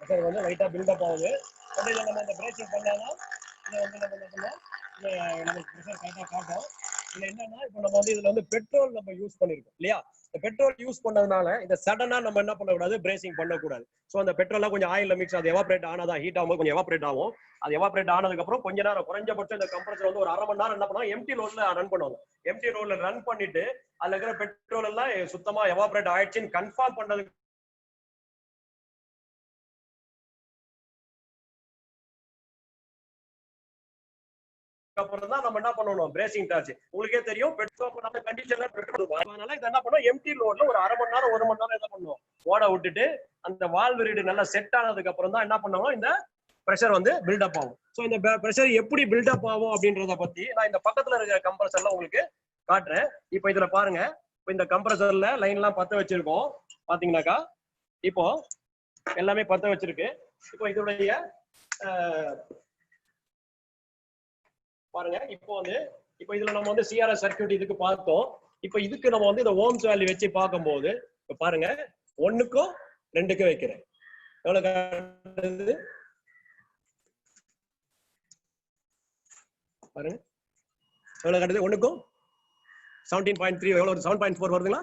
பிரஷர் வந்து லைட்டா பில்டப் ஆகுது. இதை நம்ம இந்த பிரேசிங் பண்ணாதான் இதை வந்து நம்ம என்ன பண்ணோம், நமக்கு பிரஷர் கரெக்டா காட்டும். இதுல என்னன்னா, இப்போ நம்ம வந்து இதுல வந்து பெட்ரோல் நம்ம யூஸ் பண்ணிருக்கோம் இல்லையா? இந்த பெட்ரோல் யூஸ் பண்ணதுனால இந்த சடனா நம்ம என்ன பண்ணக்கூடாது, பிரேசிங் பண்ணக்கூடாது. ஸோ அந்த பெட்ரோல்லாம் கொஞ்சம் ஆயில்ல மிக்ஸ், அது எவாபரேட் ஆனாதான் ஹீட் ஆகும்போது கொஞ்சம் எவாபரேட் ஆகும். அது எவாபரேட் ஆனதுக்கு அப்புறம் கொஞ்ச நேரம், குறைஞ்சபட்சம் இந்த கம்ப்ரஸர் வந்து ஒரு அரை மணி நேரம் என்ன பண்ணுவோம், எம்டி லோட்ல ரன் பண்ணுவாங்க. எம்டி லோட்ல ரன் பண்ணிட்டு அதுல இருக்கிற பெட்ரோல் எல்லாம் சுத்தமா எவாபரேட் ஆயிடுச்சுன்னு கன்ஃபார்ம் பண்ணதுக்கு அப்புறம் தான் நம்ம என்ன பண்ணணும், பிரேசிங் டார்ச். உங்களுக்கே தெரியும், பெட்ரோல் நம்ம கண்டிஷன்ல பெட்ரோல், அதனால இதை என்ன பண்ணுவோம், எம்டி லோட்ல ஒரு அரை மணி நேரம் 1 மணி நேரம் என்ன பண்ணுவோம், ஓட விட்டுட்டு அந்த வால்வு ரீடு நல்லா செட் ஆனதுக்கு அப்புறம் தான் என்ன பண்ணுவோம், இந்த பிரஷர் வந்து பில்டப் ஆகும். ஸோ இந்த பிரஷர் எப்படி பில்டப் ஆகும் அப்படின்றத பத்தி நான் இந்த பக்கத்துல இருக்கிற கம்ப்ரஸர்ல உங்களுக்கு காட்டுறேன். இப்போ இதுல பாருங்க, இப்போ இந்த கம்ப்ரஸர்ல லைன் எல்லாம் பத்த வச்சிருக்கோம். பாத்தீங்கன்னாக்கா இப்போ எல்லாமே பத்த வச்சிருக்கு. இப்போ இதோடைய பாருங்க, இப்போ இதுல நம்ம வந்து சிஆர்எஸ் சர்க்யூட் இதுக்கு பார்த்தோம். இப்போ இதுக்கு நம்ம வந்து இந்த ஓம்ஸ் வேல்யூ வச்சு பார்க்கும்போது இப்போ பாருங்க, 1க்கும் 2க்கும் வைக்கிறேன். எவ்வளவு காட்டுது பாருங்க, எவ்வளவு காட்டுது? 1க்கும் 17.3 எவ்வளவு? 7.4 வருதுங்களா?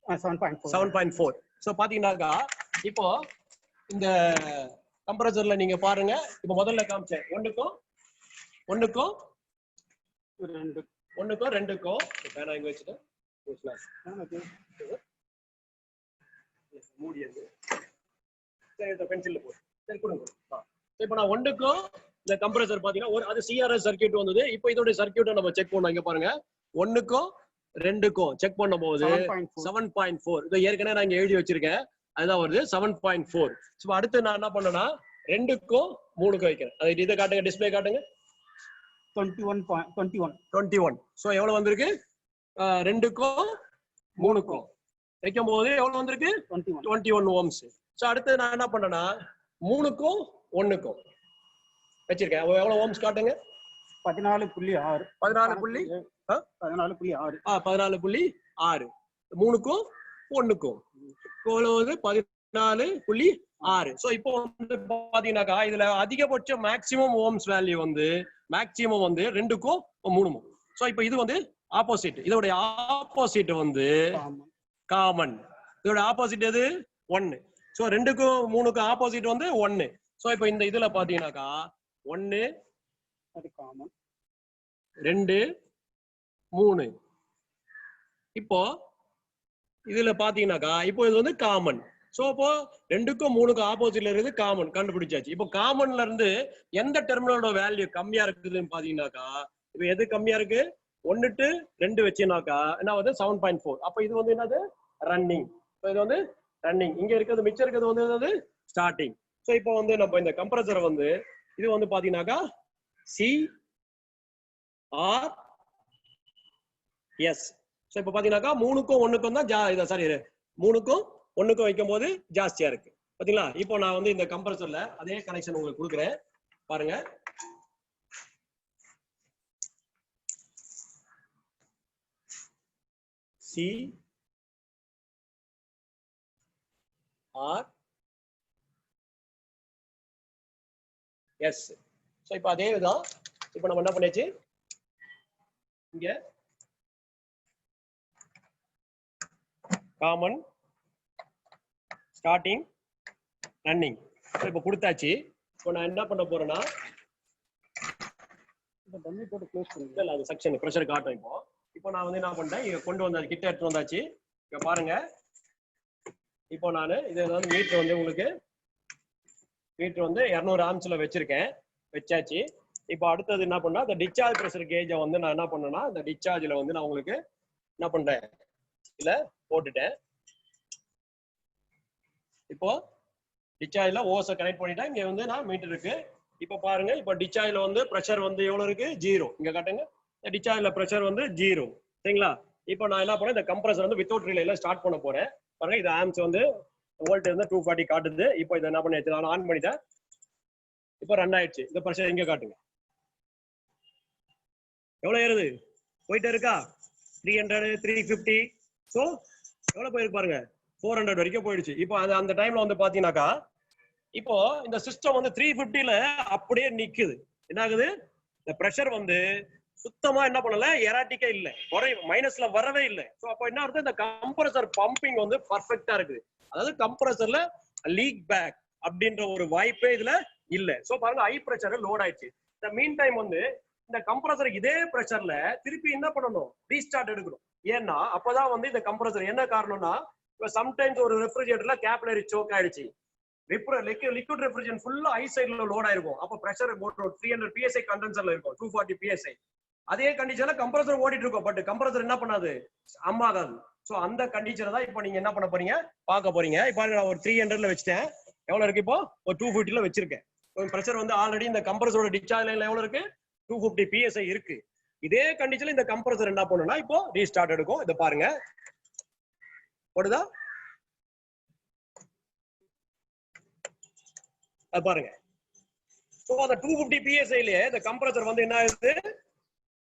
7.4. ஸோ பாத்தீங்கன்னாக்கா இப்போ இந்த கம்ப்ரஸர்ல நீங்க பாருங்க, இப்போ முதல்ல காமிச்சேன் 1க்கும் 2க்கும் பேனா இங்க வச்சுட்டு மூடியது, சரி பென்சில் போடு, சரி கொடுங்க. இப்போ நான் 1க்கும் இந்த கம்ப்ரஸர் பாத்தீங்கன்னா அது சிஆர்எஸ் சர்க்யூட் வந்தது. இப்போ இதோட சர்க்யூட்டை நம்ம செக் பண்ணோம். இங்க பாருங்க, 1க்கும் 2க்கும் செக் பண்ணும் போது 7.4 இது ஏற்கனவே நான் இங்க எழுதி வச்சிருக்கேன், அதுதான் வருது 7.4. ஸோ அடுத்து நான் என்ன பண்ணேன்னா 2க்கும் 3க்கும் வைக்கிறேன். அது இதை காட்டுங்க, டிஸ்பிளே காட்டுங்க. 21. சோ எவ்வளவு வந்திருக்கு? 2க்கும் 3க்கும் வைக்கும் போது எவ்வளவு வந்திருக்கு? 21 ஓம்ஸ். சோ அடுத்து நான் என்ன பண்ணேன்னா 3க்கும் 1க்கும் வச்சிருக்கேன். எவ்வளவு ஓம்ஸ் காட்டுங்க? 14.6. 14.6. 3க்கும் 1க்கும் எவ்வளவு? 14.6. சோ இப்போ வந்து பாத்தீங்கன்னாக்கா இதுல அதிகபட்ச மேக்சிமம் ஓம்ஸ் வேல்யூ வந்து மேக்சிமம் வந்து 2க்கும் 3க்கும். சோ இப்போ இது வந்து ஆப்போசிட். இதோட ஆப்போசிட் வந்து காமன். இதோட ஆப்போசிட் எது? 1. சோ 2க்கும் 3க்கும் ஆப்போசிட் வந்து 1. சோ இப்போ இந்த இதுல பாத்தீங்கன்னாக்கா 1 அது காமன், 2 3. இப்போ இதுல பாத்தீங்கன்னாக்கா இப்போ இது வந்து காமன். சோ இப்போ 2க்கும் 3க்கும் ஆப்போசிட்ல இருந்து காமன் கண்டுபிடிச்சாச்சு. இப்போ காமன்ல இருந்து எந்த டெர்மினலோட வேல்யூ கம்மியா இருக்குதுன்னு பாத்தீங்கன்னாக்கா இப்போ எது கம்மியா இருக்கு? 1 to 2 வச்சுனாக்கா என்ன வந்து 7.4. அப்ப இது வந்து என்னது? ரன்னிங். இது வந்து ரன்னிங். இங்க இருக்கிறது மிச்சம் இருக்கிறது வந்து என்னது? ஸ்டார்டிங். சோ இப்போ வந்து நம்ம இந்த கம்ப்ரஸர் வந்து இது வந்து பாத்தீங்கன்னாக்கா CRS. சோ இப்போ பாத்தீங்கன்னாக்கா 3க்கும் 1க்கும் தான் 3க்கும் 1க்கும் வைக்கும் போது ஜாஸ்தியா இருக்கு பாத்தீங்களா? இப்போ நான் வந்து இந்த கம்ப்ரஸர்ல அதே கனெக்ஷன் உங்களுக்கு கொடுக்குறேன் பாருங்க. C R S. ஸோ இப்போ அதே தான் இப்போ நம்ம என்ன பண்ணியாச்சு இங்க காமன் ஸ்டார்டிங் ரன்னிங் இப்போ கொடுத்தாச்சு. இப்போ நான் என்ன பண்ண போறேன்னா டம்மி போட்டு க்ளோஸ் பண்ணுங்க. இல்ல அது செக்ஷன் ப்ரெஷர் காட்டும். இப்போ நான் வந்து என்ன பண்றேன், இங்க கொண்டு வந்தாச்சு, கிட்ட எடுத்து வந்தாச்சு. இங்க பாருங்க, இப்போ நான் இது வந்து மீட்டர் வந்து உங்களுக்கு மீட்டர் வந்து 200 ஆம்ஸ்ல வச்சிருக்கேன், வச்சாச்சு. இப்போ அடுத்தது என்ன பண்ணா, இந்த டிஸ்சார்ஜ் ப்ரெஷர் கேஜை வந்து நான் என்ன பண்ணேன்னா, இந்த டிஸ்சார்ஜ்ல வந்து நான் உங்களுக்கு என்ன பண்றேன், இதுல போட்டுட்டேன். இப்போ டிஸ்சார்ஜ்ல ஓஸை கனெக்ட் பண்ணிட்டேன். இங்க வந்து நான் மீட்டர் இருக்கு. இப்போ பாருங்க, இப்போ டிஸ்சார்ஜ்ல வந்து ப்ரெஷர் வந்து எவ்வளவு இருக்கு, 0. இங்க காட்டுங்க, இந்த டிஸ்சார்ஜ்ல ப்ரெஷர் வந்து 0. சரிங்களா? இப்போ நான் என்ன பண்ணேன், இந்த கம்ப்ரஸர் வந்து வித்தவுட் ரிலேல ஸ்டார்ட் பண்ண போறேன். பாருங்க, இது ஆம்ஸ் வந்து வோல்ட் வந்து 240 காட்டுது. இப்போ இதை என்ன பண்ணி நான் ஆன் பண்ணிட்டேன். இப்போ ரன் ஆயிடுச்சு. இந்த ப்ரெஷர் இங்க காட்டுங்க, எவ்வளவு ஏறுது, போயிட்டே இருக்கா, 300 350. ஸோ எவ்வளவு போயிருக்கு பாருங்க, 400 வரைக்கும் போயிடுச்சு. இப்போ அந்த டைம்ல வந்து பாத்தீங்கன்னாக்கா, இப்போ இந்த சிஸ்டம் வந்து 350ல அப்படியே நிக்குது. என்ன ஆகுது, இந்த பிரஷர் வந்து சுத்தமா என்ன பண்ணல, எராட்டிக்கா இல்ல, மைனஸ்ல வரவே இல்லை. ஸோ அப்போ என்ன அர்த்தம், இந்த கம்ப்ரஸர் பம்பிங் வந்து பர்ஃபெக்டா இருக்குது. அதாவது கம்ப்ரஸர்ல லீக் பேக் அப்படின்ற ஒரு வாய்ப்பே இதுல இல்ல. ஸோ பாருங்க, ஹை பிரஷர் லோட் ஆயிடுச்சு. இந்த மீன் டைம் வந்து இந்த கம்ப்ரஸர் இதே பிரஷர்ல திருப்பி என்ன பண்ணணும், ரீஸ்டார்ட் எடுக்கணும். ஏன்னா அப்பதான் வந்து இந்த கம்ப்ரஸர் என்ன காரணம்னா, சம்டைம்ஸ் ஒரு ரெஃப்ரிஜரேட்டர்ல கேப்லரி சோக் ஆயிடுச்சு, லிக்விட் ரெஃப்ரிஜரேஷன் ஃபுல்லா ஹை சைடுல லோட் ஆயிருக்கும். அப்ப பிரஷர் 300 PSI கண்டென்சர்ல இருக்கும், 240 PSI. அதே கண்டிஷன்ல கம்ப்ரஸர் ஓடிட்டு இருக்கும், பட் கம்ப்ரஸர் என்ன பண்ணாது, அம்மாகாது. சோ அந்த கண்டிஷனை தான் இப்போ நீங்க என்ன பண்ண போறீங்க, பார்க்க போறீங்க. இப்போ நான் ஒரு 300ல வச்சிட்டேன், எவ்வளவு இருக்கு, இப்போ ஒரு 250ல வச்சிருக்கேன். பிரஷர் வந்து ஆல்ரெடி இந்த கம்ப்ரஸரோட டிஸ்சார்ஜ் லைன்ல எவ்வளவு இருக்கு, 250 PSI இருக்கு. இதே கண்டிஷன்ல இந்த கம்ப்ரஸர் என்ன பண்ணும்னா, இப்போ ரீஸ்டார்ட் எடுக்கும். இத பாருங்க, போடுதா, அது பாருங்க. சோ அந்த 250 PSIலயே இந்த கம்ப்ரஸர் வந்து என்ன ஆகுது,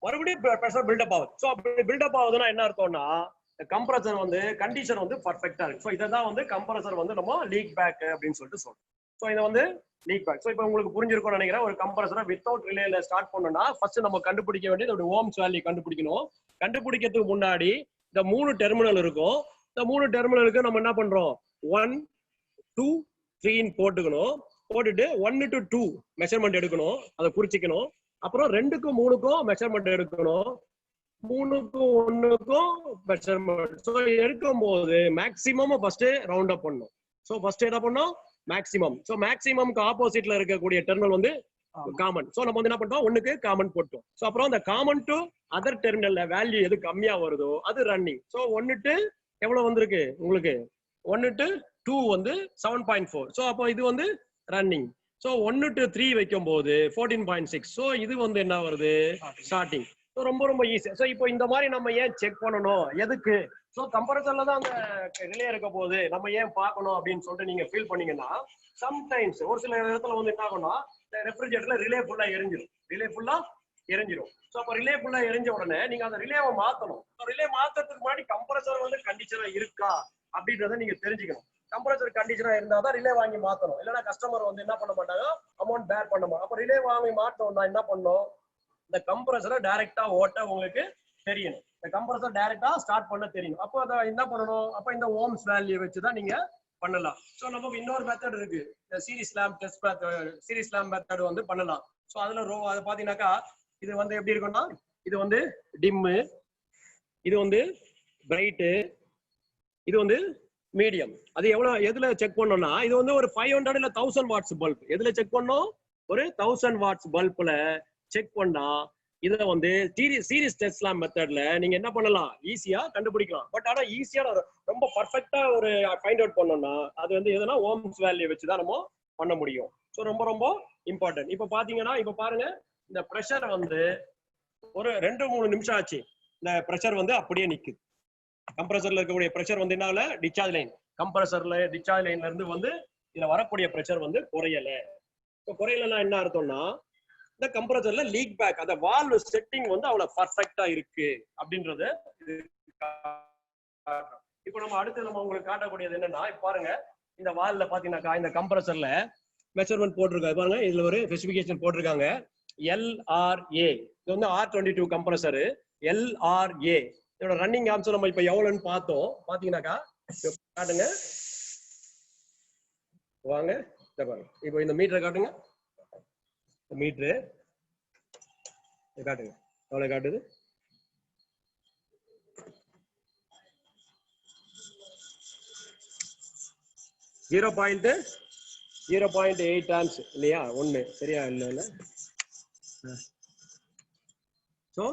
மறுபடியும் பிரஷர் பில்டப் ஆகுது. சோ அப்படி பில்டப் ஆகுதுன்னா என்ன அர்த்தம்னா, கம்ப்ரஸர் வந்து கண்டிஷன் வந்து பர்ஃபெக்ட்டா இருக்கு. சோ இதான் வந்து கம்ப்ரஸர் வந்து நம்ம லீக் பேக் அப்படின்னு சொல்லிட்டு சொல்றோம். சோ இதை வந்து லீக் பேக். சோ இப்போ உங்களுக்கு புரிஞ்சிருக்கும்னு நினைக்கிறேன். ஒரு கம்ப்ரஸரை வித்தவுட் ரிலேல ஸ்டார்ட் பண்ணணும்னா ஃபர்ஸ்ட் நம்ம கண்டுபிடிக்க வேண்டியது ஒரு ஓம்ஸ் வேல்யூ கண்டுபிடிக்கணும். கண்டுபிடிக்கிறதுக்கு முன்னாடி இந்த 3 டெர்மினல் இருக்கும். இந்த 3 டெர்மினலுக்கு நம்ம என்ன பண்றோம், 1 2 3 போட்டுக்கணும். போட்டுட்டு 1 to 2 மெஷர்மெண்ட் எடுக்கணும், அதை குறிச்சிக்கணும். அப்புறம் 2க்கும் 3க்கும் மெஷர்மெண்ட் எடுக்கணும், 3க்கும் 1க்கும் மெஷர்மெண்ட். ஸோ எடுக்கும் போது மேக்சிமம் ஃபர்ஸ்ட் ரவுண்ட் அப் பண்ணணும். ஸோ ஃபர்ஸ்ட் என்ன பண்ணோம், மேக்சிமம். ஸோ மேக்சிமம்க்கு ஆப்போசிட்ல இருக்கக்கூடிய டெர்மினல் வந்து காமன். ஸோ நம்ம வந்து என்ன பண்ணோம், 1க்கு காமன் போட்டோம். ஸோ அப்புறம் அந்த காமன் டு அதர் டெர்மினல்ல வேல்யூ எது கம்மியா வருதோ அது ரன்னிங். ஸோ 1 to எவ்வளவு வந்திருக்கு உங்களுக்கு, 1 to 2 வந்து 7.4. ஸோ அப்போ இது வந்து ரன்னிங். ஸோ 1 to 3 வைக்கும் போது 14.6. ஸோ இது வந்து என்ன வருது, ஸ்டார்டிங். ஸோ ரொம்ப ரொம்ப ஈஸி. ஸோ இப்போ இந்த மாதிரி நம்ம ஏன் செக் பண்ணணும், எதுக்கு, ஸோ கம்ப்ரஸர்ல தான் அந்த ரிலே இருக்க போது நம்ம ஏன் பார்க்கணும் அப்படின்னு சொல்லிட்டு நீங்க ஃபீல் பண்ணீங்கன்னா, சம்டைம்ஸ் ஒரு சில இடத்துல வந்து என்ன ஆகும்னா, ரெஃப்ரிஜரேட்டர்ல ரிலே ஃபுல்லா எரிஞ்சிடும். ஸோ அப்போ ரிலே ஃபுல்லா எரிஞ்ச உடனே நீங்க அந்த ரிலேவை மாத்தணும். ரிலே மாத்துறதுக்கு முன்னாடி கம்ப்ரஸர் வந்து கண்டிஷனா இருக்கா அப்படின்றத நீங்க தெரிஞ்சுக்கணும். கம்ப்ரஸர் கண்டிஷனா இருந்தா தான் ரிலே வாங்கி மாத்தணும். இல்லைன்னா கஸ்டமர் வந்து என்ன பண்ண மாட்டாங்க, அமௌண்ட் பேர் பண்ண மாட்டாங்க. அப்ப ரிலே வாங்கி மாட்டோம்னா என்ன பண்ணணும், இந்த கம்ப்ரஸரை டைரக்டா ஓட்ட உங்களுக்கு தெரியணும். இந்த கம்ப்ரஸர் டைரக்டா ஸ்டார்ட் பண்ண தெரியணும். அப்போ அதை என்ன பண்ணணும், அப்ப இந்த ஓம்ஸ் வேல்யூ வச்சுதான் நீங்க பண்ணலாம். ஸோ நமக்கு இன்னொரு மெத்தட் இருக்கு, இந்த series lamp test method, series lamp method வந்து பண்ணலாம். ஸோ அதுல அதை பாத்தீங்கன்னாக்கா, இது வந்து எப்படி இருக்கும்னா, இது வந்து டிம்மு, இது வந்து பிரைட்டு, இது வந்து மீடியம். அது எவ்வளவு எதுல செக் பண்ணோம்னா, இது வந்து ஒரு 500 இல்ல 1000 வாட்ஸ் பல்ப். எதுல செக் பண்ணோம், ஒரு 1000 வாட்ஸ் பல்ப்ல செக் பண்ணா இத வந்து சீரிஸ் டெஸ்ட் லேம்ப் மெத்தட்ல நீங்க என்ன பண்ணலாம், ஈஸியா கண்டுபிடிக்கலாம். பட் ஆனா ஈஸியா ரொம்ப பர்ஃபெக்ட்டா ஒரு ஃபைண்ட் அவுட் பண்ணோம்னா அது வந்து எதுனா ஓம்ஸ் வேல்யூ வச்சுதான் நம்ம பண்ண முடியும். ஸோ ரொம்ப ரொம்ப இம்பார்ட்டன்ட். இப்ப பாத்தீங்கன்னா, இப்ப பாருங்க, இந்த பிரஷர் வந்து ஒரு 2-3 நிமிஷம் ஆச்சு, இந்த பிரஷர் வந்து அப்படியே நிக்குது. கம்ப்ரஸர்ல இருக்கக்கூடிய பிரஷர் வந்து என்ன, டிஸ்சார்ஜ் லைன், கம்ப்ரஸர்ல டிஸ்சார்ஜ் லைன்ல இருந்து வந்து இதுல வரக்கூடிய பிரஷர் வந்து குறையல. குறையலன்னா என்ன அர்த்தம்னா, இந்த கம்ப்ரஸர்ல லீக் பேக், அந்த வால்வ் செட்டிங் வந்து அவ்வளவு பர்ஃபெக்ட்டா இருக்கு அப்படின்றது காட்டுறோம். இப்போ நம்ம அடுத்து நம்ம உங்களுக்கு காட்டக்கூடியது என்னன்னா, இப்ப பாருங்க இந்த வால்ல பாத்தீங்கன்னாக்கா இந்த கம்ப்ரஸர்ல மெஷர்மெண்ட் போட்டிருக்காங்க பாருங்க. இதுல ஒரு ஸ்பெசிபிகேஷன் போட்டிருக்காங்க LRA. இது வந்து R22 கம்ப்ரஸர் LRA. இதோட ரன்னிங் ஆர்ம்ஸ் நம்ம இப்ப எவ்வளவுன்னு பார்த்தோம். பாத்தீங்கன்னாக்கா காட்டுங்க வாங்க இப்போ இந்த மீட்டரை காட்டுங்க. மீட்டரு காட்டுங்க எவ்வளவு காட்டுது. ஜீரோ பாயிண்ட் 0.8 ஆம்ஸ் இல்லையா? ஒண்ணு சரியா இல்ல. சோ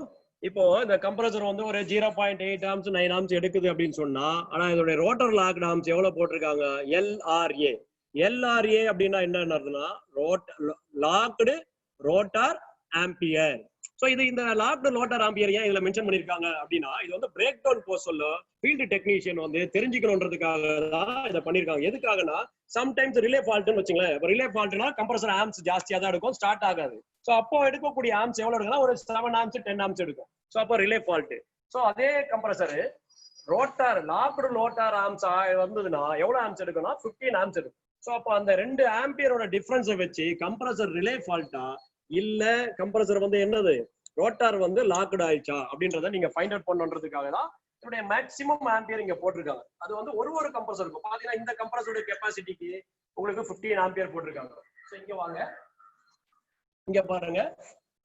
இப்போ இந்த கம்ப்ரஸர் வந்து ஒரு 0.8 ஆம்ஸ் 9 ஆம்ஸ் எடுக்குது அப்படின்னு சொன்னா, ஆனா இதோட ரோட்டர் லாக்டு ஆம்ஸ் எவ்வளவு போட்டிருக்காங்க? LRA. LRA அப்படின்னா என்ன அர்த்தம்னா லாக்டு ரோட்டார் ஆம்பியர். சோ இது இந்த லாக்டு ரோட்டார் ஆம்பியர் ஏன் இதுல மென்ஷன் பண்ணிருக்காங்க அப்படின்னா, இது வந்து பிரேக் டவுன் போக சொல்ல ஃபீல்டு டெக்னீஷியன் வந்து தெரிஞ்சுக்கணுன்றதுக்காக தான் இதை பண்ணிருக்காங்க. எதுக்காகனா சம்டைம்ஸ் ரிலே ஃபால்ட்னு வச்சுங்களேன். இப்போ ரிலே ஃபால்ட்னா கம்ப்ரஸர் ஆம்ஸ் ஜாஸ்தியா தான் எடுக்கும், ஸ்டார்ட் ஆகாது. சோ அப்போ எடுக்கக்கூடிய ஆம்ஸ் எவ்வளவு எடுக்குன்னா ஒரு 7 ஆம்ஸ் 10 ஆம்ஸ் எடுக்கும். சோ அப்போ ரிலே ஃபால்ட். சோ அதே compressor rotor locked rotor amps வந்ததுன்னா எவ்வளவு ஆம்ஸ் எடுக்கும்னா 15 ஆம்ஸ் எடுக்கும். சோ அப்போ அந்த 2 ஆம்பியரோட டிஃபரன்ஸை வச்சு கம்ப்ரஸர் ரிலே ஃபால்ட்டா இல்ல கம்ப்ரஸர் வந்து என்னது ரோட்டார் வந்து லாக்டு ஆயிடுச்சா அப்படின்றத நீங்க ஃபைண்ட் அவுட் பண்ணணுன்றதுக்காக தான் இதோட மேக்ஸிமம் ஆம்பியர் இங்க போட்டிருக்காங்க. அது வந்து ஒரு கம்ப்ரஸருக்கும் பாத்தீங்கன்னா இந்த கம்ப்ரஸரோட கெப்பாசிட்டிக்கு உங்களுக்கு 15 ஆம்பியர் போட்டிருக்காங்க. சோ இங்க வாங்க, இங்க பாருங்க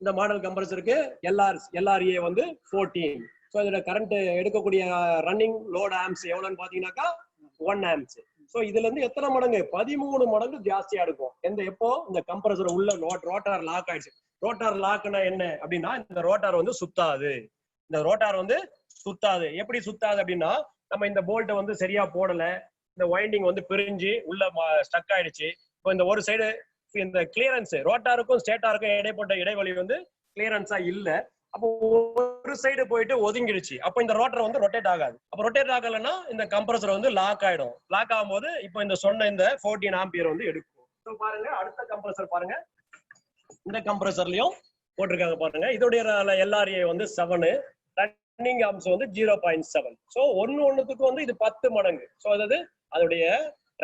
இந்த மாடல் கம்ப்ரஸருக்கு LRA வந்து 14. சோ இதோட கரண்ட் எடுக்கக்கூடிய ரன்னிங் லோட் ஆம்ஸ் எவ்வளவுன்னு பாத்தீங்கன்னாக்கா 1 ஆம்ஸ். சோ இதுல இருந்து எத்தனை மடங்கு? 13 மடங்கு ஜாஸ்தியா இருக்கும். எப்போ இந்த கம்ப்ரஸர் உள்ள ரோட்டார் லாக் ஆயிடுச்சு. ரோட்டார் லாக்னா என்ன அப்படின்னா இந்த ரோட்டார் வந்து சுத்தாது. இந்த ரோட்டார் வந்து சுத்தாது. எப்படி சுத்தாது அப்படின்னா, நம்ம இந்த போல்ட்டை வந்து சரியா போடல, இந்த வைண்டிங் வந்து பிரிஞ்சு உள்ள ஸ்டக் ஆயிடுச்சு. இப்போ இந்த ஒரு சைடு இந்த கிளியரன்ஸ் ரோட்டாருக்கும் ஸ்டேட்டாருக்கும் இடைப்பட்ட இடைவெளி வந்து கிளியரன்ஸா இல்ல. அப்போ ஒரு சைடு போயிட்டு ஒதுங்கிடுச்சு. அப்போ இந்த ரோட்டர் வந்து ரொட்டேட் ஆகாது. அப்போ ரொட்டேட் ஆகலைன்னா இந்த கம்ப்ரஸர் வந்து லாக் ஆயிடும். லாக் ஆகும்போது இப்போ இந்த சொன்ன இந்த 14 ஆம்பியர் வந்து எடுக்கும். ஸோ பாருங்க அடுத்த கம்ப்ரஸர் பாருங்க. இந்த கம்ப்ரஸர்லயும் போட்டிருக்காங்க பாருங்க. இதோடைய LRA வந்து 7, ரன்னிங் ஆர்ம்ஸ் வந்து 0.7. ஸோ ஒண்ணுத்துக்கு வந்து இது 10 மடங்கு. ஸோ அதாவது அதோடைய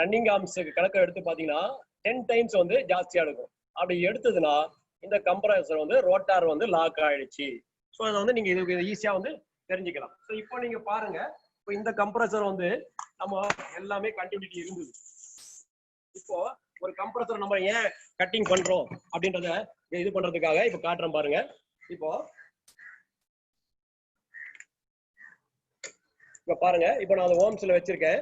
ரன்னிங் ஆர்ம்ஸ் கணக்கை எடுத்து பாத்தீங்கன்னா 10 டைம்ஸ் வந்து ஜாஸ்தியா இருக்கும். அப்படி எடுத்ததுன்னா இந்த கம்ப்ரஸர் வந்து ரோட்டார் வந்து லாக் ஆயிடுச்சு. ஸோ அதை வந்து நீங்க இது ஈஸியா வந்து தெரிஞ்சுக்கலாம். ஸோ இப்போ நீங்க பாருங்க, இப்போ இந்த கம்ப்ரஸர் வந்து நம்ம எல்லாமே கண்டினியூட்டி இருந்தது. இப்போ ஒரு கம்ப்ரஸர் நம்ம ஏன் கட்டிங் பண்றோம் அப்படின்றத இது பண்றதுக்காக இப்ப காட்டுறேன் பாருங்க. இப்போ இப்ப பாருங்க, இப்போ நான் அதை ஓம்ஸ்ல வச்சிருக்கேன்.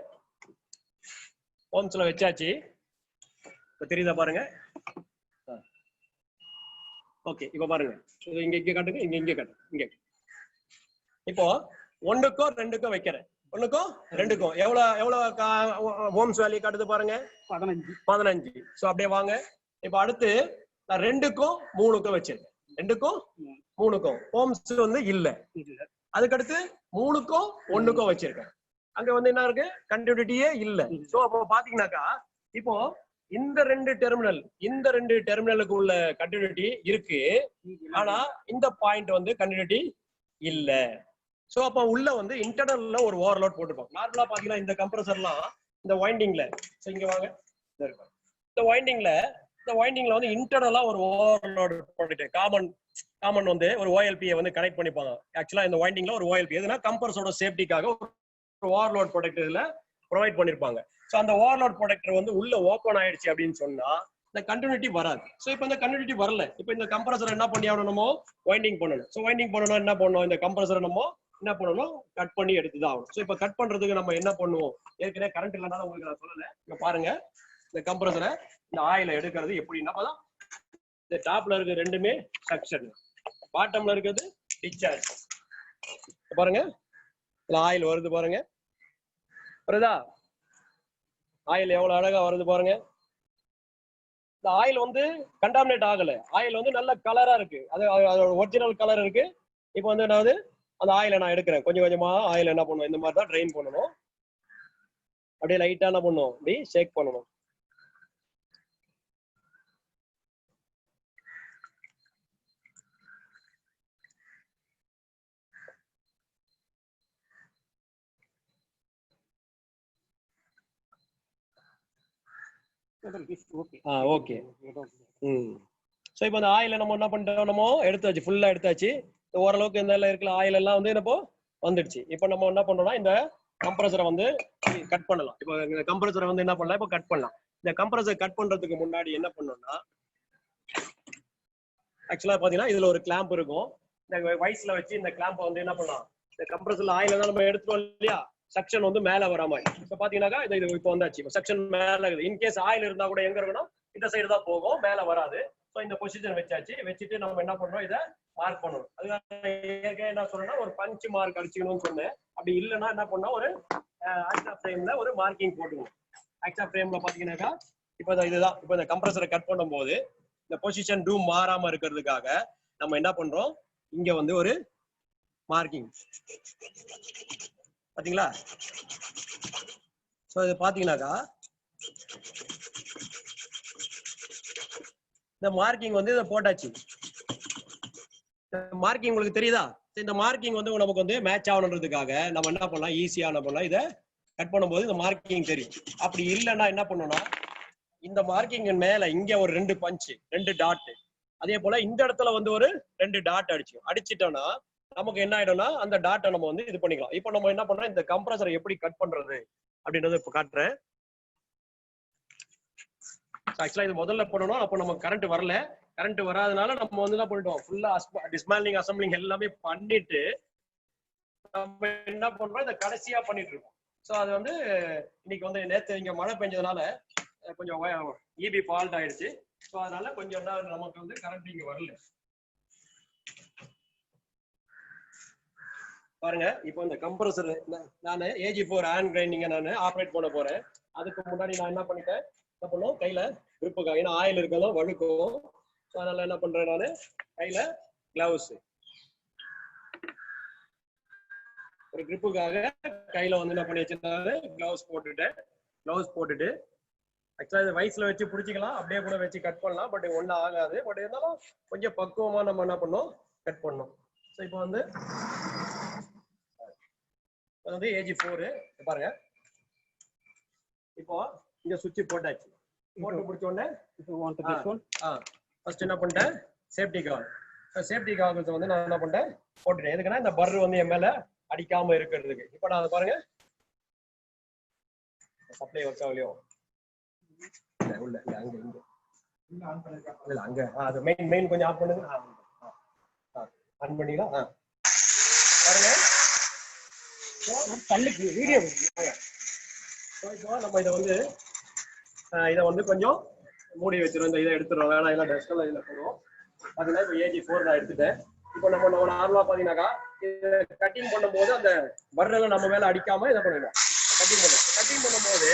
ஓம்ஸ்ல வச்சாச்சு. இப்ப தெரியுதா பாருங்க. ஓகே, இப்ப பாருங்க இங்க காட்டுங்க, இங்க காட்டுங்க. இங்க இப்போ 1க்கும் 2க்கும் வைக்கிறேன். 1க்கும் 2க்கும் எவ்வளவு ஓம்ஸ் வேல்யூ காட்டுது பாருங்க? 15. சோ அப்படியே வாங்க. இப்ப அடுத்து நான் 2க்கும் 3க்கும் வச்சிருக்கேன். 2க்கும் 3க்கும் ஓம்ஸ் வந்து இல்ல. அதுக்கடுத்து 3க்கும் 1க்கும் வச்சிருக்கேன். அங்க வந்து என்ன இருக்கு? கண்டினியூட்டியே இல்ல. சோ அப்போ பாத்தீங்கன்னாக்கா இப்போ இந்த 2 டெர்மினலுக்கு உள்ள கண்டினியூட்டி இருக்கு. ஆனா இந்த பாயிண்ட் வந்து கண்டினியூட்டி இல்ல. சோ அப்ப உள்ள வந்து இன்டர்னல்ல ஒரு ஓவர்லோட் போட்டுருப்போம். நார்மலா பாத்தீங்கன்னா இந்த கம்ப்ரஸர்லாம் இந்த வைண்டிங்ல, சோ இங்க வாங்க, இந்த வைண்டிங்ல வந்து இன்டர்னலா ஒரு ஓவர்லோட் போட்டுட்டு காமன் வந்து ஒரு OLP வந்து கனெக்ட் பண்ணிப்பாங்க. ஆக்சுவலா இந்த வைண்டிங்ல ஒரு OLP எதுனா கம்ப்ரஸரோட சேஃப்டிக்காக ஒரு ஓவர்லோட் ப்ரொடெக்டர் இதுல ப்ரொவைட் பண்ணிருப்பாங்க. சோ அந்த ஓவர்லோட் ப்ரொடெக்டர் வந்து உள்ள ஓபன் ஆயிடுச்சு அப்படின்னு சொன்னா இந்த கண்டினியூட்டி வராது. சோ இப்போ இந்த கண்டினியூட்டி வரல. இப்போ இந்த கம்ப்ரஸர் என்ன பண்ணி ஆகணுமோ வைண்டிங் பண்ணணும். சோ வைண்டிங் பண்ணணும் என்ன பண்ணணும்? இந்த கம்ப்ரஸரை நம்ம என்ன பண்ணணும்? கட் பண்ணி எடுத்துதான் ஆகணும். சோ இப்போ கட் பண்றதுக்கு நம்ம என்ன பண்ணுவோம்? ஏற்கனவே கரண்ட் இல்லைனாலும் உங்களுக்கு நான் சொல்லல. இங்க பாருங்க, இந்த கம்ப்ரஸரை இந்த ஆயில எடுக்கிறது எப்படின்னா, இந்த டாப்ல இருக்க ரெண்டுமே சக்ஷன், பாட்டம்ல இருக்கிறது டிஸ்சார்ஜ். பாருங்க இதுல ஆயில் வருது பாருங்க. வருதா? ஆயில் எவ்வளவு அழகா வருது பாருங்க. இந்த ஆயில் வந்து கண்டாமினேட் ஆகல. ஆயில் வந்து நல்ல கலரா இருக்கு. அதோட ஒரிஜினல் கலர் இருக்கு. இப்போ வந்து என்ன அந்த ஆயிலை நான் எடுக்கிறேன். கொஞ்சம் கொஞ்சமா ஆயில் என்ன பண்ணுவோம்? இந்த மாதிரி தான் ட்ரெயின் பண்ணணும். அப்படியே லைட்டா என்ன பண்ணும்? அப்படி ஷேக் பண்ணணும். Okay okay. ஸோ இப்போ அந்த ஆயில நம்ம என்ன பண்ணிட்டோம், நம்ம எடுத்தாச்சு, ஃபுல்லா எடுத்தாச்சு. ஓரளவுக்கு இந்த இருக்கிற ஆயில் எல்லாம் வந்து என்னப்போ வந்துடுச்சு. இப்போ நம்ம என்ன பண்றோம்னா இந்த கம்ப்ரஸரை வந்து கட் பண்ணலாம். இப்போ இந்த கம்ப்ரஸரை வந்து என்ன பண்ணலாம், இப்போ கட் பண்ணலாம். இந்த கம்ப்ரஸர் கட் பண்றதுக்கு முன்னாடி என்ன பண்ணோம்னா, ஆக்சுவலா பாத்தீங்கன்னா இதுல ஒரு கிளாம்ப் இருக்கும். இந்த வைஸ்ல வச்சு இந்த கிளாம்பை வந்து என்ன பண்ணலாம், இந்த கம்ப்ரஸர்ல ஆயில தான் நம்ம எடுத்துட்டோம் இல்லையா, செக்ஷன் வந்து மேல வர மாதிரி. இப்ப பாத்தீங்கன்னாக்கா இது இப்போ வந்தாச்சு. இப்போ செக்ஷன் மேல இருக்குது. இன்கேஸ் ஆயில் இருந்தா கூட எங்க இருக்கணும், இந்த சைடு தான் போகும், மேல வராது. ஸோ இந்த பொசிஷன் வச்சாச்சு. வச்சுட்டு நம்ம என்ன பண்றோம், இதை மார்க் பண்ணணும். அதுக்காக ஏற்கனவே என்ன சொல்றேன்னா ஒரு பஞ்ச் மார்க் அடிச்சுக்கணும்னு சொன்னேன். அப்படி இல்லைன்னா என்ன பண்ணோம், ஒரு ஆக்டா ஃப்ரேம்ல ஒரு மார்க்கிங் போட்டுக்கணும். ஆக்டா ஃப்ரேம்ல பாத்தீங்கன்னாக்கா இப்போ இதுதான். இப்போ இந்த கம்ப்ரஸரை கட் பண்ணும் போது இந்த பொசிஷன் ரூம் மாறாம இருக்கிறதுக்காக நம்ம என்ன பண்றோம், இங்க வந்து ஒரு மார்க்கிங் பாத்தீங்களா. சோ இது பாத்தீங்கன்னாக்கா இந்த மார்க்கிங் வந்து இதை போட்டாச்சு. மார்க்கிங் உங்களுக்கு தெரியுதா? இந்த மார்க்கிங் வந்து நமக்கு வந்து மேட்ச் ஆகணுன்றதுக்காக நம்ம என்ன பண்ணலாம், ஈஸியா என்ன பண்ணலாம், இதை கட் பண்ணும்போது இந்த மார்க்கிங் தெரியும். அப்படி இல்லைன்னா என்ன பண்ணணும்னா, இந்த மார்க்கிங் மேல இங்க ஒரு 2 பஞ்ச் 2 டாட், அதே போல இந்த இடத்துல வந்து ஒரு 2 டாட் அடிச்சிட்டோம்னா நமக்கு என்ன ஆயிடும்னா அந்த டாட்டை நம்ம வந்து இது பண்ணிக்கலாம். இப்போ நம்ம என்ன பண்றோம், இந்த கம்ப்ரஸரை எப்படி கட் பண்றது அப்படின்றத இப்ப காட்டுறேன். ஆக்சுவலா இது முதல்ல பண்ணணும். அப்போ நம்ம கரண்ட் வரல. கரண்ட் வராதனால நம்ம வந்து என்ன பண்ணிட்டோம், ஃபுல்லா டிஸ்மேண்ட்லிங் அசம்பிளிங் எல்லாமே பண்ணிட்டு நம்ம என்ன பண்றோம், இதை கடைசியா பண்ணிட்டு இருக்கோம். ஸோ அது வந்து இன்னைக்கு வந்து நேற்று இங்க மழை பெஞ்சதுனால கொஞ்சம் இபி ஃபால்ட் ஆயிடுச்சு. ஸோ அதனால கொஞ்சம் நமக்கு வந்து கரண்ட் இங்க வரல. பாருங்க, இப்போ இந்த கம்ப்ரஸர் நான் AG4 ஹேண்ட் கிரைண்டிங்க நான் ஆப்ரேட் பண்ண போறேன். அதுக்கு முன்னாடி நான் என்ன பண்ணிட்டேன், என்ன பண்ணும், கையில கிரிப்புக்காக, ஏன்னா ஆயில் இருக்கலாம் வழுக்கும். ஸோ அதனால என்ன பண்றேன், நான் கையில கிளவுஸ், ஒரு கிரிப்புக்காக கையில வந்து என்ன பண்ணி வச்சிருந்தாரு, கிளவுஸ் போட்டுட்டு ஆக்சுவலா இதை வயசுல வச்சு பிடிச்சிக்கலாம், அப்படியே கூட வச்சு கட் பண்ணலாம். பட் ஒன்றும் ஆகாது. பட் இருந்தாலும் கொஞ்சம் பக்குவமா நம்ம என்ன பண்ணோம், கட் பண்ணோம். ஸோ இப்போ வந்து AG4 பாருங்க. இப்போ இங்க சுவிட்ச் போட்டாச்சு. போட்டு முடிச்ச உடனே ஃபர்ஸ்ட் என்ன பண்ணிட்டேன், சேஃப்டி காகல்ஸ் வந்து நான் என்ன பண்ணிட்டேன் போட்டுட்டேன். எதுக்குன்னா இந்த பர் வந்து என் மேல அடிக்காம இருக்கிறதுக்கு. இப்போ நான் பாருங்க சப்ளை ஒர்க் ஆகலையோ, உள்ள இல்ல அங்க இங்க இல்ல அங்க அது மெயின் கொஞ்சம் ஆஃப் பண்ணுங்க. ஆன் பண்ணிங்களா? பாருங்க கண்ணுக்கு வீடியோ. இப்போ நம்ம இதை வந்து கொஞ்சம் மூடி வச்சிரும். இந்த இதை எடுத்துறோம், வேணா எல்லாம் டஸ்ட்ல இதில் போடுவோம். அதுல இப்போ AG4 நான் எடுத்துட்டேன். இப்போ நம்ம நார்மலா பாத்தீங்கன்னாக்கா கட்டிங் பண்ணும்போது அந்த பர்ரெல்லாம் நம்ம மேல அடிக்காம இதை பண்ணிடுவோம். கட்டிங் பண்ணும்போது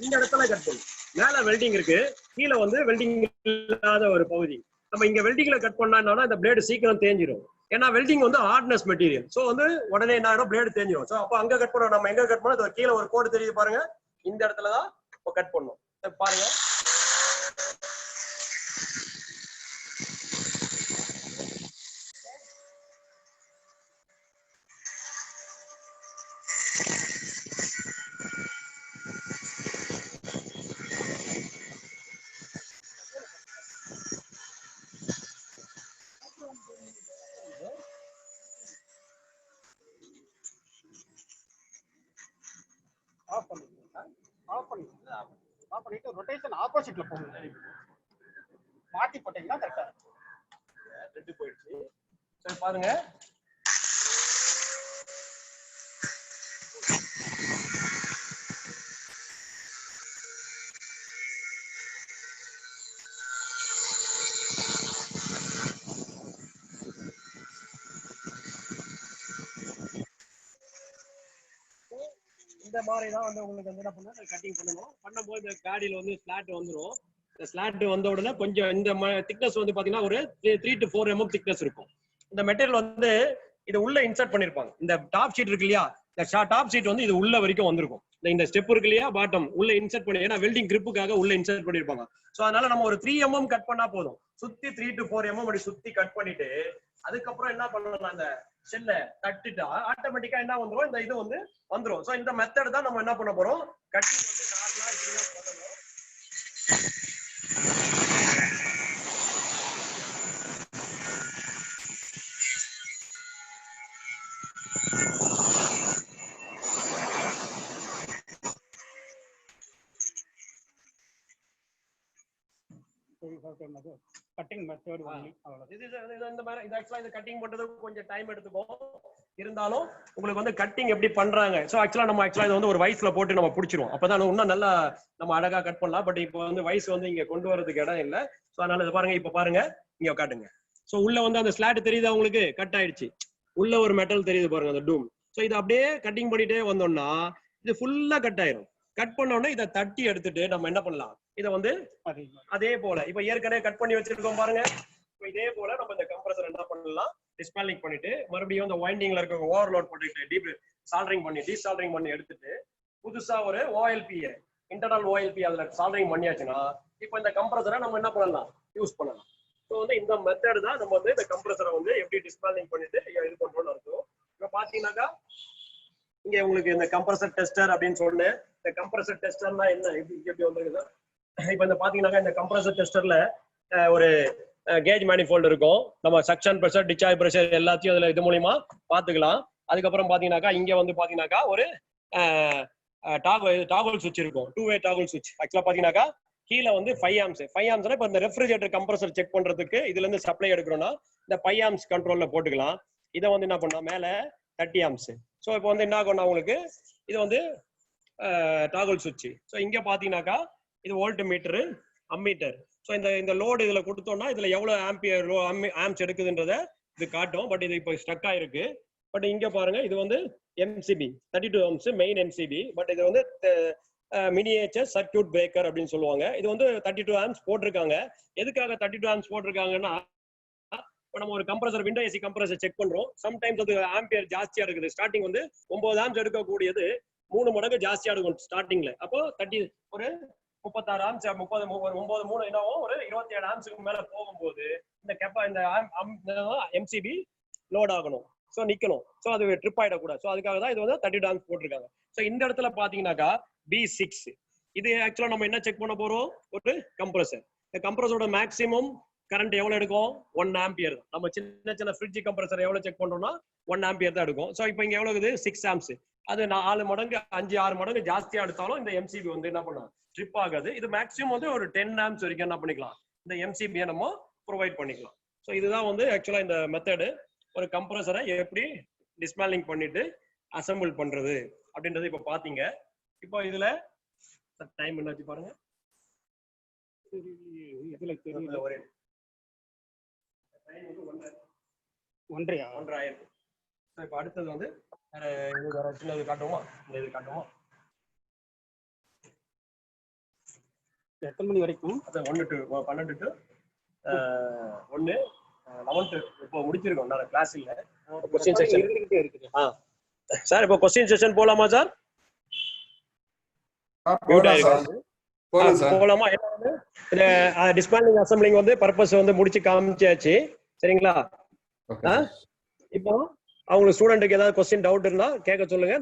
இந்த இடத்துல கட் பண்ணும். மேல வெல்டிங் இருக்கு, கீழே வந்து வெல்டிங் இல்லாத ஒரு பகுதி. நம்ம இங்க வெல்டிங்ல கட் பண்ணா இந்த பிளேடு சீக்கிரம் தேஞ்சிடும். ஏன்னா வெல்டிங் வந்து ஹார்ட்னஸ் மெட்டீரியல். ஸோ வந்து உடனே என்ன ஆகும், பிளேடு தேஞ்சிடும். ஸோ அப்போ அங்க கட் பண்ணோம். நம்ம எங்க கட் பண்ணோம், கீழே ஒரு கோடு தெரியுது பாருங்க, இந்த இடத்துல தான் இப்போ கட் பண்ணோம். பாருங்க ஆஃப் பண்ணிட்டு ரொட்டேஷன் ஆப்போசிட்ல போகும். மாத்தி போட்டீங்கன்னா கரெக்டா ரெண்டு போயிடுச்சு. சரி பாருங்க, இந்த மாதிரி தான் வந்து உங்களுக்கு வந்து என்ன பண்ணா கட்டிங் பண்ணணும். பண்ணும்போது இந்த காடியில வந்து ஸ்லாட் வந்துடும். இந்த ஸ்லாட் வந்த உடனே கொஞ்சம் இந்த திக்னஸ் வந்து பாத்தீங்கன்னா ஒரு 3 to 4 mm திக்னஸ் இருக்கும். இந்த மெட்டீரியல் வந்து இது உள்ள இன்சர்ட் பண்ணிருப்பாங்க. இந்த டாப் ஷீட் இருக்கு இல்லையா, இந்த டாப் ஷீட் வந்து இது உள்ள வரைக்கும் வந்திருக்கும். இந்த ஸ்டெப் இருக்கு இல்லையா, பாட்டம் உள்ள இன்சர்ட் பண்ணி, ஏன்னா வெல்டிங் கிரிப்புக்காக உள்ள இன்சர்ட் பண்ணிருப்பாங்க. சோ அதனால நம்ம ஒரு 3 mm கட் பண்ணா போதும். சுத்தி 3 to 4 mm அப்படி சுத்தி கட் பண்ணிட்டு அதுக்கப்புறம் என்ன பண்ணலாம், அந்த ஷெல்ல தட்டிட்டா ஆட்டோமேட்டிக்கா என்ன வந்துரும், இந்த இது வந்து வந்துரும். சோ இந்த மெத்தட் தான் நம்ம என்ன பண்ண போறோம், கட்டிங் வந்து நார்மலா இப்படிதான் பண்ணணும். கட்டிங் மெத்தட் ஒன்லி அவ்வளவு. இந்த மாதிரி இது ஆக்சுவலா இது கட்டிங் பண்றதுக்கு கொஞ்சம் டைம் எடுத்துக்கும். இருந்தாலும் உங்களுக்கு வந்து கட்டிங் எப்படி பண்றாங்க. சோ ஆக்சுவலா நம்ம ஆக்சுவலா இது வந்து ஒரு வைஸ்ல போட்டு நம்ம புடிச்சிருவோம். அப்பதான் இன்னும் நல்லா நம்ம அழகா கட் பண்ணலாம். பட் இப்போ வந்து வைஸ் வந்து இங்க கொண்டு வரதுக்கு இடம் இல்ல. சோ அதனால இது பாருங்க, இப்ப பாருங்க இங்க காட்டுங்க. சோ உள்ள வந்து அந்த ஸ்லாட் தெரியுதா உங்களுக்கு? கட் ஆயிடுச்சு. உள்ள ஒரு மெட்டல் தெரியுது பாருங்க, அந்த டூம். சோ இது அப்படியே கட்டிங் பண்ணிட்டே வந்தோம்னா இது ஃபுல்லா கட் ஆயிரும். கட் பண்ண உடனே இதை தட்டி எடுத்துட்டு நம்ம என்ன பண்ணலாம், இதை வந்து அதே போல இப்ப ஏற்கனவே கட் பண்ணி வச்சிருக்கோம் பாருங்க. இதே போல நம்ம இந்த கம்ப்ரஸர் என்ன பண்ணலாம், டிஸ்மேண்டிங் பண்ணிட்டு மறுபடியும் இந்த வைண்டிங்ல இருக்க ஓவர்லோட் பண்ணிட்டு டீப் சால்டரிங் பண்ணி டீசால்டரிங் பண்ணி எடுத்துட்டு புதுசா ஒரு ஓஎல்பி இன்டர்னல் ஓஎல்பி அதுல சால்டரிங் பண்ணியாச்சுன்னா இப்போ இந்த கம்ப்ரஸரை நம்ம என்ன பண்ணலாம், யூஸ் பண்ணலாம். ஸோ வந்து இந்த மெத்தட் தான் நம்ம வந்து இந்த கம்ப்ரஸரை வந்து எப்படி டிஸ்மேண்டிங் பண்ணிட்டு இது பண்றோம்னு அர்த்தம். இப்போ பாத்தீங்கன்னாக்கா இங்க உங்களுக்கு இந்த கம்ப்ரஸர் டெஸ்டர் அப்படின்னு சொன்னேன். இந்த கம்ப்ரஸர் டெஸ்டர்னா என்ன, எப்படி வந்துருக்குது. இப்ப இந்த பாத்தீங்கன்னாக்கா இந்த கம்ப்ரஸர் டெஸ்டர்ல ஒரு கேஜ் மேனிஃபோல்டு இருக்கும். நம்ம சக்ஷன் ப்ரெஷர், டிஸ்சார்ஜ் ப்ரெஷர் எல்லாத்தையும் அதுல இது மூலியமா பாத்துக்கலாம். அதுக்கப்புறம் பாத்தீங்கன்னாக்கா இங்க வந்து பாத்தீங்கன்னாக்கா ஒரு டாகல் சுவிட்ச் இருக்கும், 2-way டாகல் சுவிட்ச். ஆக்சுவலா பாத்தீங்கன்னாக்கா கீழே வந்து 5 amps. 5 amps இப்ப இந்த ரெஃப்ரிஜரேட்டர் கம்ப்ரஸர் செக் பண்றதுக்கு இதுல இருந்து சப்ளை எடுக்கிறோம்னா இந்த 5 amps கண்ட்ரோல்ல போட்டுக்கலாம். இதை வந்து என்ன பண்ணா மேல 30 amps. ஸோ இப்போ வந்து என்ன ஆகும்னா உங்களுக்கு இது வந்து டாகல் சுவிட்ச். ஸோ இங்க பாத்தீங்கன்னாக்கா இது வோல்ட் மீட்டரு, அம்மீட்டர். ஸோ இந்த லோடு இதுல கொடுத்தோம்னா இதுல எவ்வளவு ஆம்பியர் ஆம்ஸ் எடுக்குதுன்றத இது காட்டும். பட் இது இப்போ ஸ்டக் ஆயிருக்கு. பட் இங்க பாருங்க இது வந்து MCB 32 amps main MCB. But இது வந்து மினியேச்சர் சர்க்யூட் பிரேக்கர் அப்படின்னு சொல்லுவாங்க. இது வந்து 32 amps போட்டிருக்காங்க. எதுக்காக 32 amps போட்டிருக்காங்கன்னா, நம்ம ஒரு compressor window AC compressor check பண்றோம். சம்டைம்ஸ் அது ஆம்பியர் ஜாஸ்தியா இருக்குது. ஸ்டார்டிங் வந்து 9 amps எடுக்கக்கூடியது 3 மடங்கு ஜாஸ்தியா இருக்கும் ஸ்டார்டிங்ல. அப்போ 30 ஒரு 36 amps 9 3 என்னவோ ஒரு 27 amps மேல போகும்போது இந்த எம்சிபி லோட் ஆகணும். ஸோ நிக்கணும். ஸோ அது ட்ரிப் ஆயிடக்கூடாது. ஸோ அதுக்காக தான் இது வந்து 32 amps போட்டிருக்காங்க. ஸோ இந்த இடத்துல பாத்தீங்கன்னாக்கா B6 இது ஆக்சுவலா நம்ம என்ன செக் பண்ண போறோம், ஒரு கம்ப்ரஸர். இந்த கம்ப்ரஸரோட மேக்ஸிமம் கரண்ட் எவ்வளவு எடுக்கும், 1 ampere. நம்ம சின்ன ஃப்ரிட்ஜ் கம்ப்ரஸர் எவ்வளவு செக் பண்றோம்னா 1 ampere தான் எடுக்கும். ஸோ இப்போ இங்க எவ்வளவு 6 amps. அது 4 மடங்கு 5-6 மடங்கு ஜாஸ்தியா எடுத்தாலும் இந்த எம்சிபி வந்து என்ன பண்ணும், ட்ரிப் ஆகாது. இது மேக்ஸிமம் வந்து ஒரு 10 amps வரைக்கும் என்ன பண்ணிக்கலாம், இந்த எம்சிபியை நம்ம ப்ரொவைட் பண்ணிக்கலாம். ஸோ இதுதான் வந்து ஆக்சுவலா இந்த மெத்தடு, ஒரு கம்ப்ரஸரை எப்படி டிஸ்மேண்டிங் பண்ணிட்டு அசம்பிள் பண்றது அப்படின்றது இப்ப பாத்தீங்க. இப்போ இதுல டைம் என்னாச்சு பாருங்க. இதுல தெரியல, ஒரே டைம் வந்து 1:30 ஆயிருக்கு. இப்போ அடுத்தது வந்து வேற சின்னது காட்டுவோமா, இந்த இது காட்டுவோமா. எத்தனை மணி வரைக்கும்? 1 to 12 to 1 11 இப்போ முடிச்சிருக்கோம். நான் கிளாஸ் இல்ல, क्वेश्चन செக்ஷன் இருந்துகிட்டே இருக்குது. சார் இப்போ क्वेश्चन செக்ஷன் போலாமா சார்? போலாமா? இந்த டிஸ்மேண்டிங் அசம்பிளிங் வந்து பர்பஸ் வந்து முடிச்சு காமிச்சாச்சு, சரிங்களா? இப்போ அவங்களுக்கு ஸ்டூடெண்ட்டுக்கு ஏதாவது क्वेश्चन டவுட் இருந்தா கேட்க சொல்லுங்க.